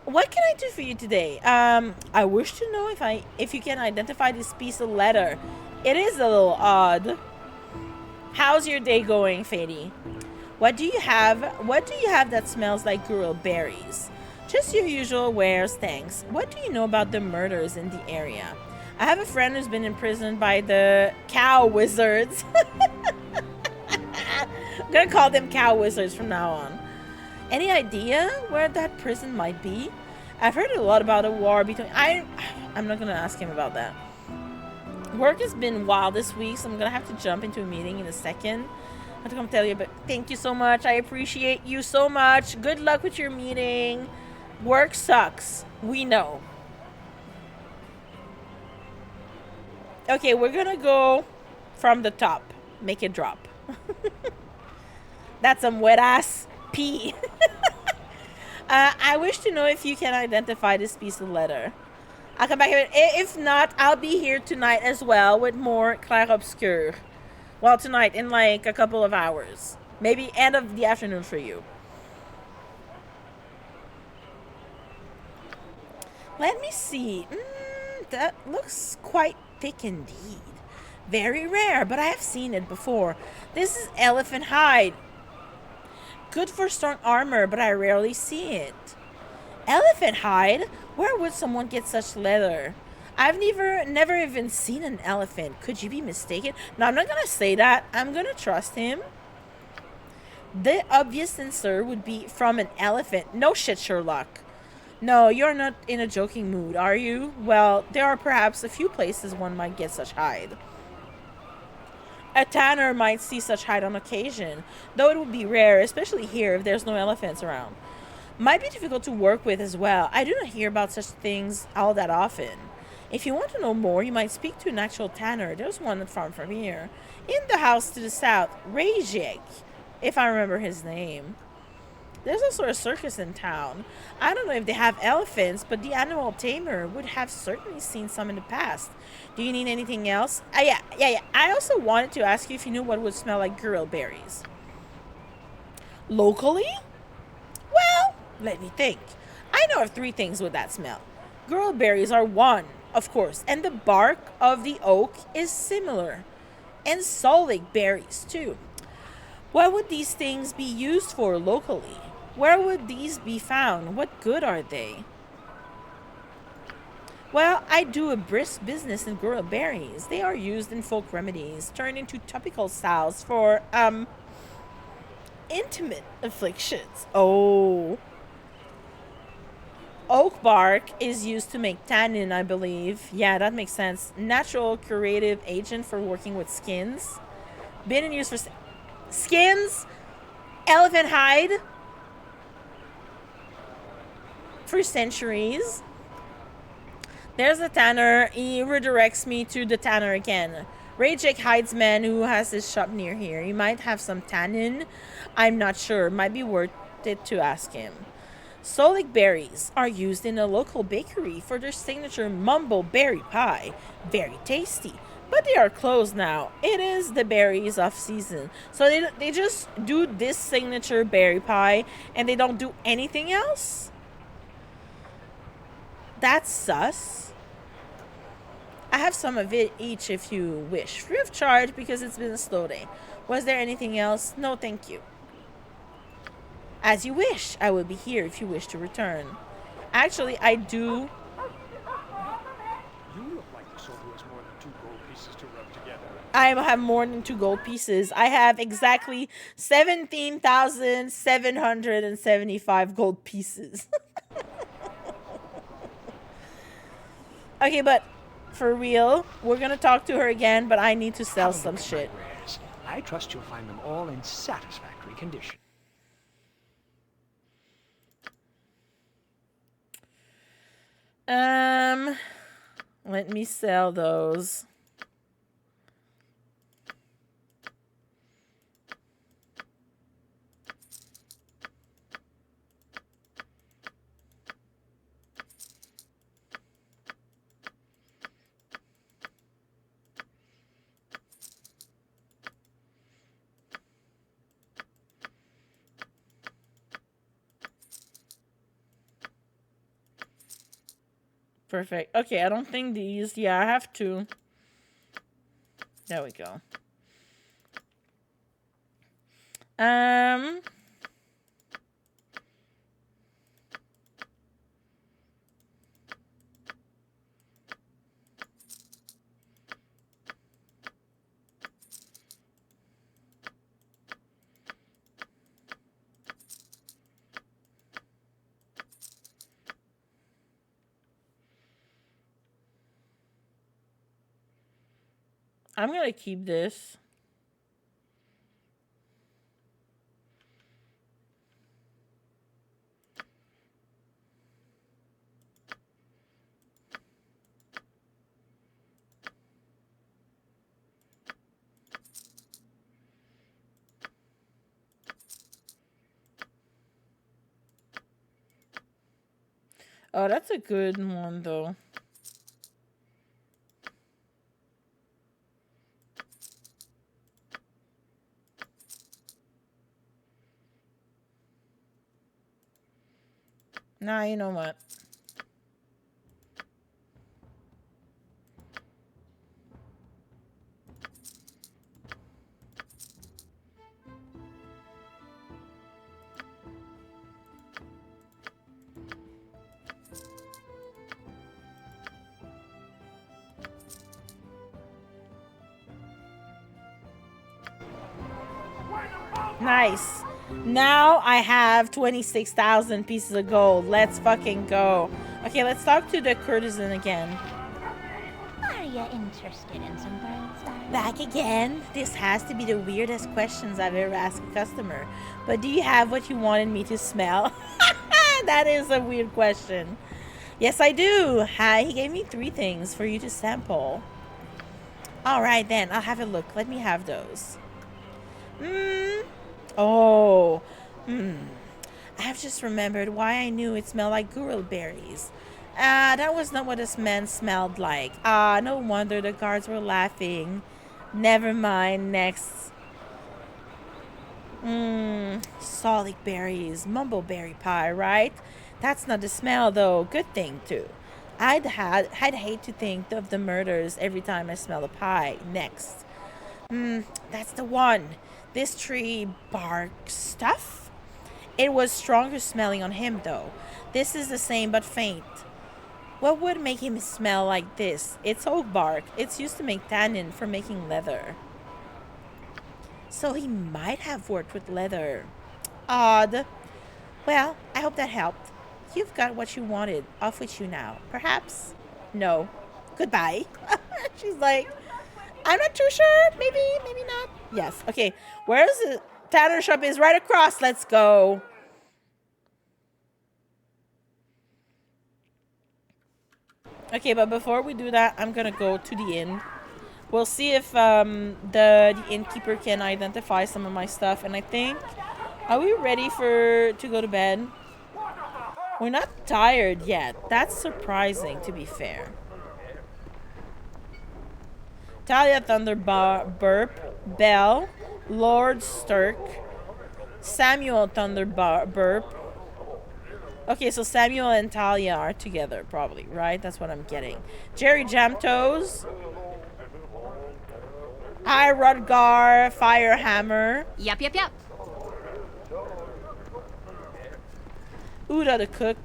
What can I do for you today? I wish to know if you can identify this piece of letter. It is a little odd. How's your day going, Fady? What do you have that smells like grilled berries? Just your usual wares, thanks. What do you know about the murders in the area? I have a friend who's been imprisoned by the cow wizards. I'm gonna call them cow wizards from now on. Any idea where that prison might be? I've heard a lot about a war between... I'm not gonna ask him about that. Work has been wild this week, so I'm gonna have to jump into a meeting in a second. I have to come tell you, but thank you so much. I appreciate you so much. Good luck with your meeting. Work sucks. We know. Okay, we're gonna go from the top. Make it drop. That's some wet ass pee. I wish to know if you can identify this piece of letter. I'll come back here. If not, I'll be here tonight as well with more Clair Obscur. Well, tonight in like a couple of hours. Maybe end of the afternoon for you. Let me see. That looks quite thick indeed. Very rare, but I have seen it before. This is elephant hide. Good for strong armor, but I rarely see it. Elephant hide? Where would someone get such leather? I've never even seen an elephant. Could you be mistaken? No, I'm not gonna say that. I'm gonna trust him. The obvious answer would be from an elephant. No shit, Sherlock. No, you're not in a joking mood, are you? Well, there are perhaps a few places one might get such hide. A tanner might see such hide on occasion, though it would be rare, especially here if there's no elephants around. Might be difficult to work with as well. I do not hear about such things all that often. If you want to know more, you might speak to an actual tanner. There's one not far from here. In the house to the south, Rejek, if I remember his name. There's also a circus in town. I don't know if they have elephants, but the animal tamer would have certainly seen some in the past. Do you need anything else? Yeah. I also wanted to ask you if you knew what would smell like grilled berries. Locally? Well, let me think. I know of 3 things with that smell. Grilled berries are one, of course, and the bark of the oak is similar. And solic berries, too. What would these things be used for locally? Where would these be found? What good are they? Well, I do a brisk business in grilled berries. They are used in folk remedies, turned into topical salves for, intimate afflictions. Oh. Oak bark is used to make tannin, I believe. Yeah, that makes sense. Natural curative agent for working with skins. Been in use for skins. Elephant hide. For centuries. There's a tanner. He redirects me to the tanner again. Rajek hides man who has his shop near here. He might have some tannin. I'm not sure. Might be worth it to ask him. Solic berries are used in a local bakery for their signature mumble berry pie. Very tasty. But they are closed now. It is the berries off season. So they just do this signature berry pie and they don't do anything else? That's sus. I have some of it each if you wish. Free of charge because it's been a slow day. Was there anything else? No, thank you. As you wish. I will be here if you wish to return. Actually, I do. You look like the sort who has more than 2 gold pieces to rub together. I have more than 2 gold pieces. I have exactly 17,775 gold pieces. Okay, but for real, we're gonna talk to her again, but I need to sell some shit. I trust you'll find them all in satisfactory condition. Let me sell those. Perfect. Okay, I don't think these... Yeah, I have to... There we go. I'm gonna keep this. Oh, that's a good one, though. Nah, you know what? Nice. Now I have 26,000 pieces of gold. Let's fucking go. Okay, let's talk to the courtesan again. Are you interested in some pearls, darling? Back again? This has to be the weirdest questions I've ever asked a customer. But do you have what you wanted me to smell? That is a weird question. Yes, I do. Hi, he gave me 3 things for you to sample. Alright then, I'll have a look. Let me have those. Oh. I have just remembered why I knew it smelled like gurul berries. That was not what this man smelled like. No wonder the guards were laughing. Never mind, next. Solic berries, mumbleberry pie, right? That's not the smell, though. Good thing, too. I'd hate to think of the murders every time I smell a pie. Next. That's the one. This tree bark stuff? It was stronger smelling on him, though. This is the same, but faint. What would make him smell like this? It's oak bark. It's used to make tannin for making leather. So he might have worked with leather. Odd. Well, I hope that helped. You've got what you wanted. Off with you now. Perhaps? No. Goodbye. She's like, I'm not too sure. Maybe not. Yes. Okay. Where's the tanner shop? Is right across. Let's go. Okay, but before we do that, I'm gonna go to the inn. We'll see if the innkeeper can identify some of my stuff. And I think, are we ready to go to bed? We're not tired yet. That's surprising, to be fair. Talia Thunder Burp, Bell, Lord Stirk, Samuel Thunder Burp. Okay, so Samuel and Talia are together, probably, right? That's what I'm getting. Jerry Jamtoes. Hi, Rudgar Firehammer. Yep. Uda the cook.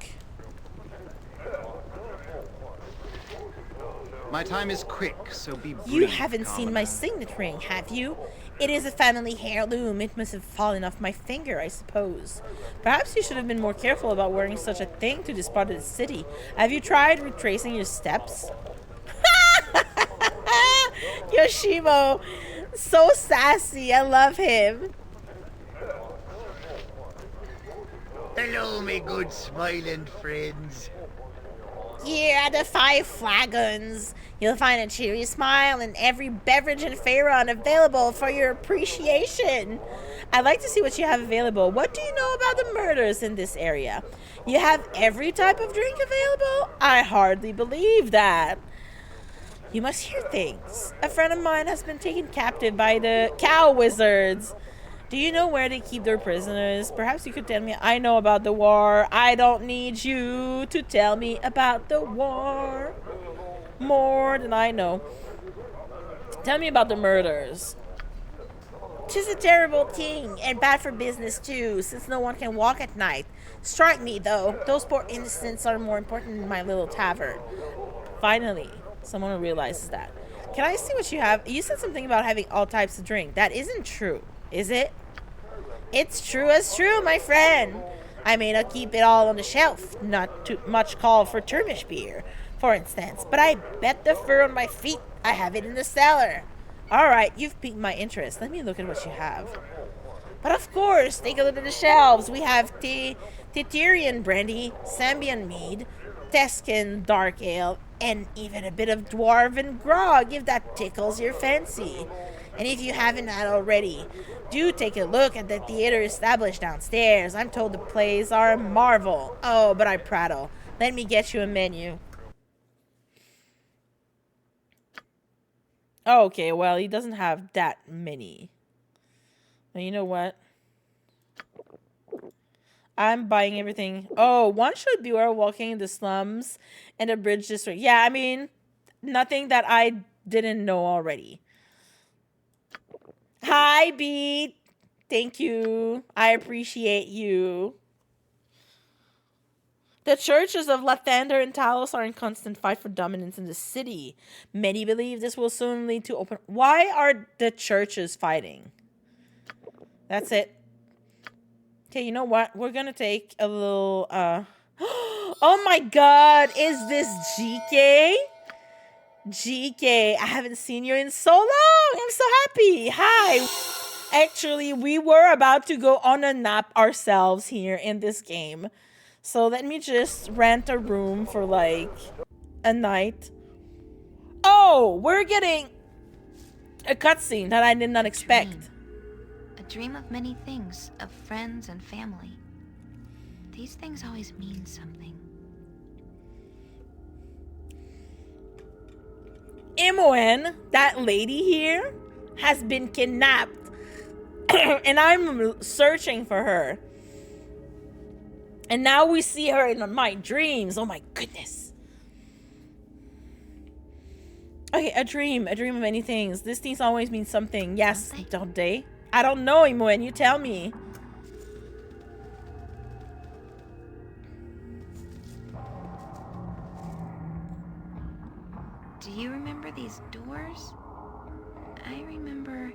My time is quick, so be brief. You haven't seen my signet ring, have you? It is a family heirloom. It must have fallen off my finger, I suppose. Perhaps you should have been more careful about wearing such a thing to this part of the city. Have you tried retracing your steps? Yoshimo, so sassy. I love him. Hello, my good smiling friends. Here are the 5 flagons. You'll find a cheery smile in every beverage in Faerun available for your appreciation. I'd like to see what you have available. What do you know about the murders in this area? You have every type of drink available? I hardly believe that. You must hear things. A friend of mine has been taken captive by the cow wizards. Do you know where they keep their prisoners? Perhaps you could tell me. I know about the war. I don't need you to tell me about the war. More than I know. Tell me about the murders. 'Tis a terrible thing, and bad for business too, since no one can walk at night. Strike me, though. Those poor innocents are more important than my little tavern. Finally, someone realizes that. Can I see what you have? You said something about having all types of drink. That isn't true, is it? It's true as true, my friend. I may not keep it all on the shelf, not too much call for Turkish beer, for instance, but I bet the fur on my feet I have it in the cellar. Alright, you've piqued my interest. Let me look at what you have. But of course, take a look at the shelves. We have Titirian brandy, Sambian mead, Tescan dark ale, and even a bit of dwarven grog if that tickles your fancy. And if you haven't had already, do take a look at the theater established downstairs. I'm told the plays are a marvel. Oh, but I prattle. Let me get you a menu. Oh, okay, well, he doesn't have that many. Well, you know what? I'm buying everything. Oh, one should beware walking in the slums and the bridge district. Yeah, I mean, nothing that I didn't know already. Hi, Beat. Thank you. I appreciate you. The churches of Lathander and Talos are in constant fight for dominance in the city. Many believe this will soon lead to open... Why are the churches fighting? That's it. Okay, you know what? We're gonna take a little... Oh my god! Is this GK? GK, I haven't seen you in so long! I'm so happy! Hi! Actually, we were about to go on a nap ourselves here in this game. So let me just rent a room for like a night. Oh, we're getting a cutscene that I did not expect. A dream of many things, of friends and family. These things always mean something. Imoen, that lady here, has been kidnapped. And I'm searching for her. And now we see her in my dreams. Oh my goodness. Okay, a dream of many things. These things always mean something. Yes, don't they? I don't know, Imoen, you tell me. Do you remember these doors? I remember...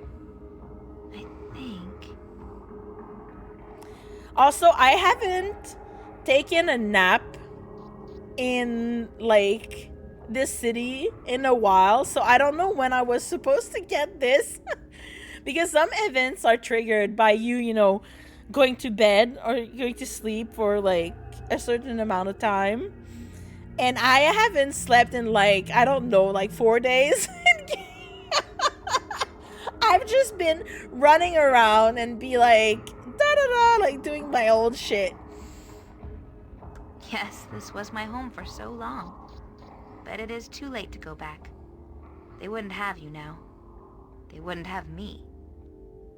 I think... Also, I haven't taken a nap in, like, this city in a while. So I don't know when I was supposed to get this. Because some events are triggered by you, you know, going to bed or going to sleep for, like, a certain amount of time. And I haven't slept in, like, I don't know, like 4 days. I've just been running around and be like, da-da-da, like doing my old shit. Yes, this was my home for so long. But it is too late to go back. They wouldn't have you now. They wouldn't have me.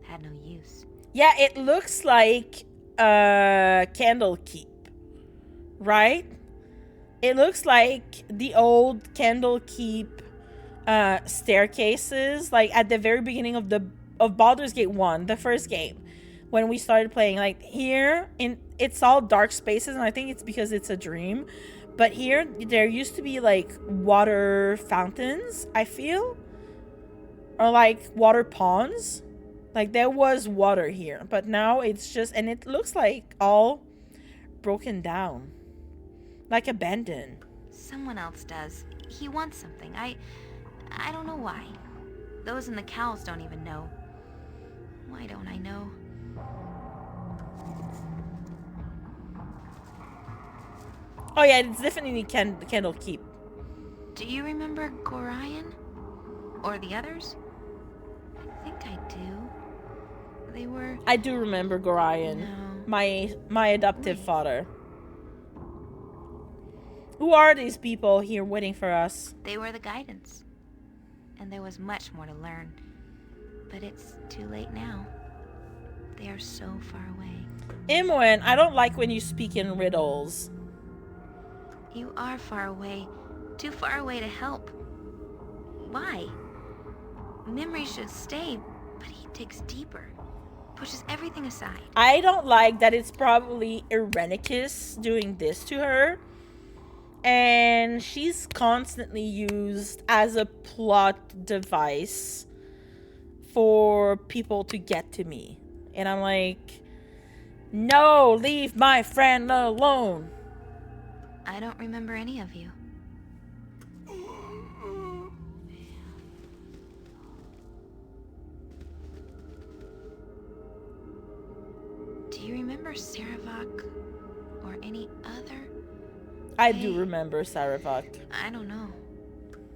Had no use. Yeah, it looks like Candlekeep, right? It looks like the old Candlekeep staircases, like at the very beginning of Baldur's Gate 1, the first game, when we started playing. Like here, it's all dark spaces, and I think it's because it's a dream. But here, there used to be like water fountains, I feel, or like water ponds. Like there was water here, but now it's just, and it looks like all broken down, like abandoned. Someone else does. He wants something. I don't know why. Those in the cows don't even know. Why don't I know? Oh yeah, it's definitely Candlekeep. Do you remember Gorion? Or the others? I think I do. They were... I do remember Gorion. No. My adoptive father. Who are these people here waiting for us? They were the guidance. And there was much more to learn. But it's too late now. They are so far away. Imoen, I don't like when you speak in riddles. You are far away. Too far away to help. Why? Memory should stay, but he digs deeper. Pushes everything aside. I don't like that it's probably Irenicus doing this to her. And she's constantly used as a plot device for people to get to me. And I'm like, no, leave my friend alone. I don't remember any of you. Do you remember Saravak or any other? I do remember Saravak. I don't know.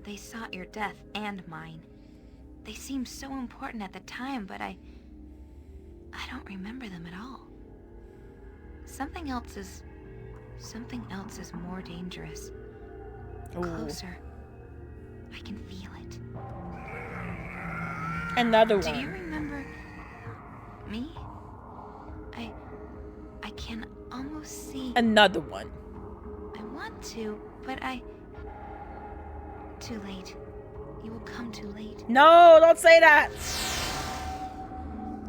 They sought your death and mine. They seemed so important at the time, but I don't remember them at all. Something else is more dangerous. Ooh. Closer. I can feel it. Another one. Do you remember me? I can almost see. Another one. I want to, but too late. You will come too late. No, don't say that.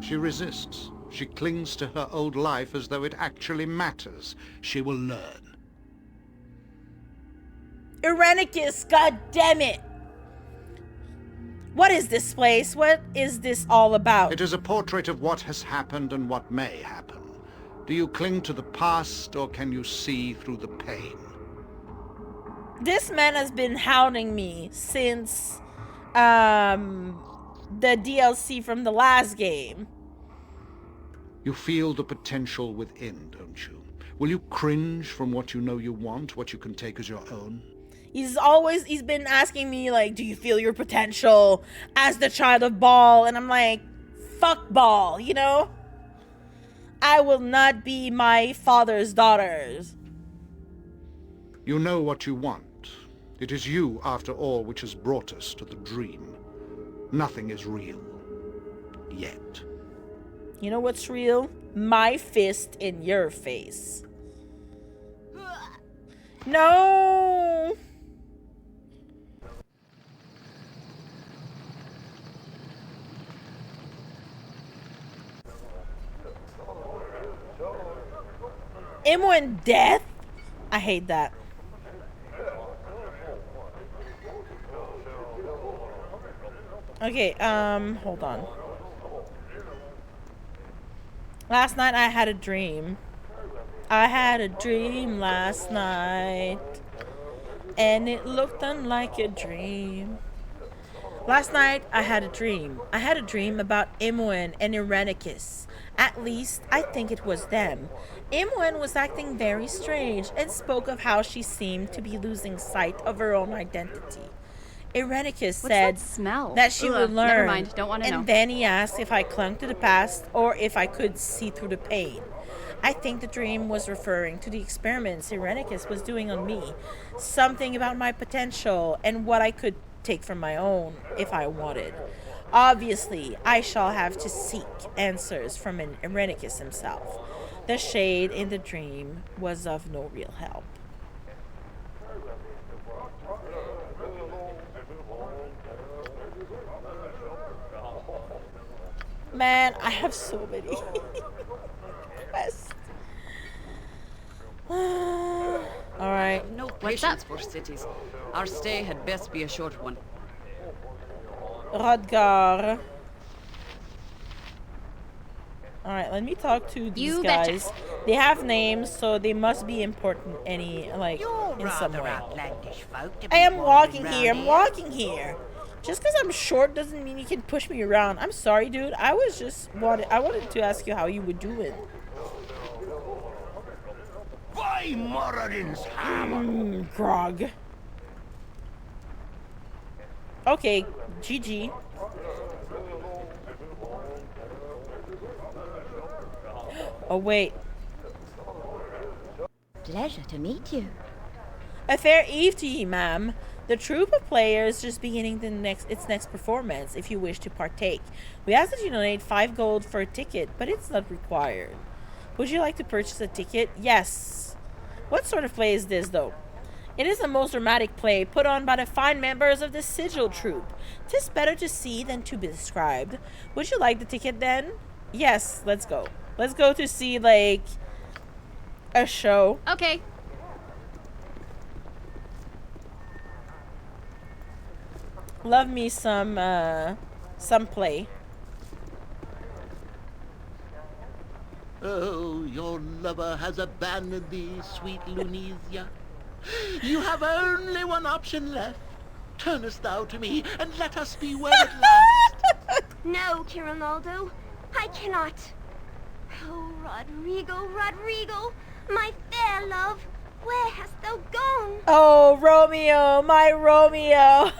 She resists. She clings to her old life as though it actually matters. She will learn. Irenicus, goddammit! What is this place? What is this all about? It is a portrait of what has happened and what may happen. Do you cling to the past, or can you see through the pain? This man has been hounding me since the DLC from the last game. You feel the potential within, don't you? Will you cringe from what you know you want, what you can take as your own? He's been asking me, like, do you feel your potential as the child of Baal? And I'm like, fuck Baal, you know? I will not be my father's daughters. You know what you want. It is you, after all, which has brought us to the dream. Nothing is real. Yet. You know what's real? My fist in your face. No! Imoen death? I hate that. Okay, hold on. Last night I had a dream. I had a dream last night, and it looked unlike a dream. Last night I had a dream. I had a dream about Imoen and Irenicus. At least, I think it was them. Imoen was acting very strange and spoke of how she seemed to be losing sight of her own identity. Irenicus said that she would learn. Never mind, don't want to know. And then he asked if I clung to the past or if I could see through the pain. I think the dream was referring to the experiments Irenicus was doing on me. Something about my potential and what I could take from my own if I wanted. Obviously, I shall have to seek answers from an Irenicus himself. The shade in the dream was of no real help. Man, I have so many quests. Alright. No patience for cities. Our stay had best be a short one. Rodgar. Alright, let me talk to these guys. Betcha. They have names, so they must be important in some way. I am walking here. I'm walking here. Just because I'm short doesn't mean you can push me around. I'm sorry, dude. I wanted to ask you how you were doing. By Moradin's hammer. Grog. Okay, GG. Oh, wait. Pleasure to meet you. A fair eve to ye, ma'am. The troupe of players just beginning its next performance. If you wish to partake, we ask that you donate 5 gold for a ticket, but it's not required. Would you like to purchase a ticket? Yes. What sort of play is this, though? It is the most dramatic play put on by the fine members of the Sigil troupe. 'Tis better to see than to be described. Would you like the ticket then? Yes, let's go. Let's go to see, like, a show. Okay. Love me some play. Oh, your lover has abandoned thee, sweet Lunesia. You have only one option left. Turnest thou to me, and let us be wed at last. No, Kirinaldo, I cannot. Oh, Rodrigo, Rodrigo, my fair love, where hast thou gone? Oh, Romeo, my Romeo.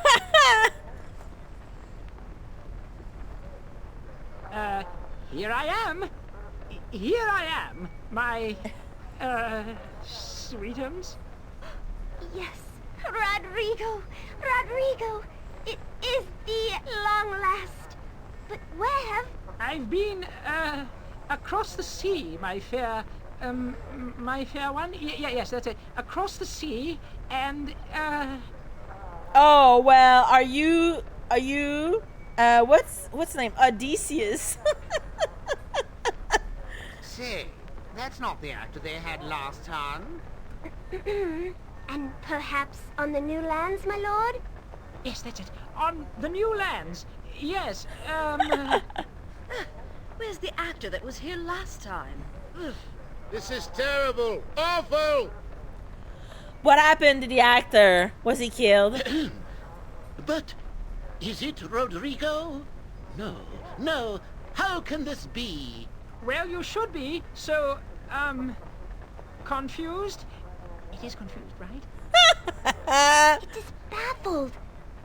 Here I am. Here I am, my, sweetums. Yes, Rodrigo, Rodrigo, it is thee at long last. But where have... I've been, across the sea, my fair one. Yes, that's it. Across the sea, and, Oh, well, are you, what's the name? Odysseus. Say, that's not the actor they had last time. And perhaps on the new lands, my lord? Yes, that's it. On the new lands. Yes, Where's the actor that was here last time? Ugh. This is terrible! Awful! What happened to the actor? Was he killed? But is it Rodrigo? No, no. How can this be? well, you should be, so, confused? It is confused, right? It is baffled.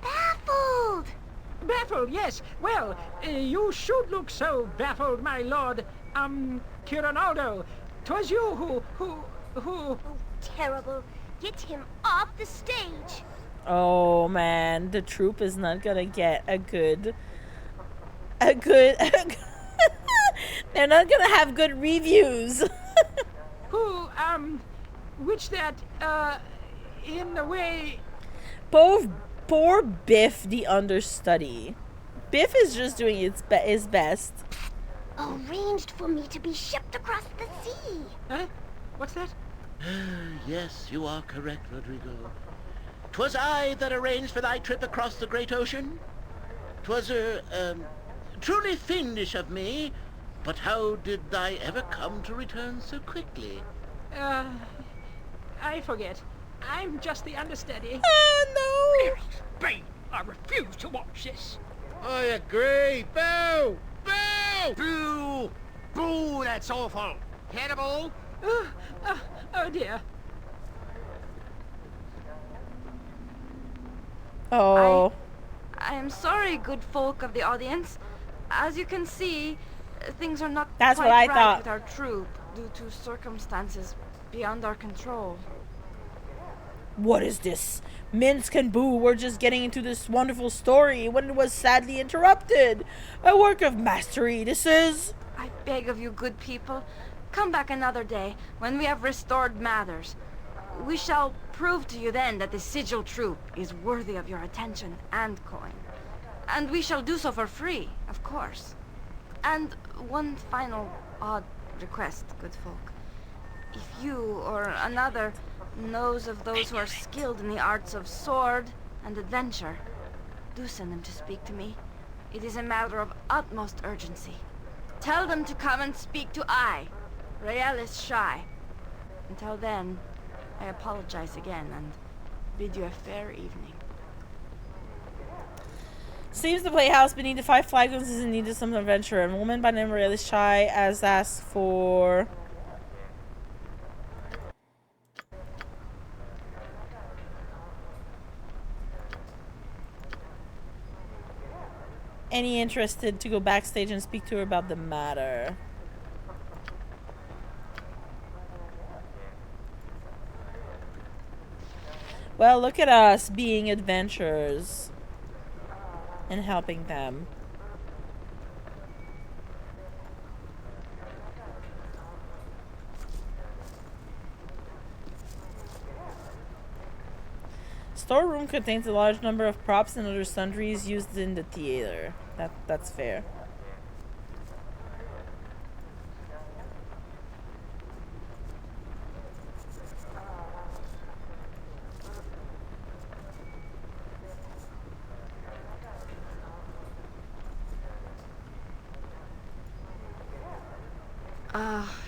Baffled! Baffled, yes. Well, you should look so baffled, my lord. Kirinaldo. 'Twas you who... Oh, terrible. Get him off the stage. Oh, man. The troupe is not gonna get a good... They're not gonna have good reviews. who, which that, in a way... Poor Biff, the understudy. Biff is just doing his best. Arranged for me to be shipped across the sea. Huh? What's that? Yes, you are correct, Rodrigo. 'Twas I that arranged for thy trip across the great ocean. 'Twas, truly fiendish of me, but how did thy ever come to return so quickly? I forget. I'm just the understudy. Oh, no! Bane, I refuse to watch this. I agree. Boo! Boo! Boo! Boo, that's awful. Hannibal! Oh dear. Oh. I am sorry, good folk of the audience. As you can see, things are not That's quite what I right thought. with our troupe due to circumstances beyond our control. What is this? Minsc and Boo were just getting into this wonderful story when it was sadly interrupted. A work of mastery, this is. I beg of you, good people, come back another day when we have restored matters. We shall prove to you then that the Sigil troupe is worthy of your attention and coin. And we shall do so for free, of course. And one final odd request, good folk. If you or another knows of those who are skilled in the arts of sword and adventure, do send them to speak to me. It is a matter of utmost urgency. Tell them to come and speak to I, Raelis Shy. Until then, I apologize again and bid you a fair evening. Seems the playhouse beneath the 5 flagons is in need of some adventure. A woman by the name of Raelis Shy has asked for... any interested to go backstage and speak to her about the matter. Well, look at us being adventurers and helping them. Storeroom contains a large number of props and other sundries used in the theater. That's fair.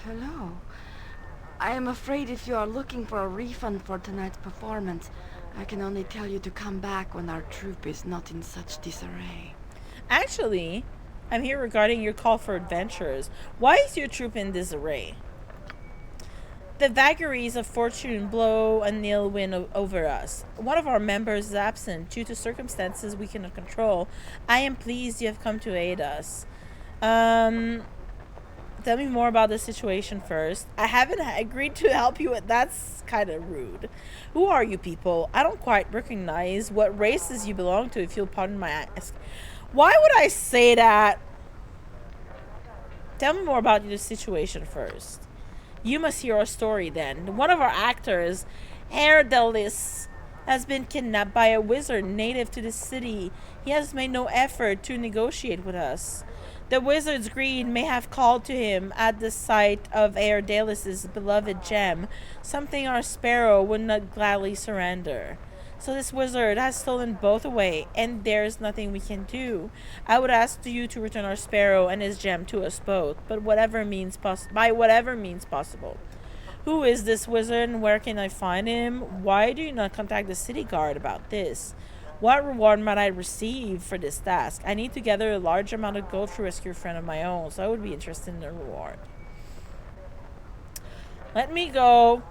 Hello. I am afraid if you are looking for a refund for tonight's performance, I can only tell you to come back when our troupe is not in such disarray. Actually, I'm here regarding your call for adventures. Why is your troupe in disarray? The vagaries of fortune blow a nil wind over us. One of our members is absent due to circumstances we cannot control. I am pleased you have come to aid us. Tell me more about the situation first. I haven't agreed to help you. That's kind of rude. Who are you people? I don't quite recognize what races you belong to, if you'll pardon my ask. Why would I say that? Tell me more about the situation first. You must hear our story then. One of our actors, Jaheira, has been kidnapped by a wizard native to the city. He has made no effort to negotiate with us. The wizard's greed may have called to him at the sight of Jaheira's beloved gem, something our sparrow would not gladly surrender. So this wizard has stolen both away, and there's nothing we can do. I would ask you to return our sparrow and his gem to us both, but by whatever means possible. Who is this wizard, and where can I find him? Why do you not contact the city guard about this? What reward might I receive for this task? I need to gather a large amount of gold to rescue a friend of my own, so I would be interested in the reward. Let me go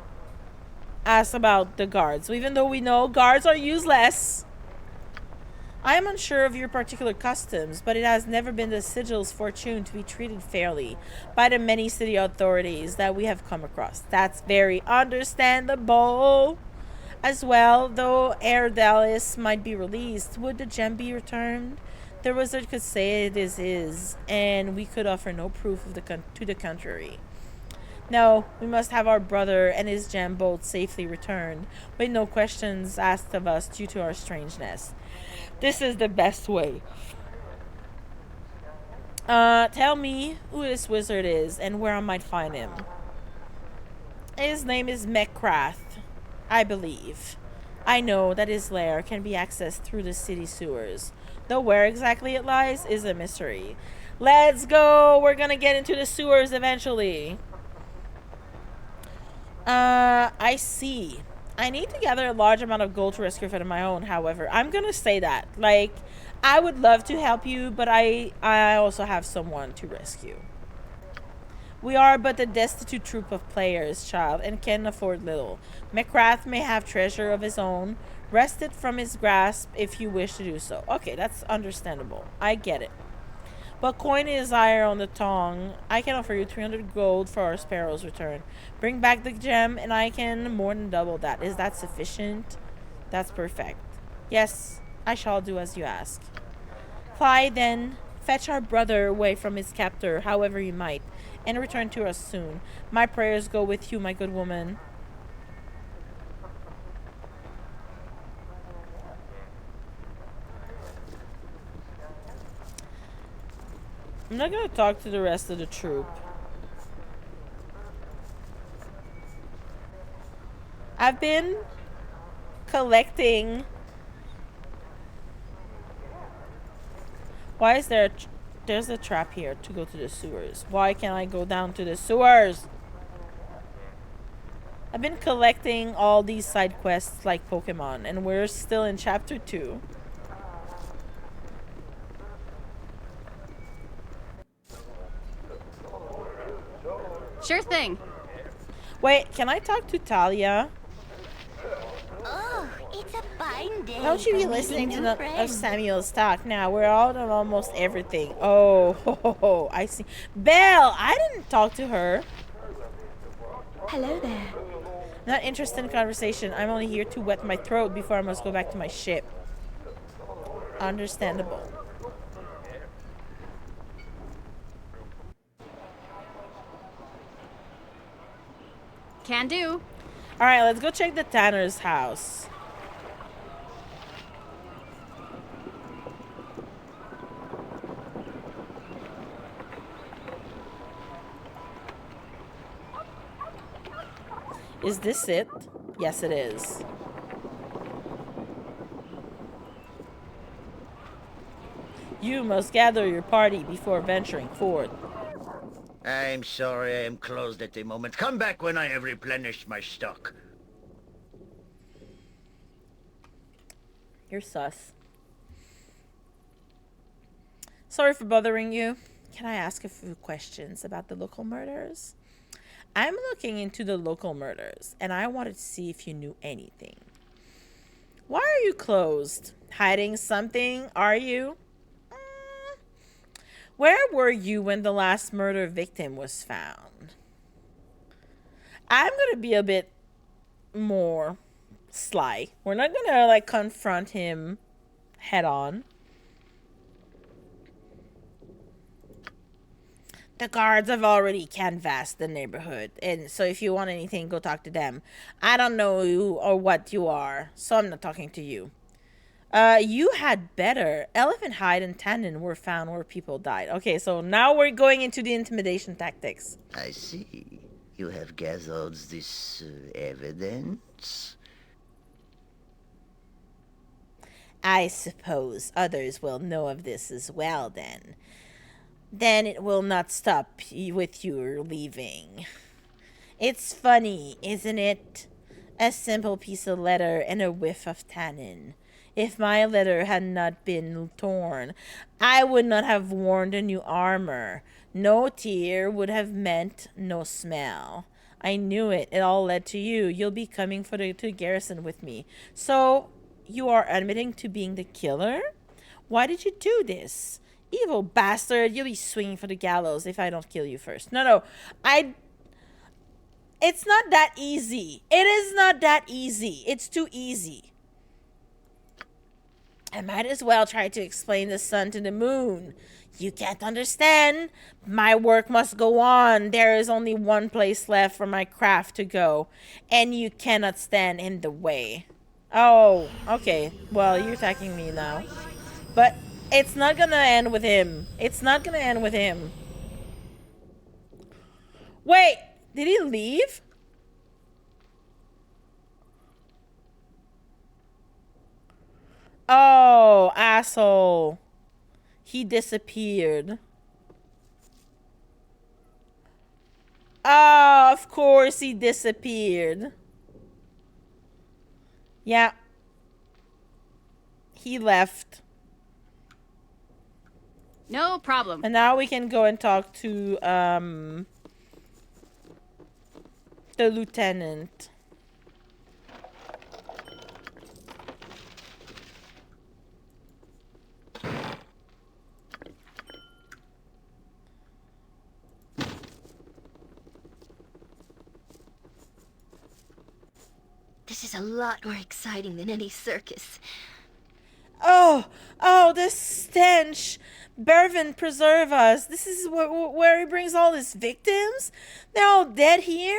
ask about the guards. Even though we know guards are useless, I am unsure of your particular customs, but it has never been the sigil's fortune to be treated fairly by the many city authorities that we have come across. That's very understandable. As well, though Jaheira might be released, would the gem be returned? The wizard could say it is his, and we could offer no proof of to the contrary. No, we must have our brother and his gem both safely returned, with no questions asked of us due to our strangeness. This is the best way. Tell me who this wizard is and where I might find him. His name is Meckrath, I believe. I know that his lair can be accessed through the city sewers, though where exactly it lies is a mystery. Let's go! We're gonna get into the sewers eventually. I see. I need to gather a large amount of gold to rescue a friend of my own, however. I'm gonna say that. Like, I would love to help you, but I also have someone to rescue. We are but a destitute troop of players, child, and can afford little. Meckrath may have treasure of his own. Wrest it from his grasp if you wish to do so. Okay, that's understandable. I get it. But coin is higher on the tongue. I can offer you 300 gold for our sparrow's return. Bring back the gem, and I can more than double that. Is that sufficient? That's perfect. Yes, I shall do as you ask. Fly, then. Fetch our brother away from his captor, however you might, and return to us soon. My prayers go with you, my good woman. I'm not gonna talk to the rest of the troop. I've been collecting. Why is there there's a trap here to go to the sewers? Why can't I go down to the sewers? I've been collecting all these side quests like Pokemon, and we're still in chapter 2. Sure thing. Wait, can I talk to Talia? Oh, it's a fine day. Don't you be listening to of Samuel's talk now. We're out of almost everything. Oh, I see. Belle, I didn't talk to her. Hello there. Not interested in conversation. I'm only here to wet my throat before I must go back to my ship. Understandable. Can do. Alright, let's go check the Tanner's house. Is this it? Yes, it is. You must gather your party before venturing forth. I'm sorry I am closed at the moment. Come back when I have replenished my stock. You're sus. Sorry for bothering you. Can I ask a few questions about the local murders? I'm looking into the local murders, and I wanted to see if you knew anything. Why are you closed? Hiding something, are you? Where were you when the last murder victim was found? I'm going to be a bit more sly. We're not going to, like, confront him head on. The guards have already canvassed the neighborhood, and so if you want anything, go talk to them. I don't know who or what you are, so I'm not talking to you. You had better. Elephant hide and tannin were found where people died. Okay, so now we're going into the intimidation tactics. I see. You have gathered this evidence? I suppose others will know of this as well, then. Then it will not stop with your leaving. It's funny, isn't it? A simple piece of leather and a whiff of tannin. If my leather had not been torn, I would not have worn the new armor. No tear would have meant no smell. I knew it. It all led to you. You'll be coming to garrison with me. So, you are admitting to being the killer? Why did you do this? Evil bastard. You'll be swinging for the gallows if I don't kill you first. No. It's not that easy. It is not that easy. It's too easy. I might as well try to explain the sun to the moon. You can't understand. My work must go on. There is only one place left for my craft to go, and you cannot stand in the way. Oh, okay. Well, you're attacking me now. But it's not gonna end with him. It's not gonna end with him. Wait, did he leave? Oh, asshole. He disappeared. Oh, of course he disappeared. Yeah. He left. No problem. And now we can go and talk to the lieutenant. This is a lot more exciting than any circus. Oh, this stench. Bervin, preserve us. This is where he brings all his victims? They're all dead here?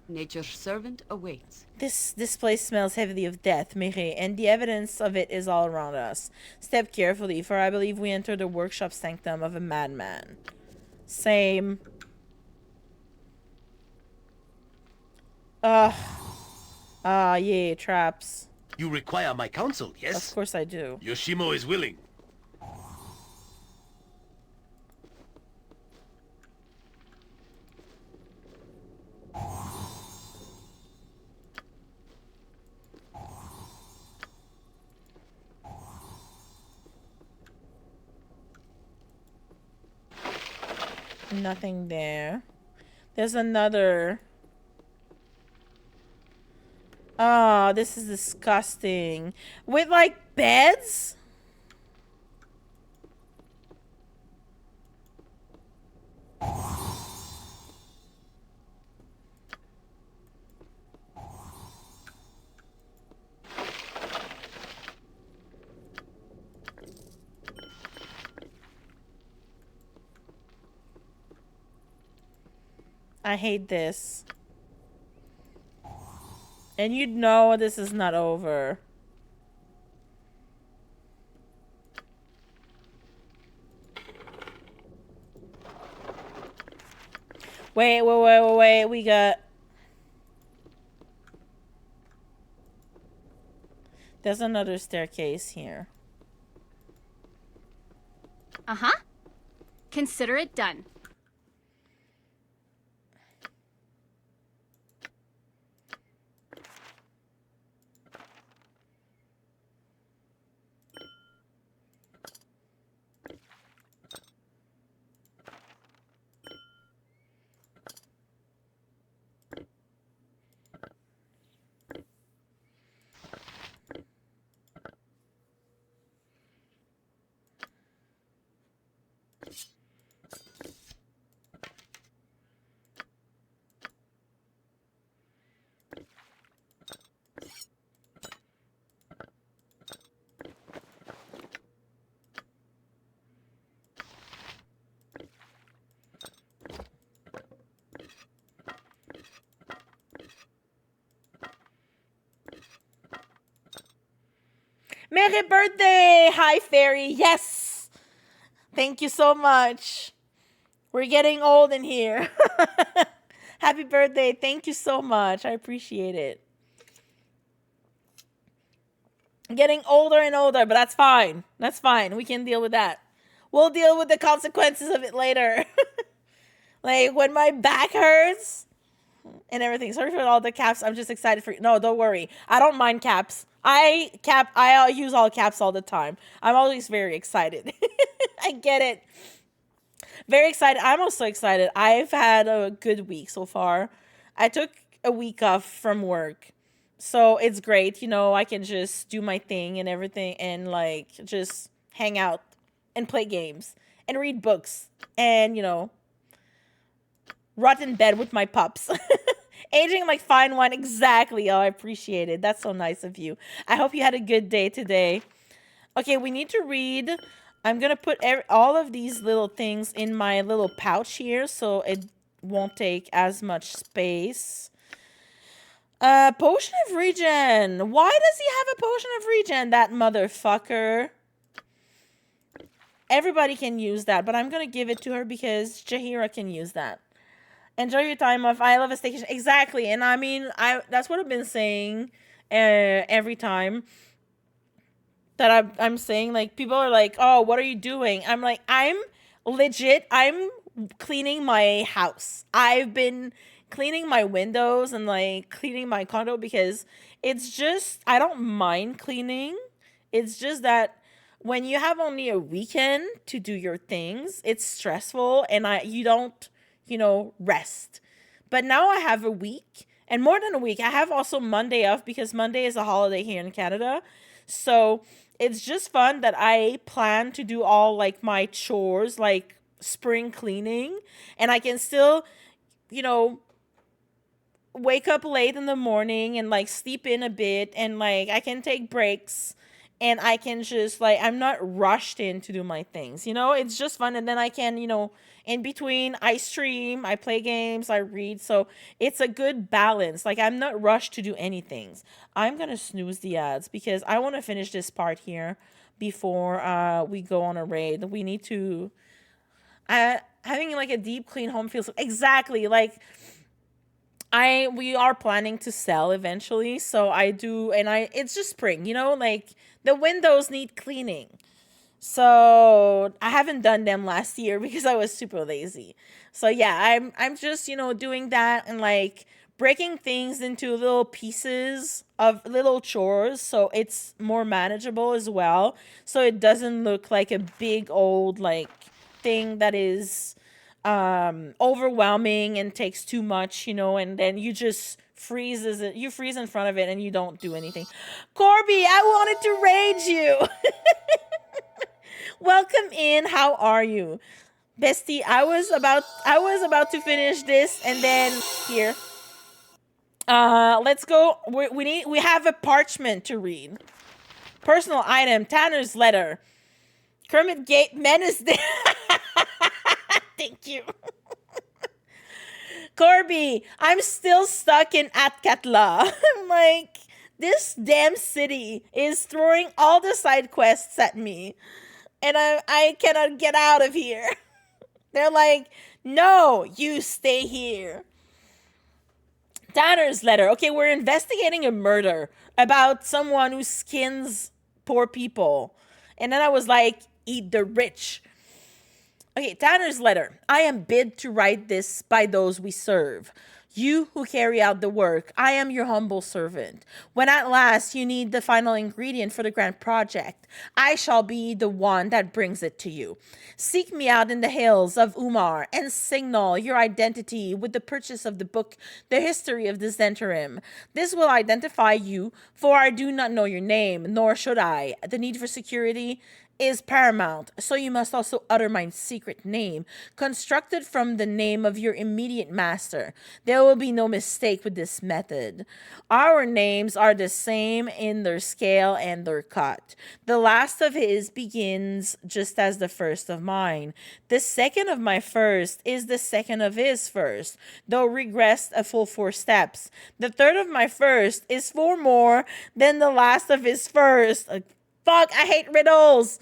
Nature's servant awaits. This place smells heavily of death, Mireille, and the evidence of it is all around us. Step carefully, for I believe we enter the workshop sanctum of a madman. Same. Yeah, traps. You require my counsel, yes? Of course I do. Yoshimo is willing. Nothing there. There's another. Oh, this is disgusting. With, like, beds? I hate this. And you know this is not over. Wait. We got... There's another staircase here. Uh-huh. Consider it done. Merry birthday! Hi, Fairy. Yes! Thank you so much. We're getting old in here. Happy birthday. Thank you so much. I appreciate it. I'm getting older and older, but that's fine. That's fine. We can deal with that. We'll deal with the consequences of it later. Like, when my back hurts and everything. Sorry for all the caps. I'm just excited for... No, don't worry. I don't mind caps. I use all caps all the time. I'm always very excited. I get it. Very excited. I'm also excited. I've had a good week so far. I took a week off from work. So it's great. You know, I can just do my thing and everything and like just hang out and play games and read books and, you know, rot in bed with my pups. Aging like fine wine. Exactly. Oh, I appreciate it. That's so nice of you. I hope you had a good day today. Okay, we need to read. I'm going to put all of these little things in my little pouch here so it won't take as much space. Potion of regen. Why does he have a potion of regen, that motherfucker? Everybody can use that, but I'm going to give it to her because Jaheira can use that. Enjoy your time off. I love a staycation. Exactly. And I mean, that's what I've been saying every time that I'm saying. Like, people are like, oh, what are you doing? I'm like, I'm cleaning my house. I've been cleaning my windows and like cleaning my condo because it's just, I don't mind cleaning. It's just that when you have only a weekend to do your things, it's stressful and you don't, you know, rest. But now I have a week and more than a week. I have also Monday off because Monday is a holiday here in Canada. So it's just fun that I plan to do all like my chores, like spring cleaning, and I can still, you know, wake up late in the morning and like sleep in a bit and like I can take breaks and I can just like, I'm not rushed in to do my things, you know, it's just fun. And then I can, you know, in between I stream, I play games, I read. So it's a good balance. Like I'm not rushed to do anything. I'm going to snooze the ads because I want to finish this part here before we go on a raid. We need to, having like a deep clean home feels exactly like, we are planning to sell eventually, so I do, and it's just spring, you know, like the windows need cleaning. So I haven't done them last year because I was super lazy. So yeah, I'm just, you know, doing that and like breaking things into little pieces of little chores so it's more manageable as well. So it doesn't look like a big old like thing that is overwhelming and takes too much, you know, and then you just freeze in front of it and you don't do anything. Corby, I wanted to rage you. Welcome in. How are you? Bestie, I was about to finish this and then here. Let's go. We have a parchment to read. Personal item, Tanner's letter. Kermit Gate Menace. Thank you. Corby, I'm still stuck in Atkatla. I'm like, this damn city is throwing all the side quests at me. And I cannot get out of here. They're like, no, you stay here. Tanner's letter. Okay, we're investigating a murder about someone who skins poor people. And then I was like, eat the rich. Okay, Tanner's letter. I am bid to write this by those we serve. You who carry out the work, I am your humble servant. When at last you need the final ingredient for the grand project, I shall be the one that brings it to you. Seek me out in the hills of Umar and signal your identity with the purchase of the book, The History of the Zentarim. This will identify you, for I do not know your name, nor should I. The need for security is paramount, so you must also utter my secret name, constructed from the name of your immediate master. There will be no mistake with this method. Our names are the same in their scale and their cut. The last of his begins just as the first of mine. The second of my first is the second of his first, though regressed a full 4 steps. The third of my first is 4 more than the last of his first. Fuck, I hate riddles.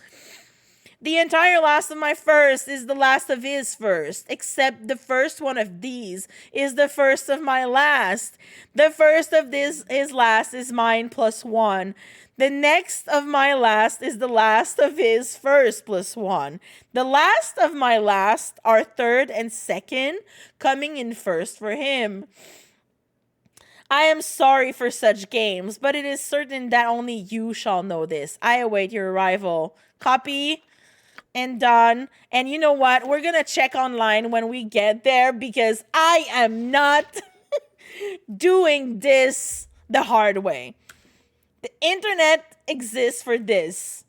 The entire last of my first is the last of his first, except the first one of these is the first of my last. The first of this his last is mine plus 1. The next of my last is the last of his first plus 1. The last of my last are third and second, coming in first for him. I am sorry for such games, but it is certain that only you shall know this. I await your arrival. Copy and done. And you know what? We're going to check online when we get there because I am not doing this the hard way. The internet exists for this.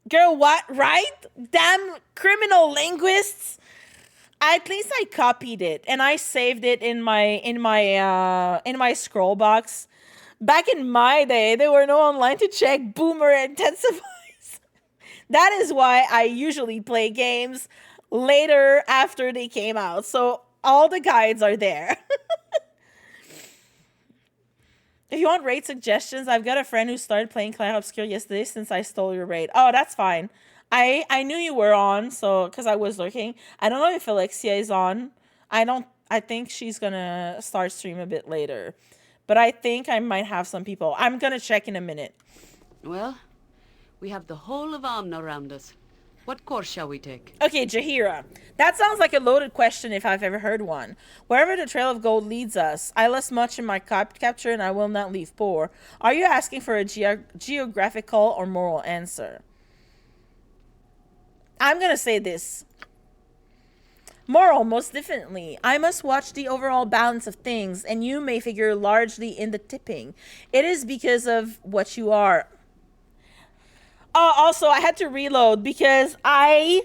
Girl, what? Right? Damn criminal linguists. At least I copied it and I saved it in my scroll box. Back in my day, there were no online to check. Boomer intensifies. That is why I usually play games later after they came out. So all the guides are there. If you want raid suggestions, I've got a friend who started playing Clair Obscure yesterday since I stole your raid. Oh, that's fine. I knew you were on, so because I was lurking. I don't know if Alexia is on. I think she's gonna start stream a bit later. But I think I might have some people. I'm gonna check in a minute. Well, we have the whole of Amn around us. What course shall we take? Okay, Jaheira. That sounds like a loaded question if I've ever heard one. Wherever the trail of gold leads us, I lost much in my capture and I will not leave poor. Are you asking for a geographical or moral answer? I'm gonna say this. Moral, most definitely. I must watch the overall balance of things, and you may figure largely in the tipping. It is because of what you are. Also, I had to reload because I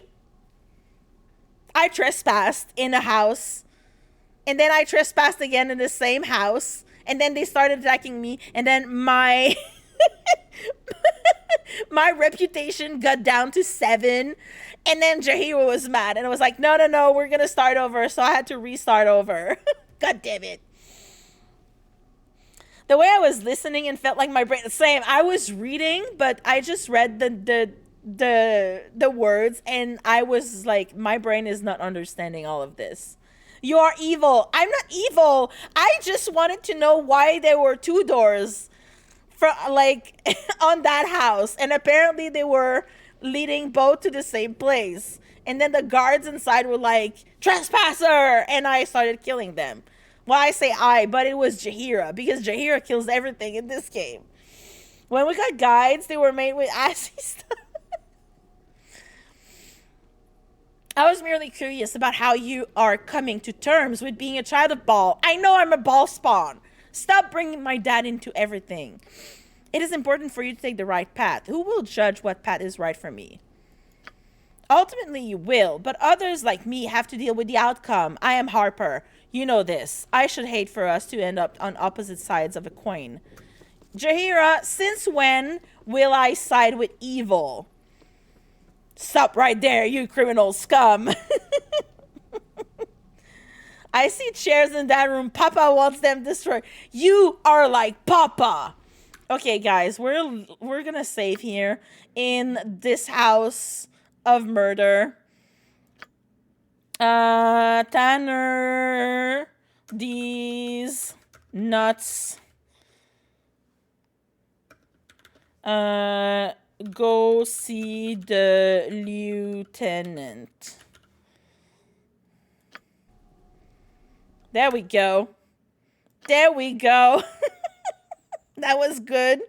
trespassed in a house, and then I trespassed again in the same house, and then they started attacking me, and then my my reputation got down to 7, and then Jaheira was mad, and I was like, no, we're gonna start over, so I had to restart over. God damn it. The way I was listening and felt like my brain, same, I was reading, but I just read the words, and I was like, my brain is not understanding all of this. You are evil. I'm not evil. I just wanted to know why there were 2 doors on that house, and apparently they were leading both to the same place, and then the guards inside were like, trespasser, and I started killing them. Well, I say but it was Jaheira, because Jaheira kills everything in this game. When we got guides, they were made with assy stuff. I was merely curious about how you are coming to terms with being a child of Baal. I know I'm a Baal spawn. Stop bringing my dad into everything. It is important for you to take the right path. Who will judge what path is right for me? Ultimately, you will, but others like me have to deal with the outcome. I am Harper. You know this. I should hate for us to end up on opposite sides of a coin. Jaheira, since when will I side with evil? Stop right there, you criminal scum. I see chairs in that room. Papa wants them destroyed. You are like Papa. Okay, guys, we're gonna save here in this house of murder. Tanner, these nuts. Go see the lieutenant. There we go. There we go. That was good.